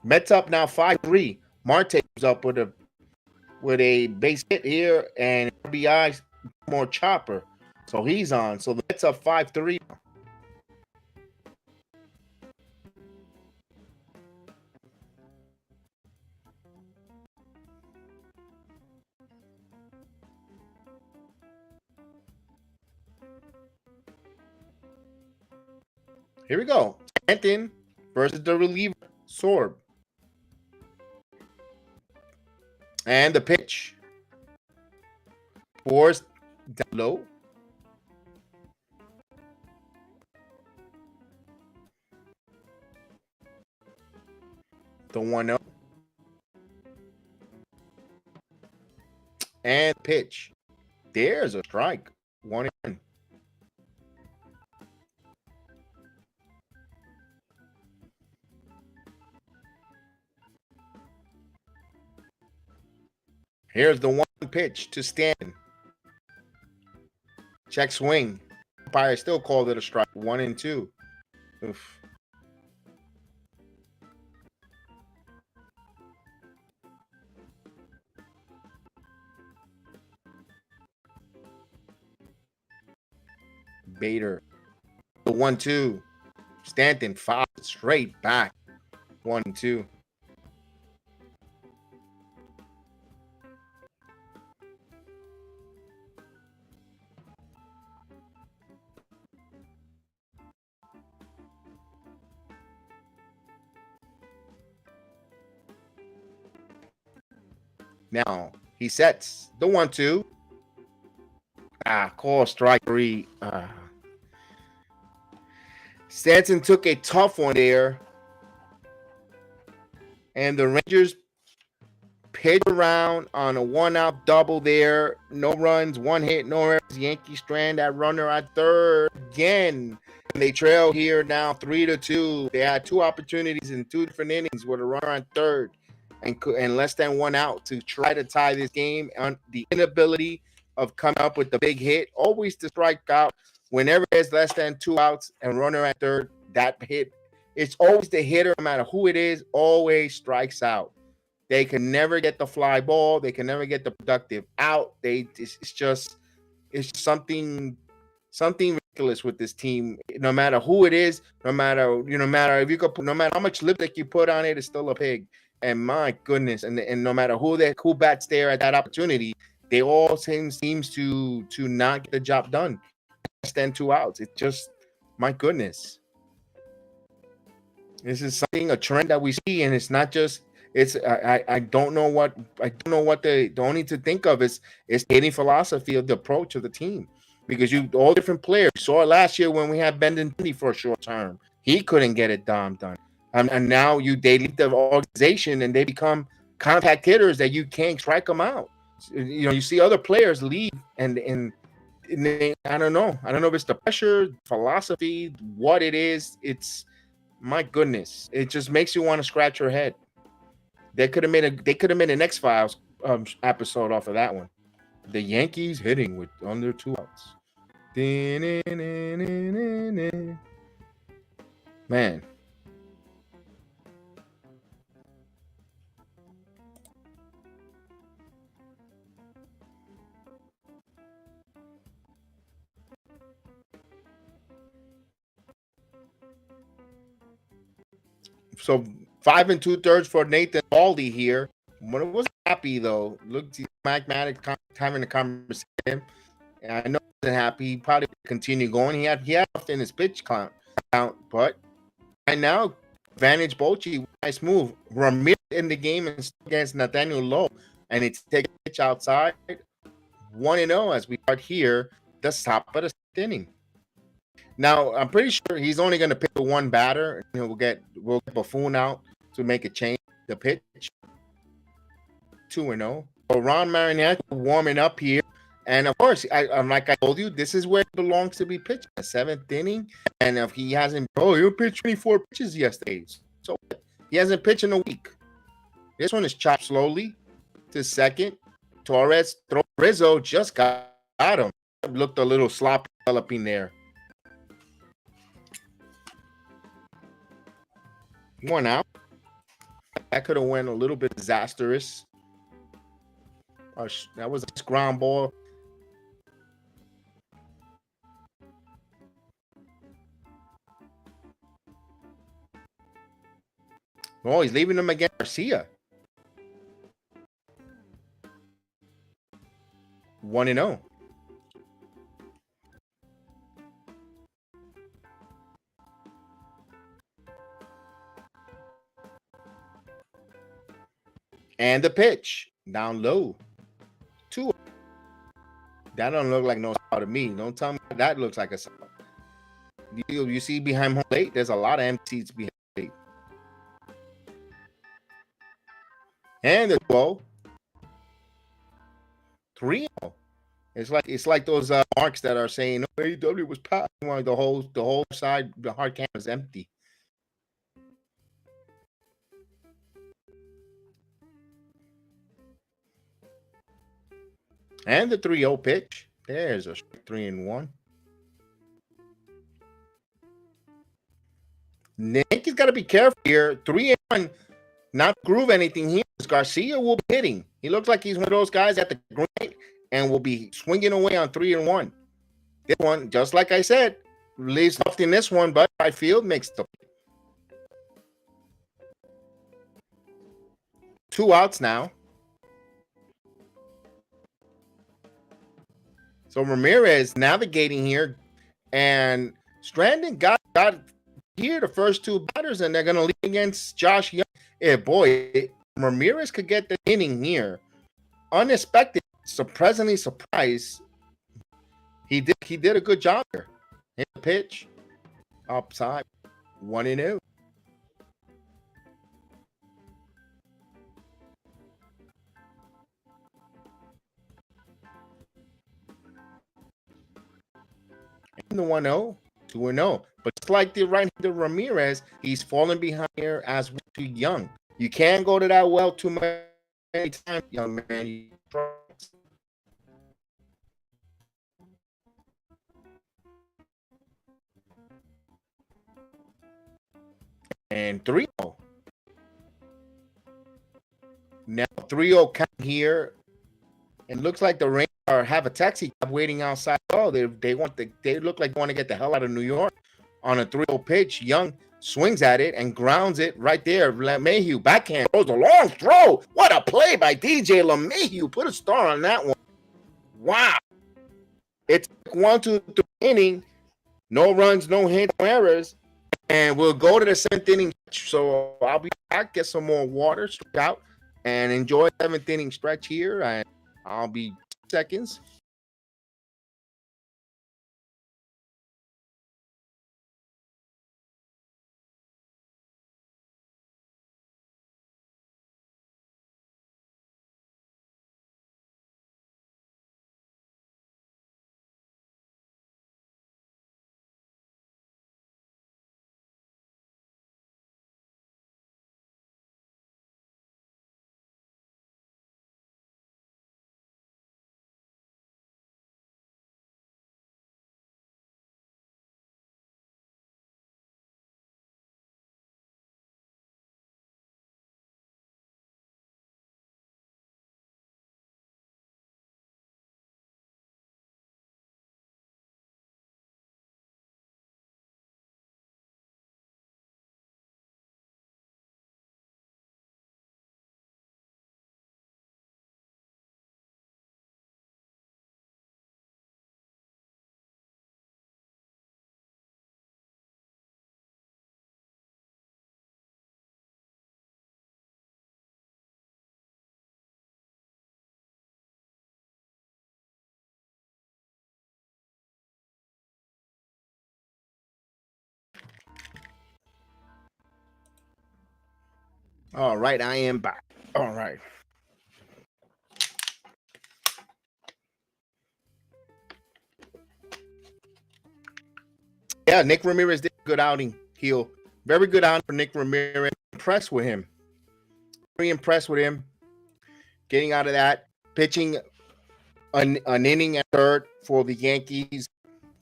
Mets up now 5-3. Marte comes up with a base hit here, and RBI more chopper. So he's on. So the Mets up 5-3. Here we go. Stanton versus the reliever, Sorb. And the pitch. down low. The 1-0. And pitch. There's a strike. 1-1. Here's the 1 pitch to Stanton. Check swing. Umpire still called it a strike. 1-2. Oof. Bader. The 1-2. Stanton 5 straight back. 1-2. Now he sets the 1-2. Call strike 3. Stanton took a tough one there. And the Rangers pitch around on a 1-out double there. No runs, 1 hit, no errors. Yankees strand that runner at third again. And they trail here now 3-2. They had 2 opportunities in 2 different innings with a runner on third and less than 1 out to try to tie this game. On the inability of coming up with the big hit, always to strike out whenever there's less than 2 outs and runner at third. That hit, it's always the hitter, no matter who it is, always strikes out. They can never get the fly ball. They can never get the productive out. It's something ridiculous with this team. No matter who it is, no matter if you could put, no matter how much lipstick you put on it, it's still a pig. And my goodness, and no matter who bats there at that opportunity, they all seems to not get the job done. Less than 2 outs. It's just, my goodness. This is a trend that we see, and it's not just. I don't know what the only to think of is hitting philosophy of the approach of the team, because all different players. You saw it last year when we had Benintendi for a short term. He couldn't get it done. And now they leave the organization and they become contact hitters that you can't strike them out. You see other players leave and they, I don't know if it's the pressure, philosophy, what it is. It's, my goodness, it just makes you want to scratch your head. They could have made an X-Files episode off of that one. The Yankees hitting with under 2 outs. Man. So 5 2/3 for Nathan Eovaldi here. When it was happy though, looked magnetic, having a conversation. And I know he wasn't happy. He probably continue going. He had in his pitch count, but right now, advantage Bochy, nice move. Ramirez in the game and against Nathaniel Lowe, and it's taking a pitch outside. 1-0 as we start here, the top of the 6th inning. Now, I'm pretty sure he's only going to pick 1 batter. And we'll get Buffon out to make a change. The pitch. 2-0. So Ron Marinette warming up here. And, of course, like I told you, this is where it belongs to be pitched. The 7th inning. And if he hasn't, you pitched 24 pitches yesterday. So he hasn't pitched in a week. This one is chopped slowly to second. Torres, Rizzo just got him. Looked a little sloppy developing there. 1 out. That could have went a little bit disastrous. That was a ground ball. Oh, he's leaving him against Garcia. 1-0. And the pitch down low. 2. That don't look like no foul to me. Don't tell me that looks like a foul. You see behind home plate, there's a lot of empty seats behind plate. And the 2-0. 3-0. It's like those marks that are saying, "Oh, AEW was packed." The whole side, the hard cam is empty. And the 3-0 pitch. There's a 3-1. The Yankees got to be careful here. 3-1, not groove anything here. Garcia will be hitting. He looks like he's one of those guys at the green and will be swinging away on 3-1. This one, just like I said, leaves left in this one, but right field makes the 2 outs now. So Ramirez navigating here, and Strandon got here the first 2 batters, and they're going to lead against Josh Young. Yeah, boy, Ramirez could get the inning here. Unexpected, surprisingly surprised. He did a good job here. Hit the pitch, upside, 1-0. And the 1-0, 2-0. But just like the right-hander Ramirez, he's falling behind here as too young. You can't go to that well too many times, young man. And 3-0. Now 3-0 count here. It looks like the Rangers have a taxi cab waiting outside. Oh, they look like they want to get the hell out of New York on a 3-0 pitch. Young swings at it and grounds it right there. LeMahieu backhand throws a long throw. What a play by DJ LeMahieu. Put a star on that one. Wow. It's 1-2-3 inning. No runs, no hits, no errors. And we'll go to the 7th inning. So I'll be back, get some more water, stretch out, and enjoy the 7th inning stretch here. And I'll be 2 seconds. All right, I am back. All right. Yeah, Nick Ramirez did a good outing. Very good outing for Nick Ramirez. Impressed with him. Very impressed with him. Getting out of that, pitching an inning at third for the Yankees.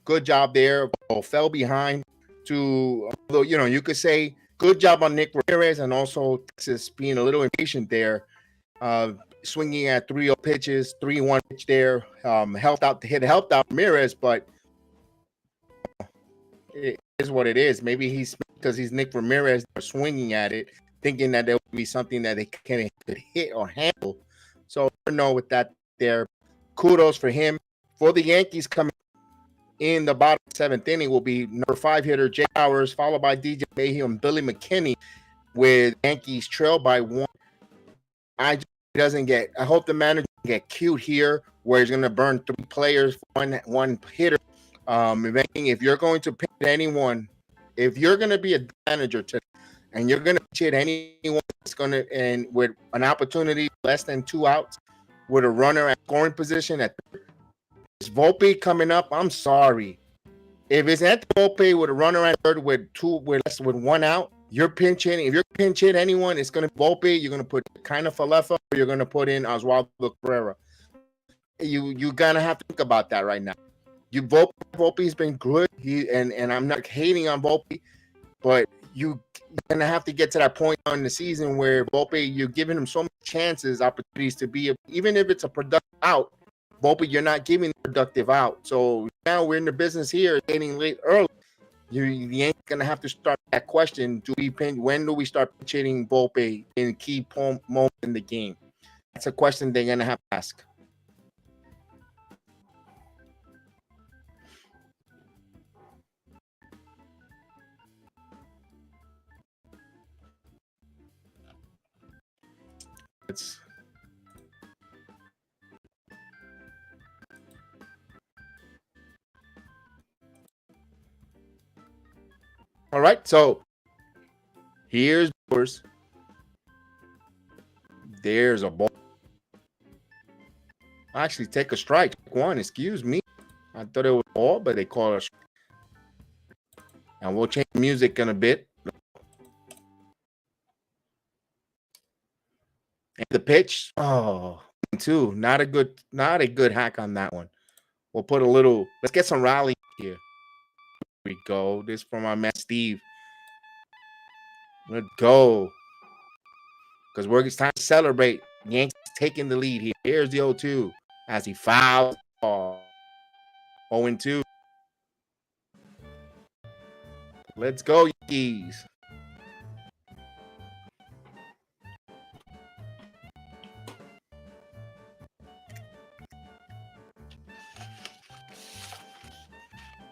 Good job there. Fell behind to, although, you could say good job on Nick Ramirez, and also Texas being a little impatient there. Swinging at 3-0 pitches, 3-1 pitch there. Helped out Ramirez, but it is what it is. Maybe because he's Nick Ramirez, they're swinging at it, thinking that there would be something that they could hit or handle. So I don't know with that there. Kudos for him. For the Yankees, coming in the bottom 7th inning will be number 5 hitter Jay Bowers, followed by DJ Mayhew and Billy McKinney, with Yankees trail by 1. I hope the manager can get cute here where he's going to burn 3 players, one hitter. If you're going to pick anyone, if you're going to be a manager today, and you're going to hit anyone that's going to, and with an opportunity less than 2 outs, with a runner at scoring position at is Volpe coming up, I'm sorry. If it's at Volpe with a runner at third with 1 out, you're pinch hitting. If you're pinch hit anyone, it's going to be Volpe. You're going to put kind of Falefa, or you're going to put in Oswaldo Cabrera. You gonna have to think about that right now. Volpe's been good. And I'm not hating on Volpe, but you're gonna have to get to that point on the season where Volpe, you're giving him so many chances, opportunities to be, even if it's a productive out, Volpe, you're not giving a productive out. So now we're in the business here, getting late early. You ain't gonna have to start that question. When do we start hitting Volpe in key moments in the game? That's a question they're gonna have to ask. All right, so here's yours. There's a ball. Actually, take a strike. One, excuse me. I thought it was ball, but they call it a strike. And we'll change music in a bit. And the pitch, 2. Not a good hack on that one. We'll put a little. Let's get some rally here. Here we go. This from our man Steve. Let's go. Because it's time to celebrate. Yankees taking the lead here. Here's the 0-2 as he fouls. 0-2. Let's go, Yankees.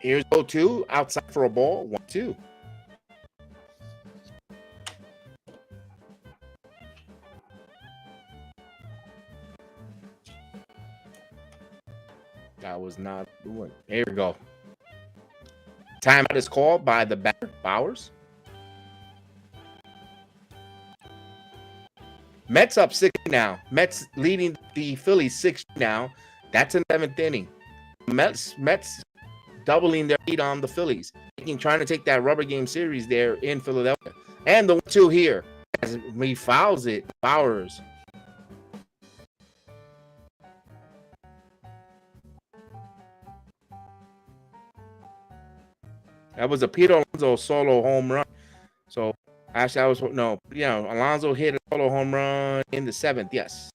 Here's 0-2 outside for a ball. 1-2. That was not the one. Here we go. Timeout is called by the batter, Bowers. Mets up 6 now. Mets leading the Phillies 6 now. That's in the 7th inning. Mets doubling their lead on the Phillies, trying to take that rubber game series there in Philadelphia. And the 1-2 here as he fouls it. Bowers. That was a Peter Alonso solo home run. So actually, Alonso hit a solo home run in the 7th. Yes.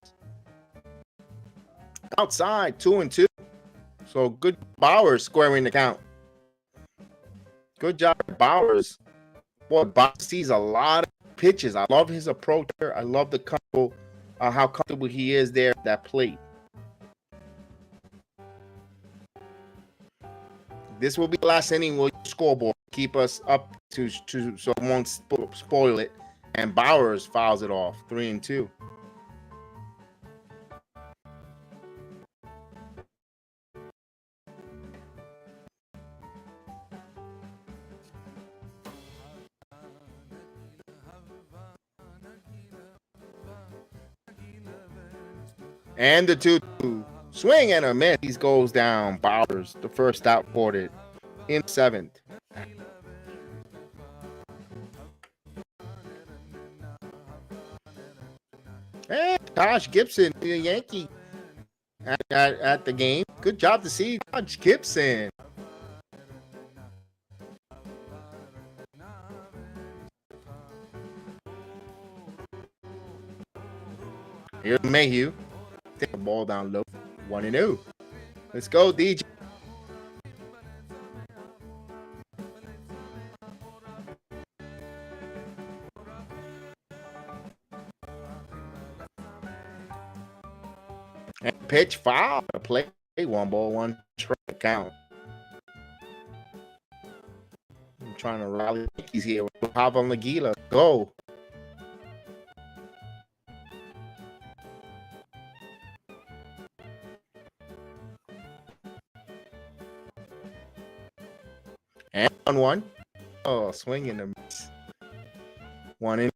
Outside, 2-2. So good Bowers squaring the count. Good job, Bowers. Boy, Bowers sees a lot of pitches. I love his approach here. I love how comfortable he is there at that plate. This will be the last inning. We'll scoreboard. Keep us up to so it won't spoil it. And Bowers fouls it off. 3-2. And the 2-2. Swing and a miss. He goes down. Bowers, the first out for it in 7th. And Josh Gibson, the Yankee, at the game. Good job to see Josh Gibson. Here's Mayhew. Take the ball down low. 1-0. Let's go, DJ. And pitch foul. Play 1 ball, 1 strike count. I'm trying to rally the Yankees here with Pablo Nagila. Go. 1-1. Oh, swing and a miss. 1-2.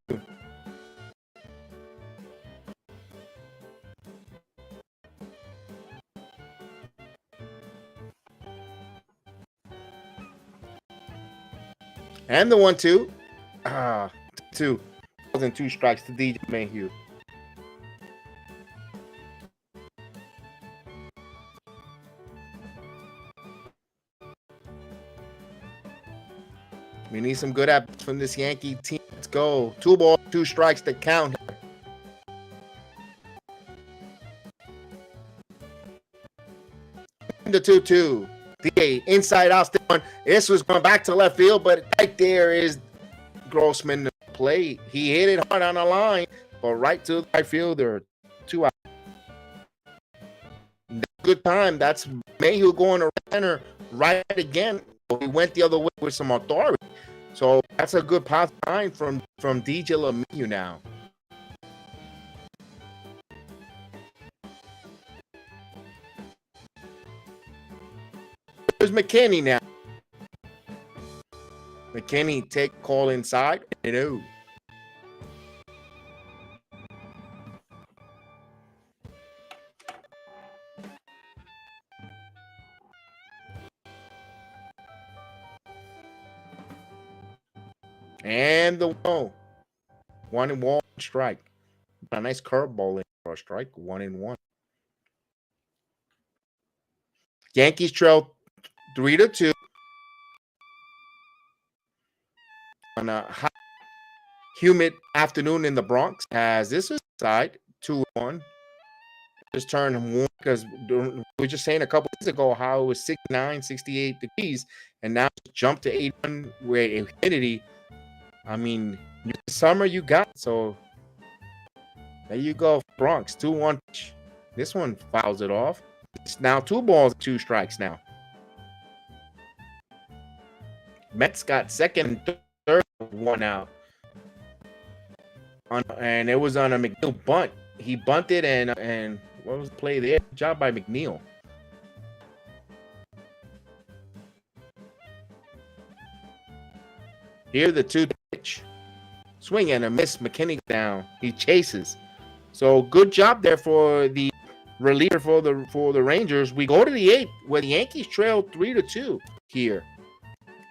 And the 1-2. 2. Wasn't 2 strikes to DJ Mayhew. We need some good at from this Yankee team. Let's go. 2 balls, 2 strikes to count. The 2-2. DA inside out. This was going back to left field, but right there is Grossman to play. He hit it hard on the line, but right to the right fielder. 2 out. Good time. That's Mayhew going to center right again. He went the other way with some authority. So that's a good pass line from DJ LeMahieu now. There's McKinney now. McKinney take call inside. No. And the 1-1 strike. A nice curveball in for a strike. 1-1. Yankees trail 3-2 on a hot, humid afternoon in the Bronx. As this is side 2-1. Just turned warm because we were just saying a couple days ago how it was 69, 68 degrees, and now it's jumped to 81 where humidity. I mean, summer you got. So there you go, Bronx 2-1. This one fouls it off. It's now 2 balls, 2 strikes now. Mets got second and third, 1 out. And it was on a McNeil bunt. He bunted and what was the play there? Good job by McNeil. Here the 2 pitch. Swing and a miss. McKinney down. He chases. So good job there for the reliever for the Rangers. We go to the 8th where the Yankees trail 3-2 here.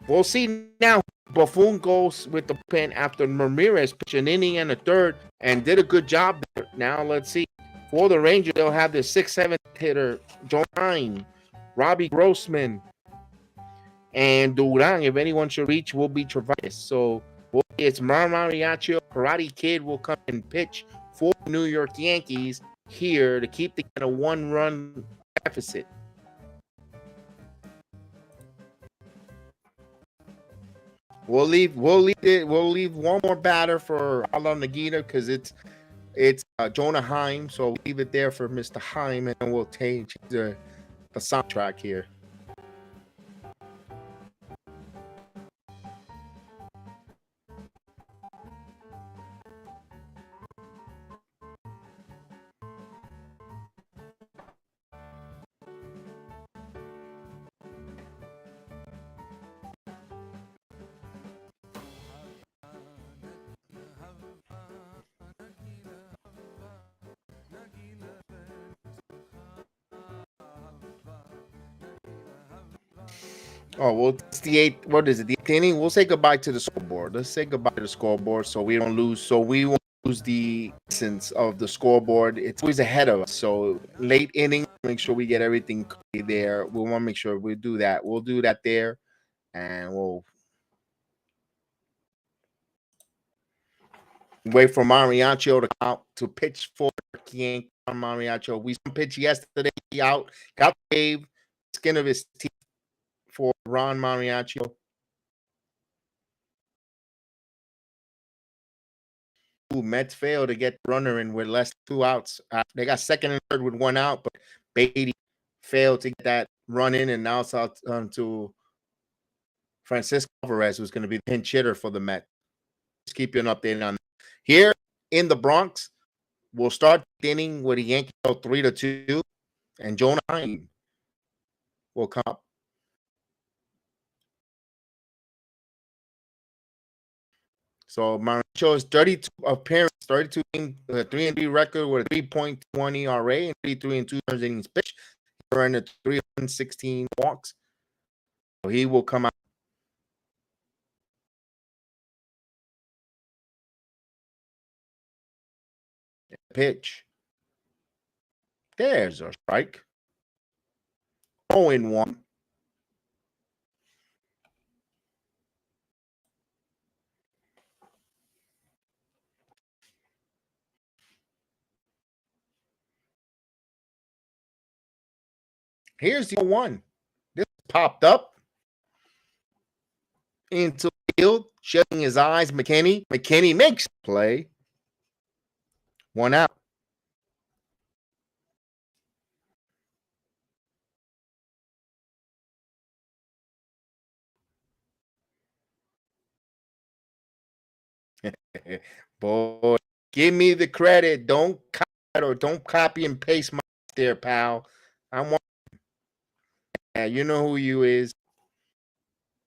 We'll see now. Buffon goes with the pen after Ramirez pitched an inning and a third and did a good job there. Now let's see. For the Rangers, they'll have their 6th, 7th hitter, John Hine, Robbie Grossman, and Duran. If anyone should reach, will be Travas. So it's Mariachi, Karate Kid will come and pitch for the New York Yankees here to keep the 1-run deficit. We'll leave one more batter for Alan Nagita because it's Jonah Heim. So we'll leave it there for Mr. Heim, and then we'll change the soundtrack here. Oh, well, it's the 8th. What is it? The 8th inning. We'll say goodbye to the scoreboard. Let's say goodbye to the scoreboard so we don't lose. So we won't lose the essence of the scoreboard. It's always ahead of us. So late inning, make sure we get everything there. We want to make sure we do that. We'll do that there, and we'll wait for Mariachi to pitch for Yankee. Mariachi. We pitched yesterday. Out, got the wave, skin of his teeth for Ron Mariachi. Mets failed to get the runner in with less 2 outs. They got second and third with 1 out, but Beatty failed to get that run in, and now it's out to Francisco Alvarez, who's going to be the pinch hitter for the Mets. Just keep you an update on that. Here in the Bronx, we'll start the inning with a Yankee 3-2, and Jonah Heim will come up. So Mariacho is 32 appearance, 32 3-3 record with a 3.20 RA and 33 turns innings pitched. He earned a 316 walks. So he will come out. Pitch. There's a strike. 0-1. Here's the 0-1. This popped up into the field, shutting his eyes. McKinney makes play. 1 out. Boy, give me the credit. Don't copy and paste my there, pal. I want. Yeah, you know who you is.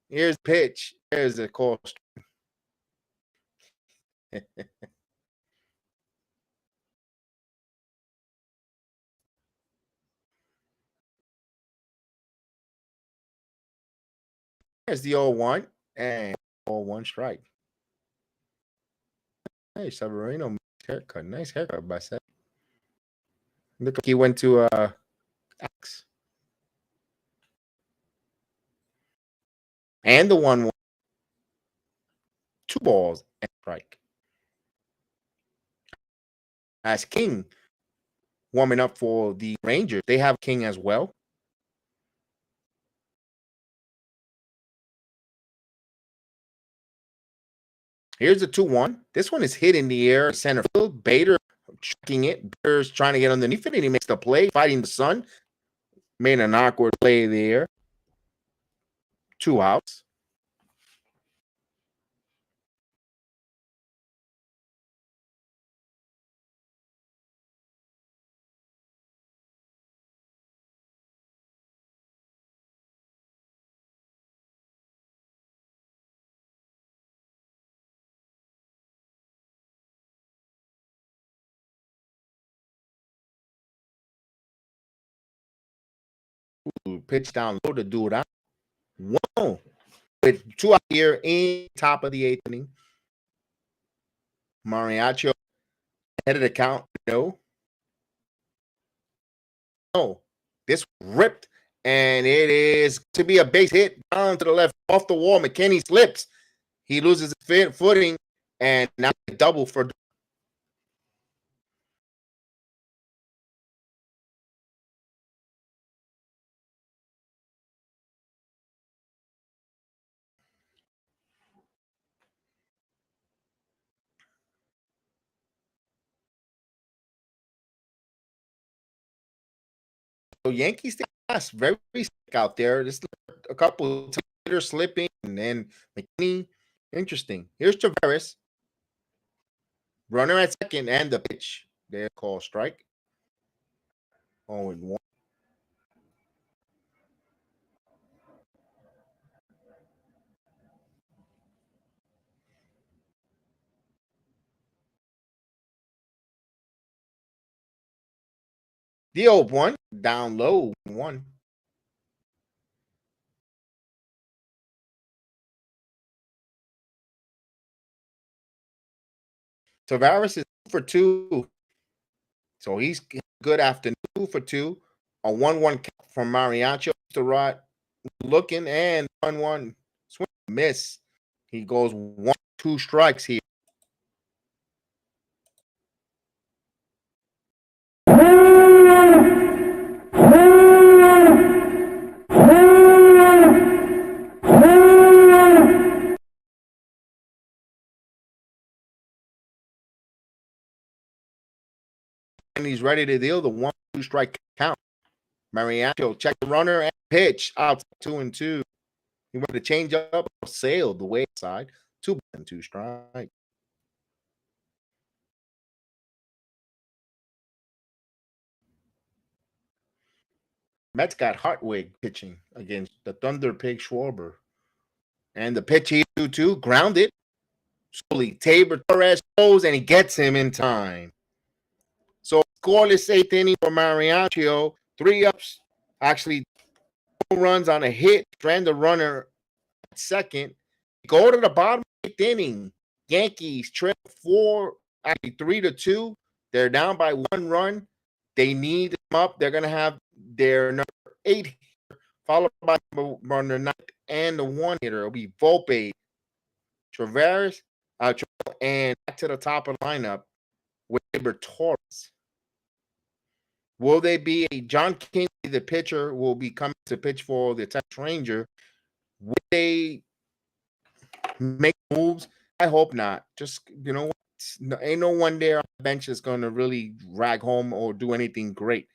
Here's pitch. Here's the call. There's the 0-1 and 0-1 strike. Hey, Severino haircut. Nice haircut by Seth. Look like he went to X. And the 1-1. 2 balls and strike. As King warming up for the Rangers. They have King as well. Here's the 2-1. This one is hit in the air, center field. Bader tracking it. Bader's trying to get underneath it, and he makes the play, fighting the sun. Made an awkward play there. 2 outs. Pitch down low to do it out. 1 with 2 out here in top of the 8th inning. Mariacho headed the count. No. This ripped, and it is to be a base hit down to the left off the wall. McKinney slips. He loses his footing, and now a double for. So Yankees very sick out there. Just a couple hitters slipping, and then McKinney. Interesting. Here's Tavares. Runner at second, and the pitch. They call strike. 0-1. The 0-1 down low 1. Tavares is 2 for 2. So he's good after 2 for 2. A 1-1 from Mariacho to Rod. Looking and 1-1. Swing miss. He goes 1-2 strikes here. And he's ready to deal the 1-2 strike count. Mariacho check the runner and pitch out 2-2. He wanted to change up, sailed the way side. 2-2 strike. Mets got Hartwig pitching against the Thunder Pig Schwarber. And the pitch here 2-2, grounded. slowly, Tabor Torres goes and he gets him in time. So scoreless 8th inning for Mariachio. 3 ups, actually 2 runs on a hit, strand the runner at second. Go to the bottom of the 8th inning. Yankees trail 3-2. They're down by 1 run. They need them up. They're going to have their number 8 followed by runner 9 and the 1 hitter. It'll be Volpe, Traveris, and back to the top of the lineup with Tabor Torres. Will they be a John King, the pitcher, will be coming to pitch for the Texas Ranger? Will they make moves? I hope not. Just, you know what? Ain't no one there on the bench that's going to really drag home or do anything great.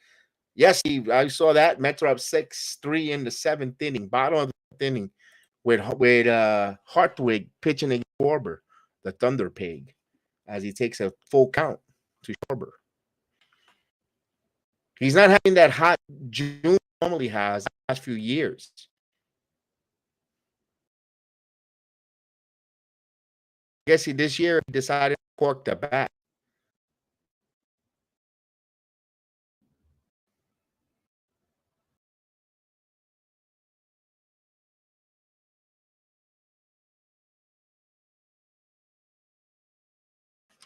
Yes, I saw that. Mets are up 6-3 in the 7th inning, bottom of the 5th inning, with Hartwig pitching against Schwarber, the Thunder Pig, as he takes a full count to Schwarber. He's not having that hot June he normally has the last few years. I guess this year he decided to cork the bat.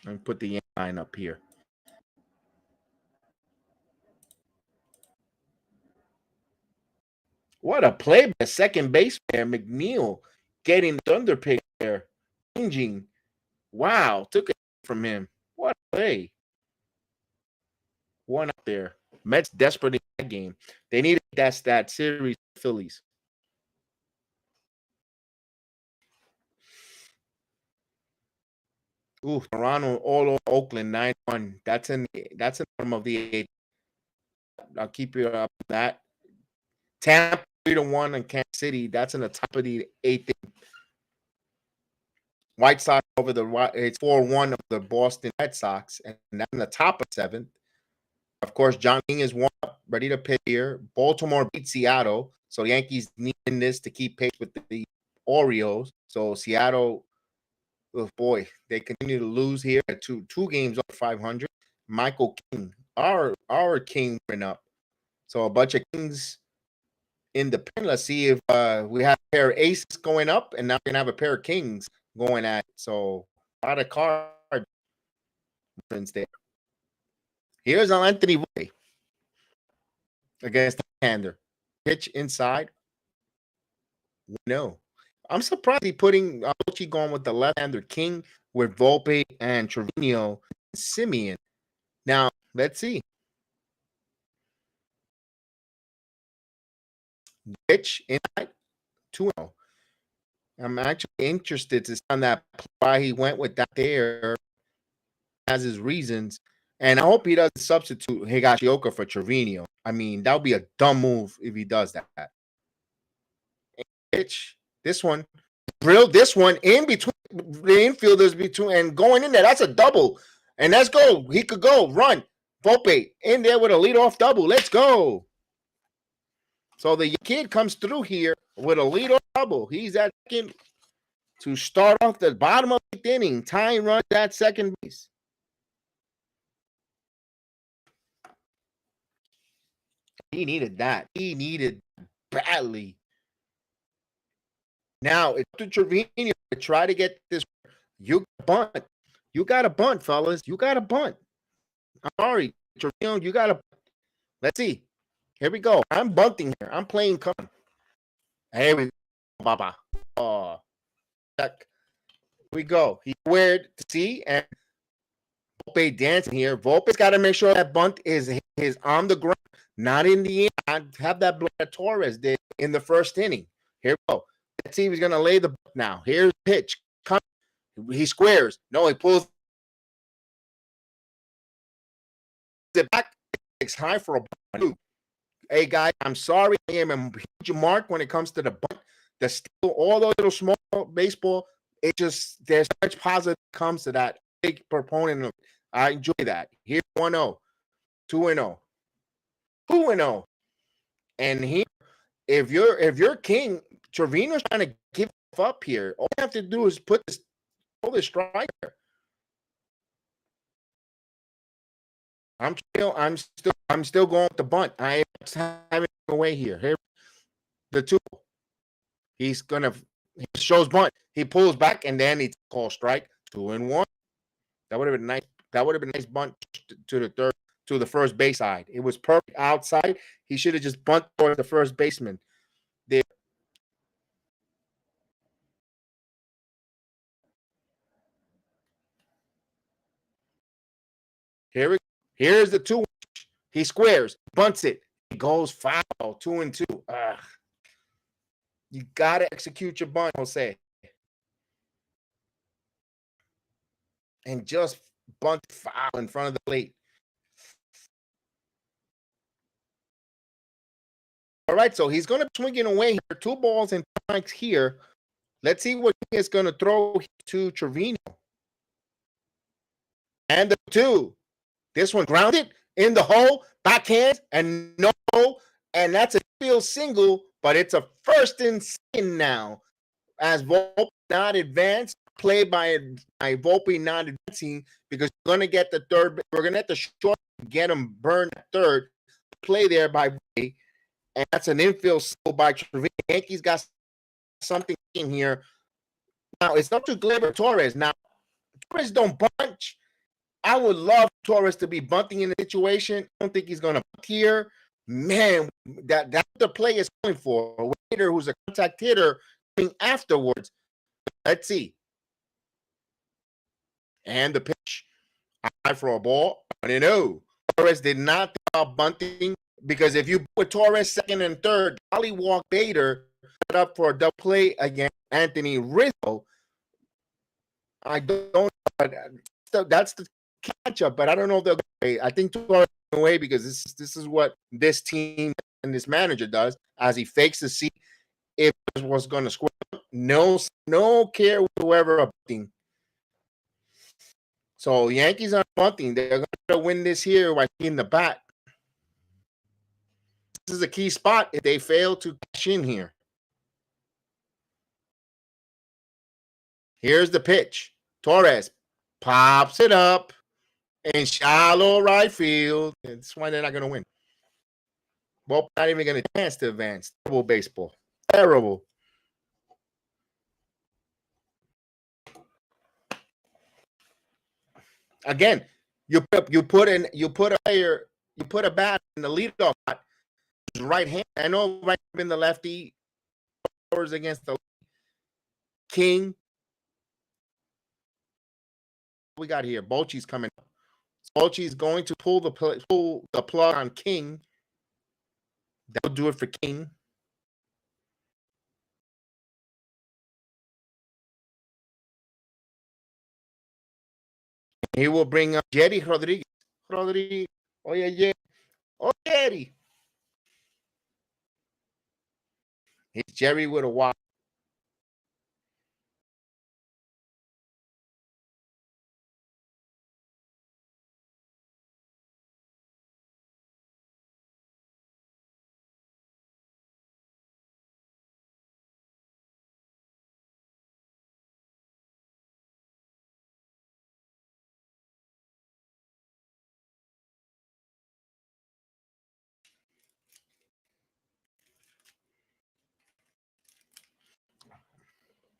Let me put the line up here. What a play by second base there, McNeil, getting the Thunder Pig there, changing. Wow, took it from him. What a play. 1 up there. Mets desperate in that game. They needed that series with Phillies. Ooh, Toronto all over Oakland 9-1. That's in the bottom of the 8th. I'll keep you up on that. Tampa 3-1 in Kansas City. That's in the top of the 8th. White Sox over it's 4-1 of the Boston Red Sox, and that's in the top of 7th. Of course, John King is 1 up, ready to pitch here. Baltimore beat Seattle, so Yankees need this to keep pace with the Orioles. So Seattle, oh boy, they continue to lose here at two games over 500. Michael King, our King went up. So a bunch of Kings in the pen. Let's see if we have a pair of aces going up, and now we're going to have a pair of Kings going at it. So a lot of card difference there. Here's Anthony Voy against the hander. Pitch inside. No. I'm surprised he's putting Ochi going with the left-hander King with Volpe and Trevino and Simeon. Now, let's see. Pitch inside 2-0. I'm actually interested to see on that why he went with that there. Has his reasons. And I hope he doesn't substitute Higashioka for Trevino. I mean, that would be a dumb move if he does that. Pitch. This one. Drill this one in between the infielders and going in there. That's a double. And let's go. He could go. Run. Volpe in there with a leadoff double. Let's go. So the kid comes through here with a leadoff double. He's at second to start off the bottom of the inning. Tying run at second base. He needed that. He needed badly. Now it's to Trevino to try to get this. You bunt. You got to bunt, fellas. You got to bunt. I'm sorry, Trevino. You got to. Let's see. Here we go. I'm bunting here. I'm playing con. Here we go, Baba. Oh, check. Here we go. He weird to see, and Volpe dancing here. Volpe's got to make sure that bunt is on the ground, not in the air. Have that blow that Torres did in the first inning. Here we go. Let's see if he's going to lay the now. Here's the pitch. He squares. No, he pulls it back. It's high for a bunt. Hey, guys, I'm sorry. I am a huge mark when it comes to the bunt. The steal, all those little small baseball, it just, there's so much positive comes to that. Big proponent of it. I enjoy that. Here's 1-0, 2-0, 2-0. And here, if you're King, Trevino's trying to give up here. All you have to do is throw this strike there. I'm still going with the bunt. I am having away here. Here, the 2. He's gonna, he shows bunt. He pulls back and then he calls strike. 2-1. That would have been nice. That would have been a nice bunt to the third, to the first base side. It was perfect outside. He should have just bunted towards the first baseman. There. Here's the 2. He squares, bunts it. He goes foul. 2-2. You gotta execute your bunt, Jose. And just bunt foul in front of the plate. All right, so he's gonna be swinging away here. 2 balls and strikes here. Let's see what he is gonna throw to Trevino. And the 2. This one grounded in the hole, backhand, and no, and that's a field single, but it's a first and second now. As Volpe not advanced, play by Volpe not advancing, because we're going to get the third. We're going to have to short, get him burned at third. Play there by Volpe, and that's an infield single by Trevino. Yankees got something in here. Now, it's not to Gleyber Torres. Now, Torres don't bunch. I would love Torres to be bunting in the situation. I don't think he's going to bunt here. Man, that's what the play is going for. A hitter who's a contact hitter coming afterwards. Let's see. And the pitch. High for a ball. 1-0. Torres did not think about bunting, because if you put Torres second and third, Dolly walk Bader set up for a double play against Anthony Rizzo. I don't know. That's the catch up, but I don't know if they'll go. I think Torres away, because this is what this team and this manager does, as he fakes to see if it was going to score. No care whatsoever about bunting. So Yankees are bunting. They're going to win this here by in the bat. This is a key spot if they fail to cash in here. Here's the pitch. Torres pops it up in shallow right field. That's why they're not going to win. Well, not even going to chance to advance. Terrible baseball. Terrible. Again, you put a bat in the leadoff spot. Right hand. I know right in the lefty against the King. We got here. Bochy's coming up. Bochy's going to pull the plug on King. That'll do it for King. He will bring up Gerrit Rodriguez. Oh yeah. Oh, Gerrit. It's Gerrit with a walk.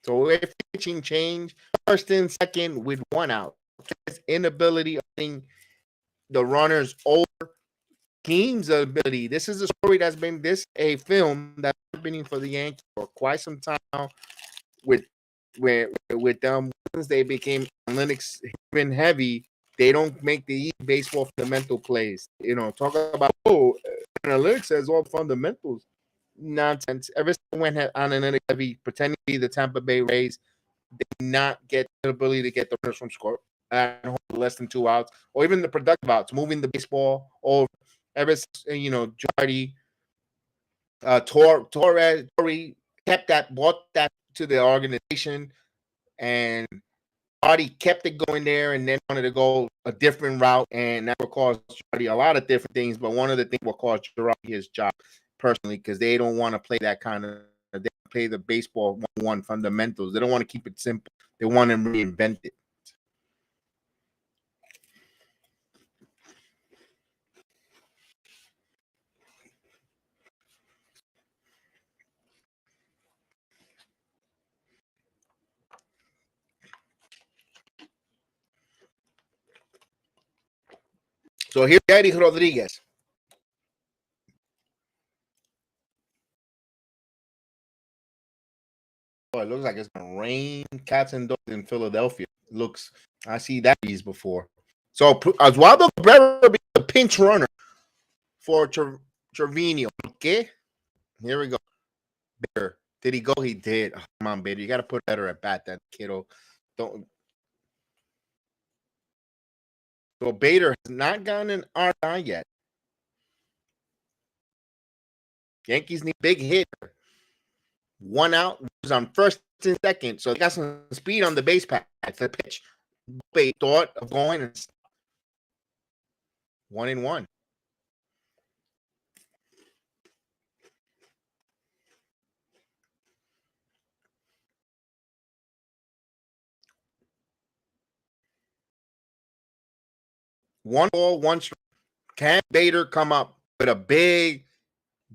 So if pitching change, first and second with 1 out. His inability of getting the runners over team's ability. This is a story that's been a film that's been for the Yankees for quite some time now. With them, since they became analytics heavy, they don't make the baseball fundamental plays. Talk about analytics has all fundamentals. Nonsense. Ever since they went on analytics heavy, pretending to be the Tampa Bay Rays, they did not get the ability to get the runners from score at less than 2 outs, or even the productive outs, moving the baseball over. Ever since Girardi, Torre brought that to the organization, and Girardi kept it going there, and then wanted to go a different route, and that will cause Girardi a lot of different things. But one of the things will cause Girardi his job personally, because they don't want to play that kind of. They play the baseball 1-1 fundamentals. They don't want to keep it simple. They want to reinvent it. So here's Gerrit Rodriguez. Oh, it looks like it's gonna rain cats and dogs in Philadelphia. Looks, I see that before. So Oswaldo Cabrera be the pinch runner for Trevino. Okay, here we go. Bader. Did he go? He did. Oh, come on, Bader. You got to put better at bat, that kiddo. Don't. So Bader has not gotten an RBI yet. Yankees need big hit. 1 out, was on first and second, so they got some speed on the base path. The pitch. They thought of going and 1-1. One ball, one strike. Can Bader come up with a big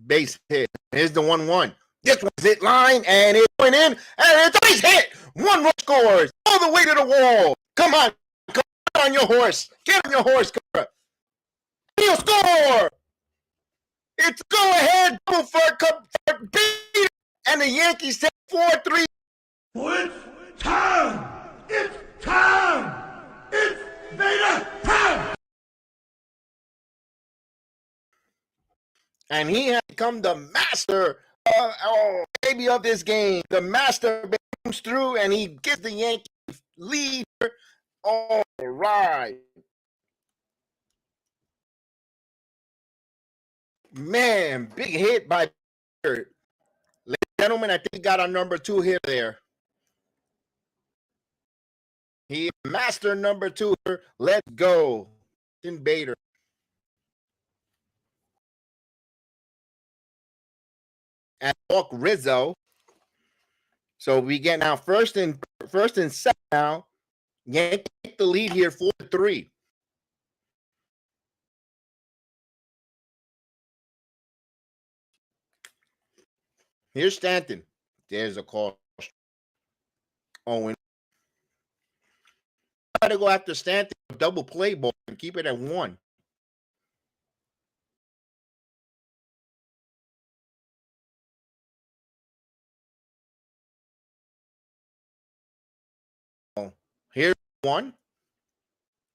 base hit? Here's the 1-1. This one's hit line, and it went in, and it's a base hit. 1 run scores all the way to the wall. Come on, get on your horse. Get on your horse, he'll score. It's go ahead for Bader, and the Yankees take 4-3. It's time! It's time! It's Bader time! And he has become the master maybe of this game. The master comes through and he gives the Yankees lead. All right. Man, big hit by Gerrit. Ladies and gentlemen, I think he got our number 2 here there. He master number 2 here. Let's go. In Bader. And walk Rizzo. So we get now first and second now. Yankees take the lead here 4-3. Here's Stanton. There's a call. Owen. Try to go after Stanton, double play ball, and keep it at 1. Here's 1.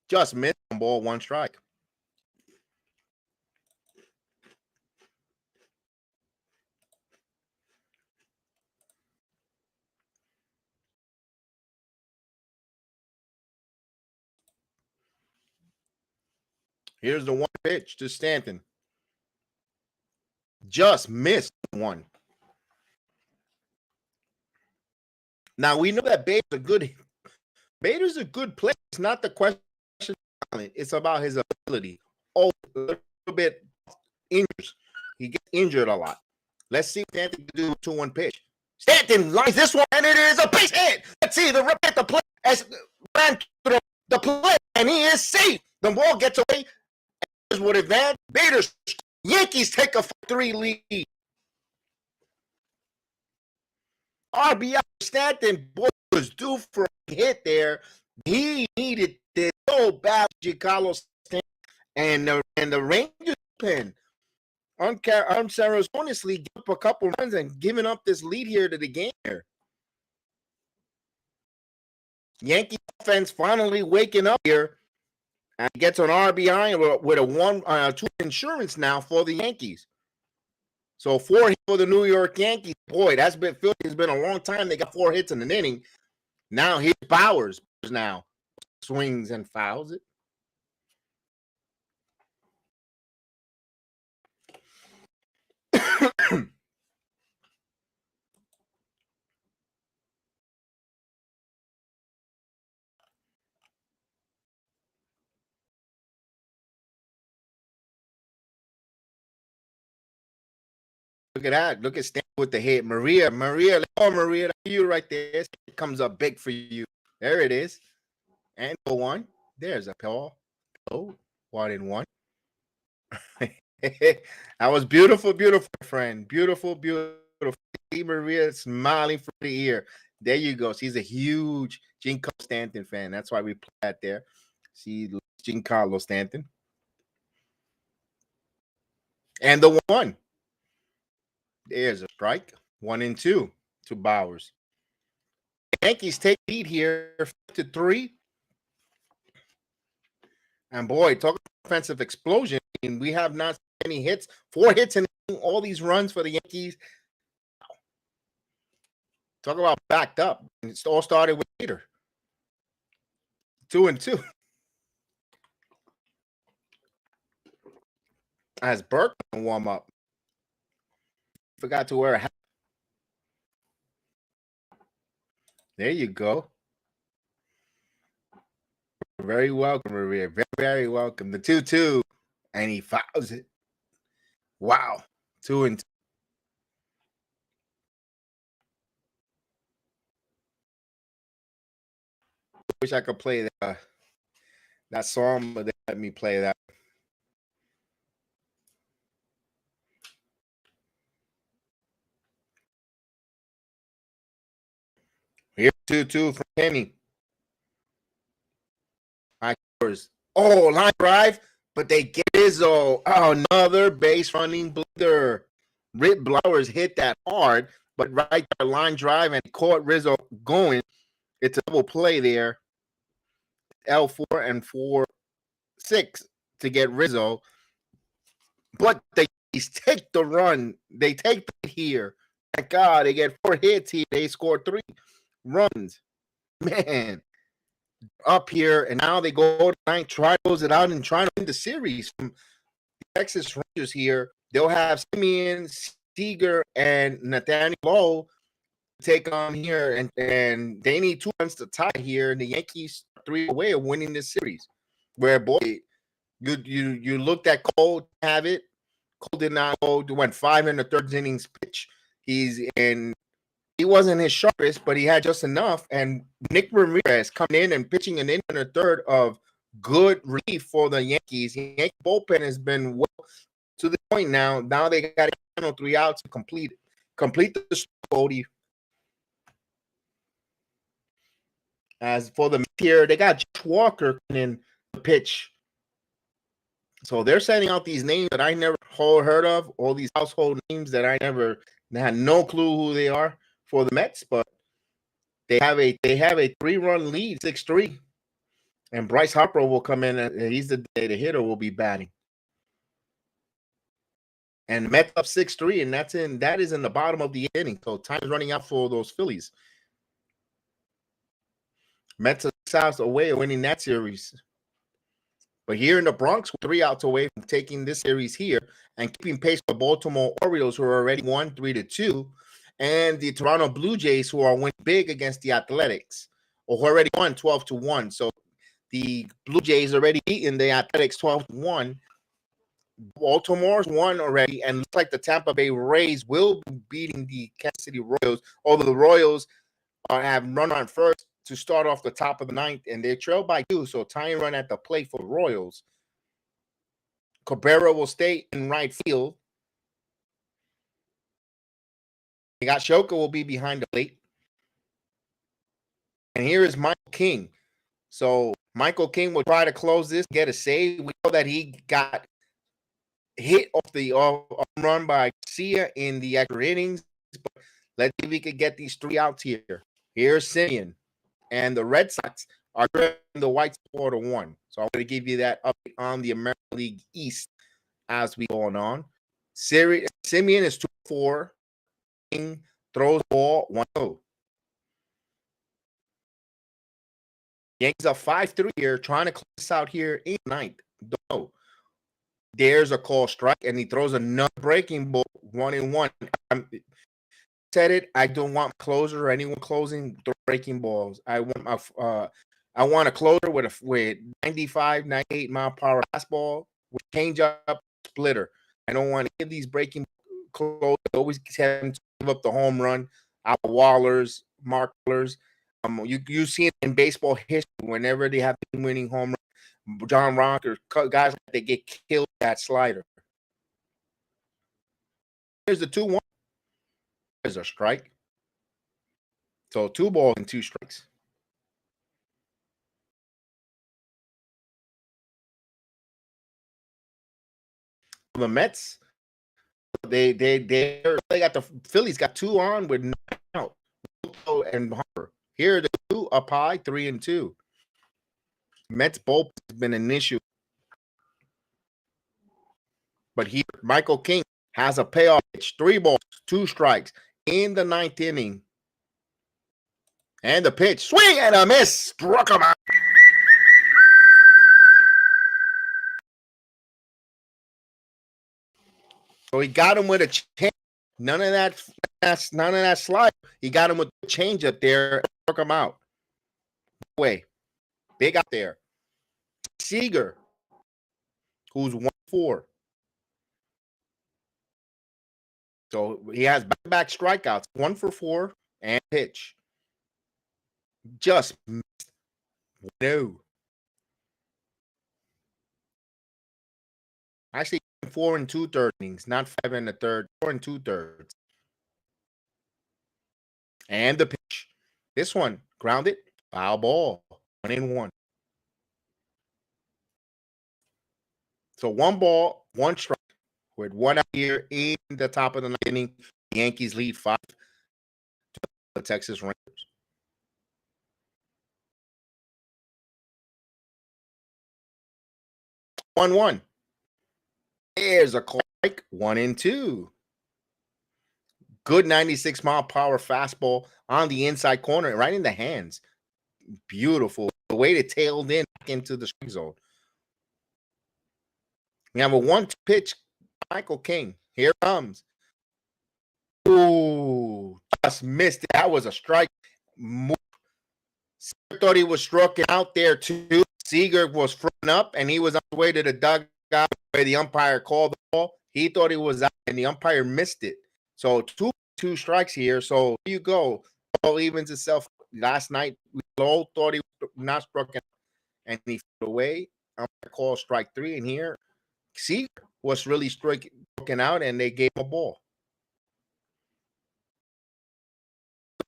Just missed on ball, 1 strike. Here's the 1 pitch to Stanton. Just missed 1. Now we know that Bader's a good player. It's not the question of talent. It's about his ability. Oh, a little bit injured. He gets injured a lot. Let's see what Stanton can do with 2-1 pitch. Stanton lines this one, and it is a base hit. Let's see the rip at the play as ran through the play, and he is safe. The ball gets away. And would advance. Bader's Yankees take a 3 lead. RBI Stanton, boy, was due for a hit there. He needed this so bad. Giancarlo Stanton and the Rangers pen unceremoniously give up a couple runs and giving up this lead here to the game here. Yankee offense finally waking up here and gets an RBI with a 2 insurance now for the Yankees. So 4 hits for the New York Yankees. Boy, it's been a long time. They got 4 hits in an inning. Now here's Bowers now. Swings and fouls it. Look at that. Look at Stan with the hit. Maria. Oh, Maria, you right there. It comes up big for you. There it is. And the one. There's a Paul. Oh, 1-1. That was beautiful, beautiful, friend. Beautiful, beautiful. Maria smiling for the ear. There you go. She's a huge Giancarlo Stanton fan. That's why we play that there. She loves Giancarlo Stanton. And the one. There's a strike. 1-2 to Bowers. The Yankees take lead here 5-3. And boy, talk about offensive explosion. I mean, we have not seen any hits. 4 hits in all these runs for the Yankees. Talk about backed up. It all started with Peter. 2-2. As Burke warm up. Forgot to wear a hat. There you go. Very welcome, Maria. Very, very welcome. The 2-2. And he fouls it. Wow. 2-2. Wish I could play that song, but they let me play that. Here's 2-2 from Kenny. Oh, line drive, but they get Rizzo. Oh, another base running blunder. Rip Blowers hit that hard, but right there, line drive and caught Rizzo going. It's a double play there. L4 and 4-6 to get Rizzo. But they take the run. They take it here. Thank God, they get 4 hits here. They score 3 runs. Man, up here, and now they go to 9, try to close it out and try to win the series from the Texas Rangers here. They'll have Simeon, Seager, and Nathaniel Lowe take on here, and they need 2 runs to tie here, and the Yankees 3 away of winning this series. Where, boy, you looked at Cole, have it. Cole did not go. Went 5 in the 3rd innings pitch. He wasn't his sharpest, but he had just enough. And Nick Ramirez coming in and pitching an inning and a third of good relief for the Yankees. The Yankee bullpen has been well to the point now. Now they got a final 3 outs to complete the story. As for the here, they got Josh Walker in the pitch. So they're sending out these names that I never heard of, all these household names that I never had no clue who they are for the Mets, but they have a 3-run lead, 6-3. And Bryce Harper will come in, and he's the hitter will be batting. And the Mets up 6-3, and that is in the bottom of the inning. So time is running out for those Phillies. Mets are 6 outs away of winning that series. But here in the Bronx, 3 outs away from taking this series here and keeping pace with the Baltimore Orioles, who are already won 3-2, and the Toronto Blue Jays, who are winning big against the Athletics, or who already won 12-1. So the Blue Jays already beaten the Athletics 12-1. Baltimore's won already, and looks like the Tampa Bay Rays will be beating the Kansas City Royals, although the Royals have run on first to start off the top of the 9th, and they trail by 2, so tying run at the plate for the Royals. Cabrera will stay in right field. Higashioka will be behind the plate. And here is Michael King. So Michael King will try to close this, get a save. We know that he got hit off the run by Garcia in the extra innings, but let's see if we could get these 3 outs here. Here's Simeon. And the Red Sox are driving the White 4-1. So I'm going to give you that update on the American League East as we go on. Simeon is 2-4. King throws ball 1-0. Yankees are 5-3 here, trying to close this out here in 9th. No. There's a call strike, and he throws another breaking ball 1-1. Said it. I don't want closer or anyone closing the breaking balls. I want a closer with 95, 98 mile per hour fastball with change up splitter. I don't want any of these breaking closers. I always have to give up the home run. Wallers, Marklers. You see it in baseball history whenever they have been winning home run, John Rocker, guys, they get killed with that slider. Here's the 2-1. There's a strike. So 2 balls and 2 strikes. The Mets, they got the Phillies got 2 on with 9 out. And Harper. Here are the 2 up high, 3-2. Mets bullpen has been an issue. But here, Michael King has a payoff pitch, 3 balls, 2 strikes in the 9th inning. And the pitch, swing and a miss, struck him out. So he got him with a change. None of that slide. He got him with the change up there, struck him out. Way, big out there. Seager, who's 1-4. So he has back-to-back strikeouts, 1 for 4, and pitch. Just missed. No. Actually, 4 2/3 innings, not 5 1/3, 4 2/3. And the pitch. This one, grounded, foul ball, 1-1. So 1 ball, 1 strike. With 1 out here in the top of the 9th inning, the Yankees lead 5 to the Texas Rangers. One. There's a strike, 1-2. Good 96-mile-per-hour fastball on the inside corner, right in the hands. Beautiful. The way it tailed in back into the strike zone. We have a 1-pitch, Michael King. Here it comes. Ooh, just missed it. That was a strike. Thought he was struck out there too. Seager was fronting up, and he was on the way to the dugout where the umpire called the ball. He thought he was out, and the umpire missed it. So 2 strikes here. So here you go. All evens itself. Last night, we all thought he was not struck out, and he threw away. Umpire called strike 3, and here Seager was really striking out, and they gave him a ball.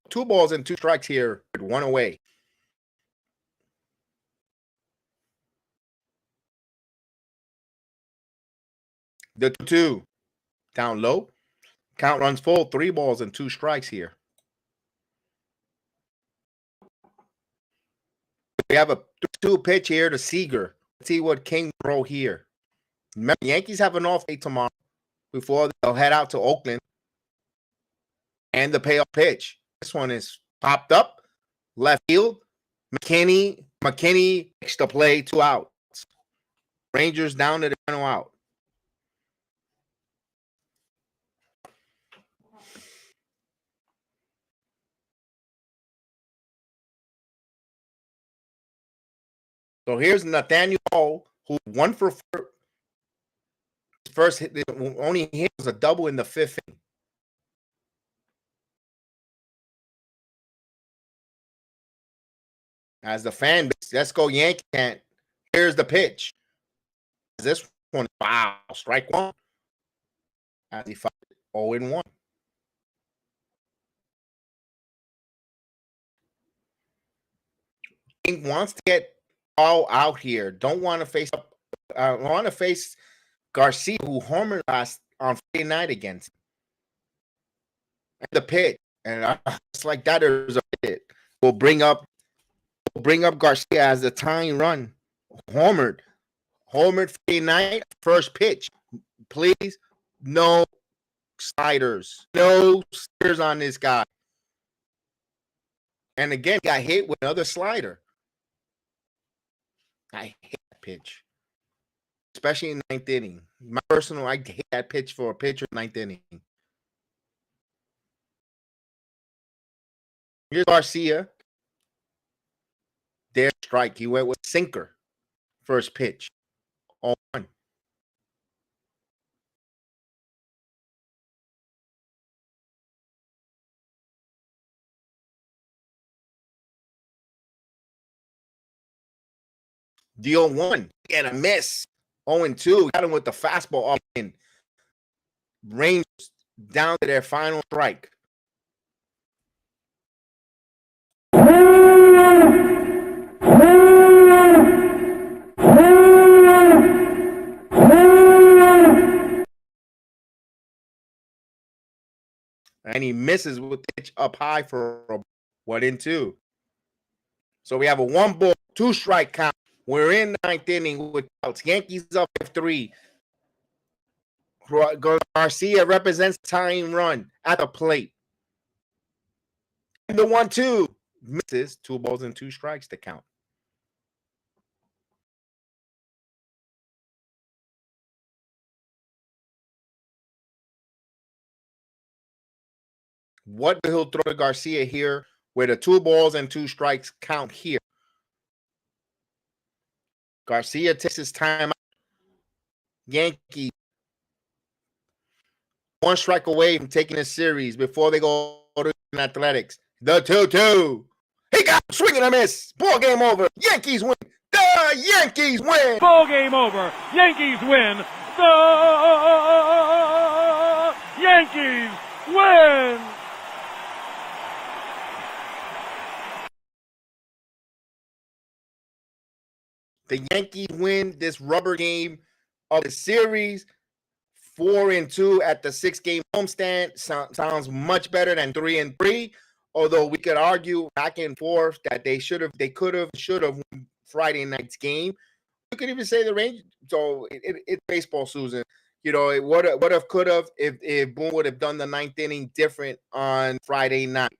2 balls and 2 strikes here with 1 away. The 2 down low. Count runs full. 3 balls and 2 strikes here. We have a 2 pitch here to Seager. Let's see what King throw here. Remember, the Yankees have an off day tomorrow before they'll head out to Oakland. And the payoff pitch. This one is popped up. Left field. McKinney makes the play, 2 outs. Rangers down to the final out. So here's Nathaniel Hall, who 1 for 4. First hit, only hit was a double in the 5th inning. As the fan base, let's go Yankee. Here's the pitch. This one, wow, strike 1. As he fired 0-1. King wants to get all out here. Don't want to face up. Want to face Garcia, who homered last on Friday night against him. And the pitch, and it's like that is a hit. We'll bring up Garcia as the tying run. Homered Friday night, first pitch. Please, no sliders. No sliders on this guy. And again, got hit with another slider. I hate that pitch. Especially in the 9th inning. My personal, I hate that pitch for a pitcher in the 9th inning. Here's Garcia. Their strike. He went with sinker. First pitch. 0-1. Deal 1 and a miss. 0-2. Got him with the fastball up in. Rangers down to their final strike. And he misses with the pitch up high for a 1-2. So we have a 1-ball, 2-strike count. We're in the 9th inning with outs. Yankees up 5-3. Garcia represents tying run at the plate. And the 1-2 misses. 2 balls and 2 strikes to count. What will he throw to Garcia here where the 2 balls and 2 strikes count here? Garcia takes his time out. Yankees 1 strike away from taking a series before they go to Athletics. The 2-2. He got swinging a miss. Ball game over. Yankees win. The Yankees win. Ball game over. Yankees win. The Yankees win. The Yankees win this rubber game of the series. 4-2 at the 6-game homestand. Sounds much better than 3-3. Although we could argue back and forth that they should have won Friday night's game. You could even say the Rangers. So it's baseball, Susan. You know, it would have, could have if Boone would have done the 9th inning different on Friday night.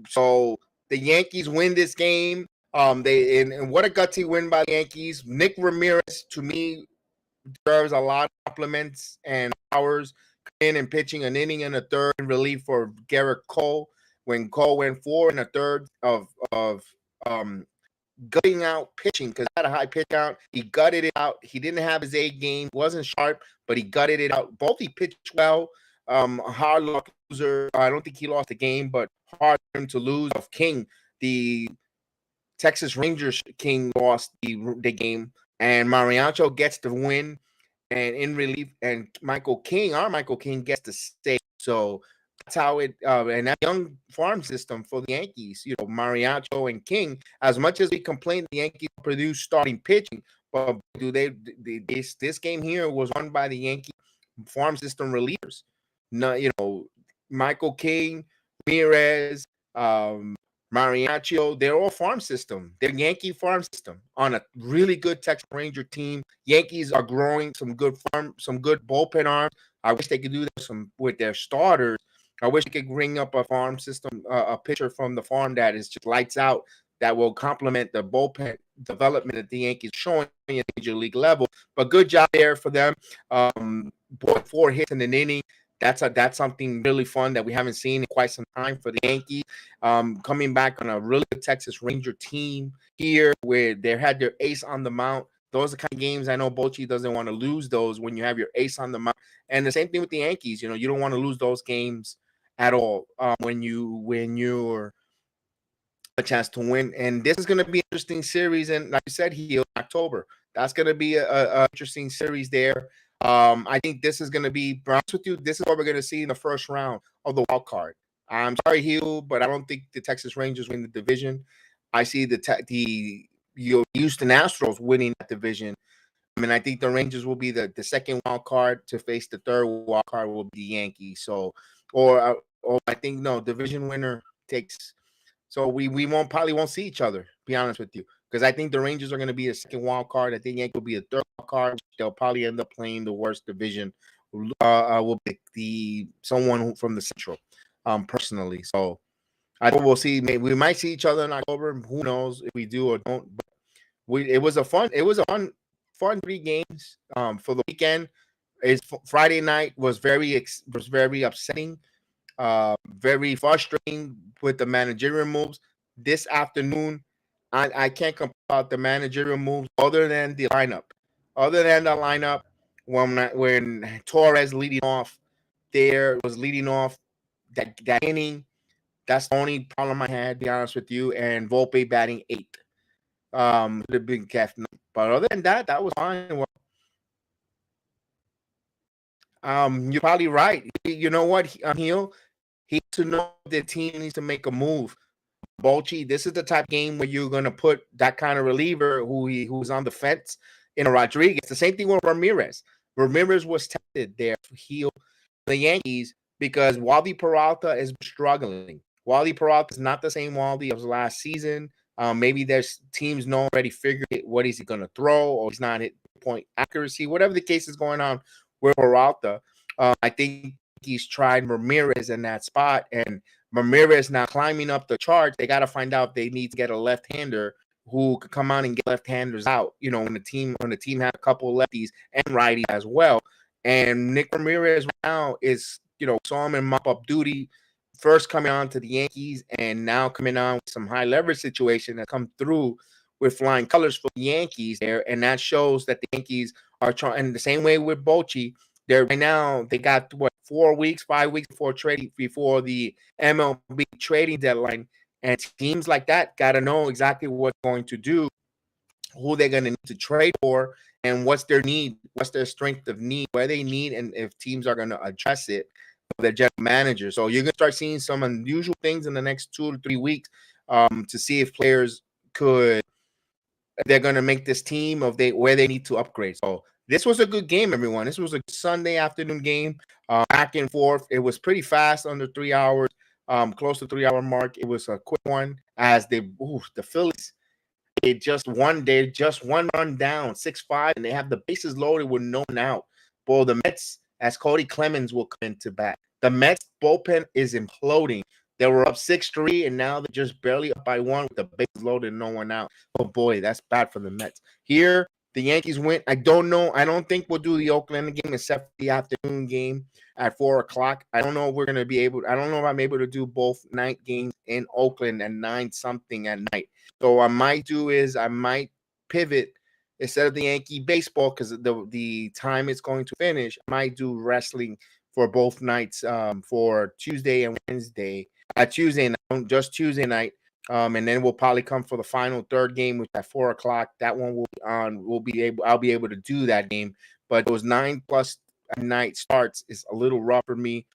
So the Yankees win this game. And what a gutsy win by the Yankees. Nick Ramirez, to me, deserves a lot of compliments and hours in and pitching an inning and a third in relief for Gerrit Cole when Cole went 4 and a third of gutting out pitching because he had a high pitch count. He gutted it out. He didn't have his A game. Wasn't sharp, but he gutted it out. Both he pitched well. Hard luck loser. I don't think he lost the game, but hard for him to lose. Of King, the Texas Rangers King lost the game, and Mariacho gets the win, and in relief, and Michael King, our Michael King, gets to stay. So that's how it. And that young farm system for the Yankees, you know, Mariacho and King. As much as we complain, the Yankees produce starting pitching, but do they? This game here was won by the Yankee farm system relievers. No, you know, Michael King, Ramirez, Mariachi, they're all farm system. They're Yankee farm system on a really good Texas Ranger team. Yankees are growing some good bullpen arms. I wish they could do that with their starters. I wish they could bring up a farm system, a pitcher from the farm that is just lights out, that will complement the bullpen development that the Yankees showing at major league level. But good job there for them. 4 hits in an inning. That's something really fun that we haven't seen in quite some time for the Yankees. Coming back on a really good Texas Ranger team here where they had their ace on the mound. Those are the kind of games I know Bochy doesn't want to lose those when you have your ace on the mound. And the same thing with the Yankees. You know, you don't want to lose those games at all when you're a chance to win. And this is going to be an interesting series. And like I said, here in October, that's going to be a interesting series there. I think this is going to be, to be honest with you, this is what we're going to see in the first round of the wild card. I'm sorry, Hugh, but I don't think the Texas Rangers win the division. I see the Houston Astros winning that division. I mean, I think the Rangers will be the second wild card to face the third wild card will be the Yankees. So, or I think no division winner takes. So we probably won't see each other. Be honest with you. Because I think the Rangers are going to be a second wild card. I think Yankees will be a third wild card. They'll probably end up playing the worst division. Will be someone from the Central, personally. So I think we'll see. Maybe we might see each other in October. Who knows if we do or don't? But it was a fun 3 games for the weekend. Friday night was very upsetting, very frustrating with the managerial moves. This afternoon, I can't complain about the managerial moves other than the lineup. Other than the lineup, when Torres leading off that inning, that's the only problem I had, to be honest with you, and Volpe batting 8th. The big calf. But other than that, that was fine. You're probably right. You know what, Heel? He needs to know the team needs to make a move. Bochy, this is the type of game where you're gonna put that kind of reliever who's on the fence in a Rodriguez. The same thing with Ramirez. Ramirez was tested there for Heel the Yankees because Waldy Peralta is struggling. Waldy Peralta is not the same Waldy as last season. Maybe there's teams know already figured what is he going to throw, or he's not hit point accuracy, whatever the case is going on with Peralta. I think he's tried Ramirez in that spot, and Ramirez now climbing up the charts. They got to find out if they need to get a left-hander who could come on and get left-handers out. You know, when the team had a couple of lefties and righties as well. And Nick Ramirez now is, you know, saw him in mop-up duty, first coming on to the Yankees, and now coming on with some high leverage situation that come through with flying colors for the Yankees there. And that shows that the Yankees are trying, and the same way with Bochy, they're right now, they got what, 5 weeks before the MLB trading deadline. And teams like that got to know exactly what they're going to do, who they're going to need to trade for, and what's their need, what's their strength of need, where they need, and if teams are going to address it for their general manager. So you're going to start seeing some unusual things in the next 2 to 3 weeks to see if players they're going to make this team of where they need to upgrade. So this was a good game, everyone. This was a Sunday afternoon game, back and forth. It was pretty fast, under 3 hours, close to 3 hour mark. It was a quick one as the Phillies. They just one run down, 6-5, and they have the bases loaded with no one out. Boy, the Mets, as Cody Clemens will come into bat, the Mets bullpen is imploding. They were up 6-3, and now they're just barely up by 1 with the bases loaded and no one out. Oh boy, that's bad for the Mets. Here, the Yankees win. I don't know. I don't think we'll do the Oakland game except for the afternoon game at 4 o'clock. I don't know if we're going to be able. I don't know if I'm able to do both night games in Oakland at 9-something at night. So what I might do is I might pivot instead of the Yankee baseball, because the time it's going to finish. I might do wrestling for both nights, for Tuesday and Wednesday. Tuesday night, just Tuesday night. And then we'll probably come for the final third game, which at 4 o'clock. That one will be on. I'll be able to do that game. But those 9+ at night starts is a little rough for me.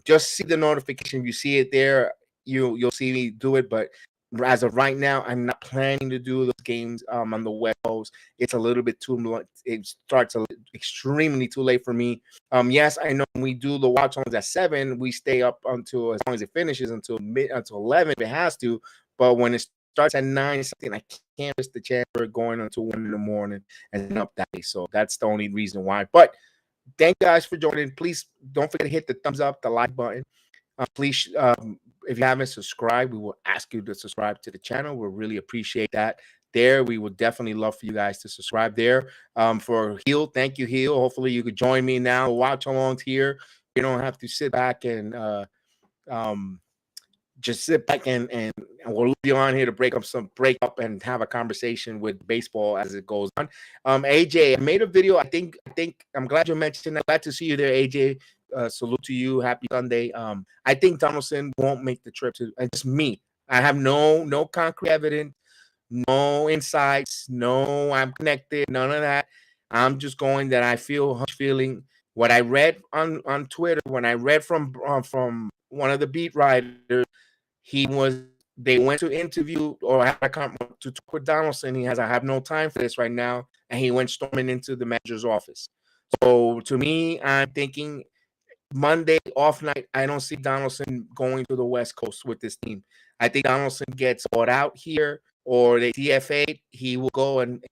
Just see the notification. You see it there. You'll see me do it. But as of right now, I'm not planning to do those games on the West Coast. It's a little bit too much. It starts extremely too late for me. Yes, I know when we do the watch ons at 7, we stay up until as long as it finishes until 11 if it has to. But when it starts at 9 something, I can't miss the chance for going until 1 in the morning and up that day. So that's the only reason why. But thank you guys for joining. Please don't forget to hit the thumbs up, the like button. Please, if you haven't subscribed, we will ask you to subscribe to the channel. We'll really appreciate that. There, we would definitely love for you guys to subscribe there. For Heel, thank you, Heel. Hopefully, you could join me now. Watch alongs here. You don't have to sit back and just sit back and we'll be on here to break up and have a conversation with baseball as it goes on. AJ, I made a video. I think I'm glad you mentioned that. Glad to see you there, AJ. Salute to you. Happy Sunday. I think Donaldson won't make the trip to. Just me. I have no concrete evidence, no insights, no I'm connected, none of that. I'm just going that I feeling what I read on Twitter. When I read from one of the beat writers, they went to interview or have a conference to talk with Donaldson. I have no time for this right now, and he went storming into the manager's office. So to me, I'm thinking Monday off night, I don't see Donaldson going to the West Coast with this team. I think Donaldson gets bought out here or they DFA. He will go and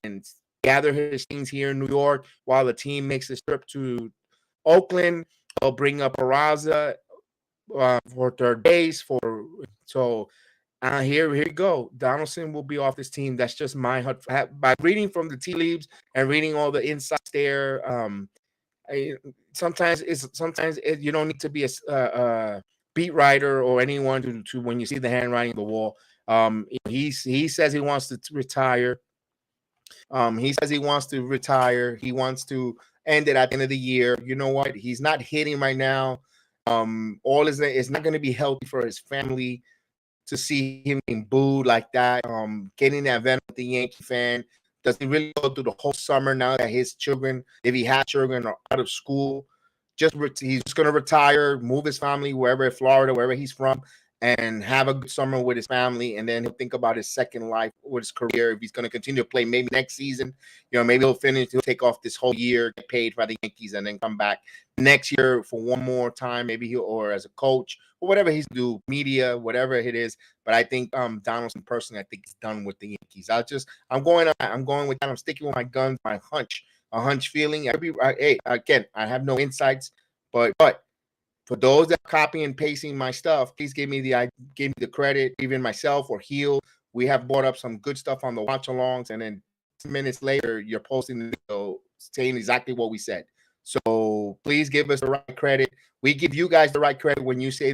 gather his things here in New York while the team makes a trip to Oakland. They'll bring up Peraza for third base. Here we go. Donaldson will be off this team. That's just my HUD. By reading from the tea leaves and reading all the insights there, sometimes you don't need to be a beat writer or anyone to when you see the handwriting on the wall. He says he wants to retire. He says he wants to retire. He wants to end it at the end of the year. You know what? He's not hitting right now. It's not going to be healthy for his family to see him being booed like that. Getting that venom with the Yankee fan. Does he really go through the whole summer now that his children, if he has children, are out of school? He's just gonna retire, move his family wherever, Florida, wherever he's from, and have a good summer with his family, and then he'll think about his second life with his career. If he's going to continue to play, maybe next season, maybe he'll take off this whole year, get paid by the Yankees, and then come back next year for one more time, maybe or as a coach, or whatever he's do, media, whatever it is. But I think Donaldson personally, I think he's done with the Yankees. I'm going with that. I'm sticking with my guns, my hunch, a hunch feeling. Hey, again, I have no insights, but for those that are copying and pasting my stuff, please give me the credit, even myself or Heel. We have brought up some good stuff on the watch-alongs, and then 10 minutes later, you're posting the video saying exactly what we said. So please give us the right credit. We give you guys the right credit when you say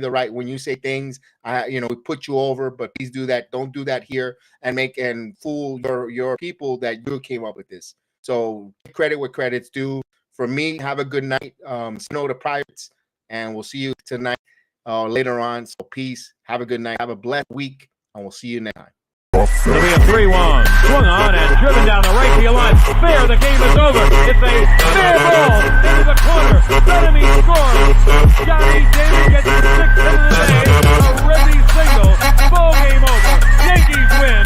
things. We put you over, but please do that. Don't do that here and fool your people that you came up with this. So credit where credit's due. For me, have a good night. Snow the Pirates. And we'll see you tonight later on. So peace. Have a good night. Have a blessed week. And we'll see you next time. It'll be a 3-1. Swung on and driven down the right field line. Fair, the game is over. It's a fair ball into the corner. Bellamy scores. Johnny David gets his 6th hit of the day. A ready single. Ball game over. Yankees win.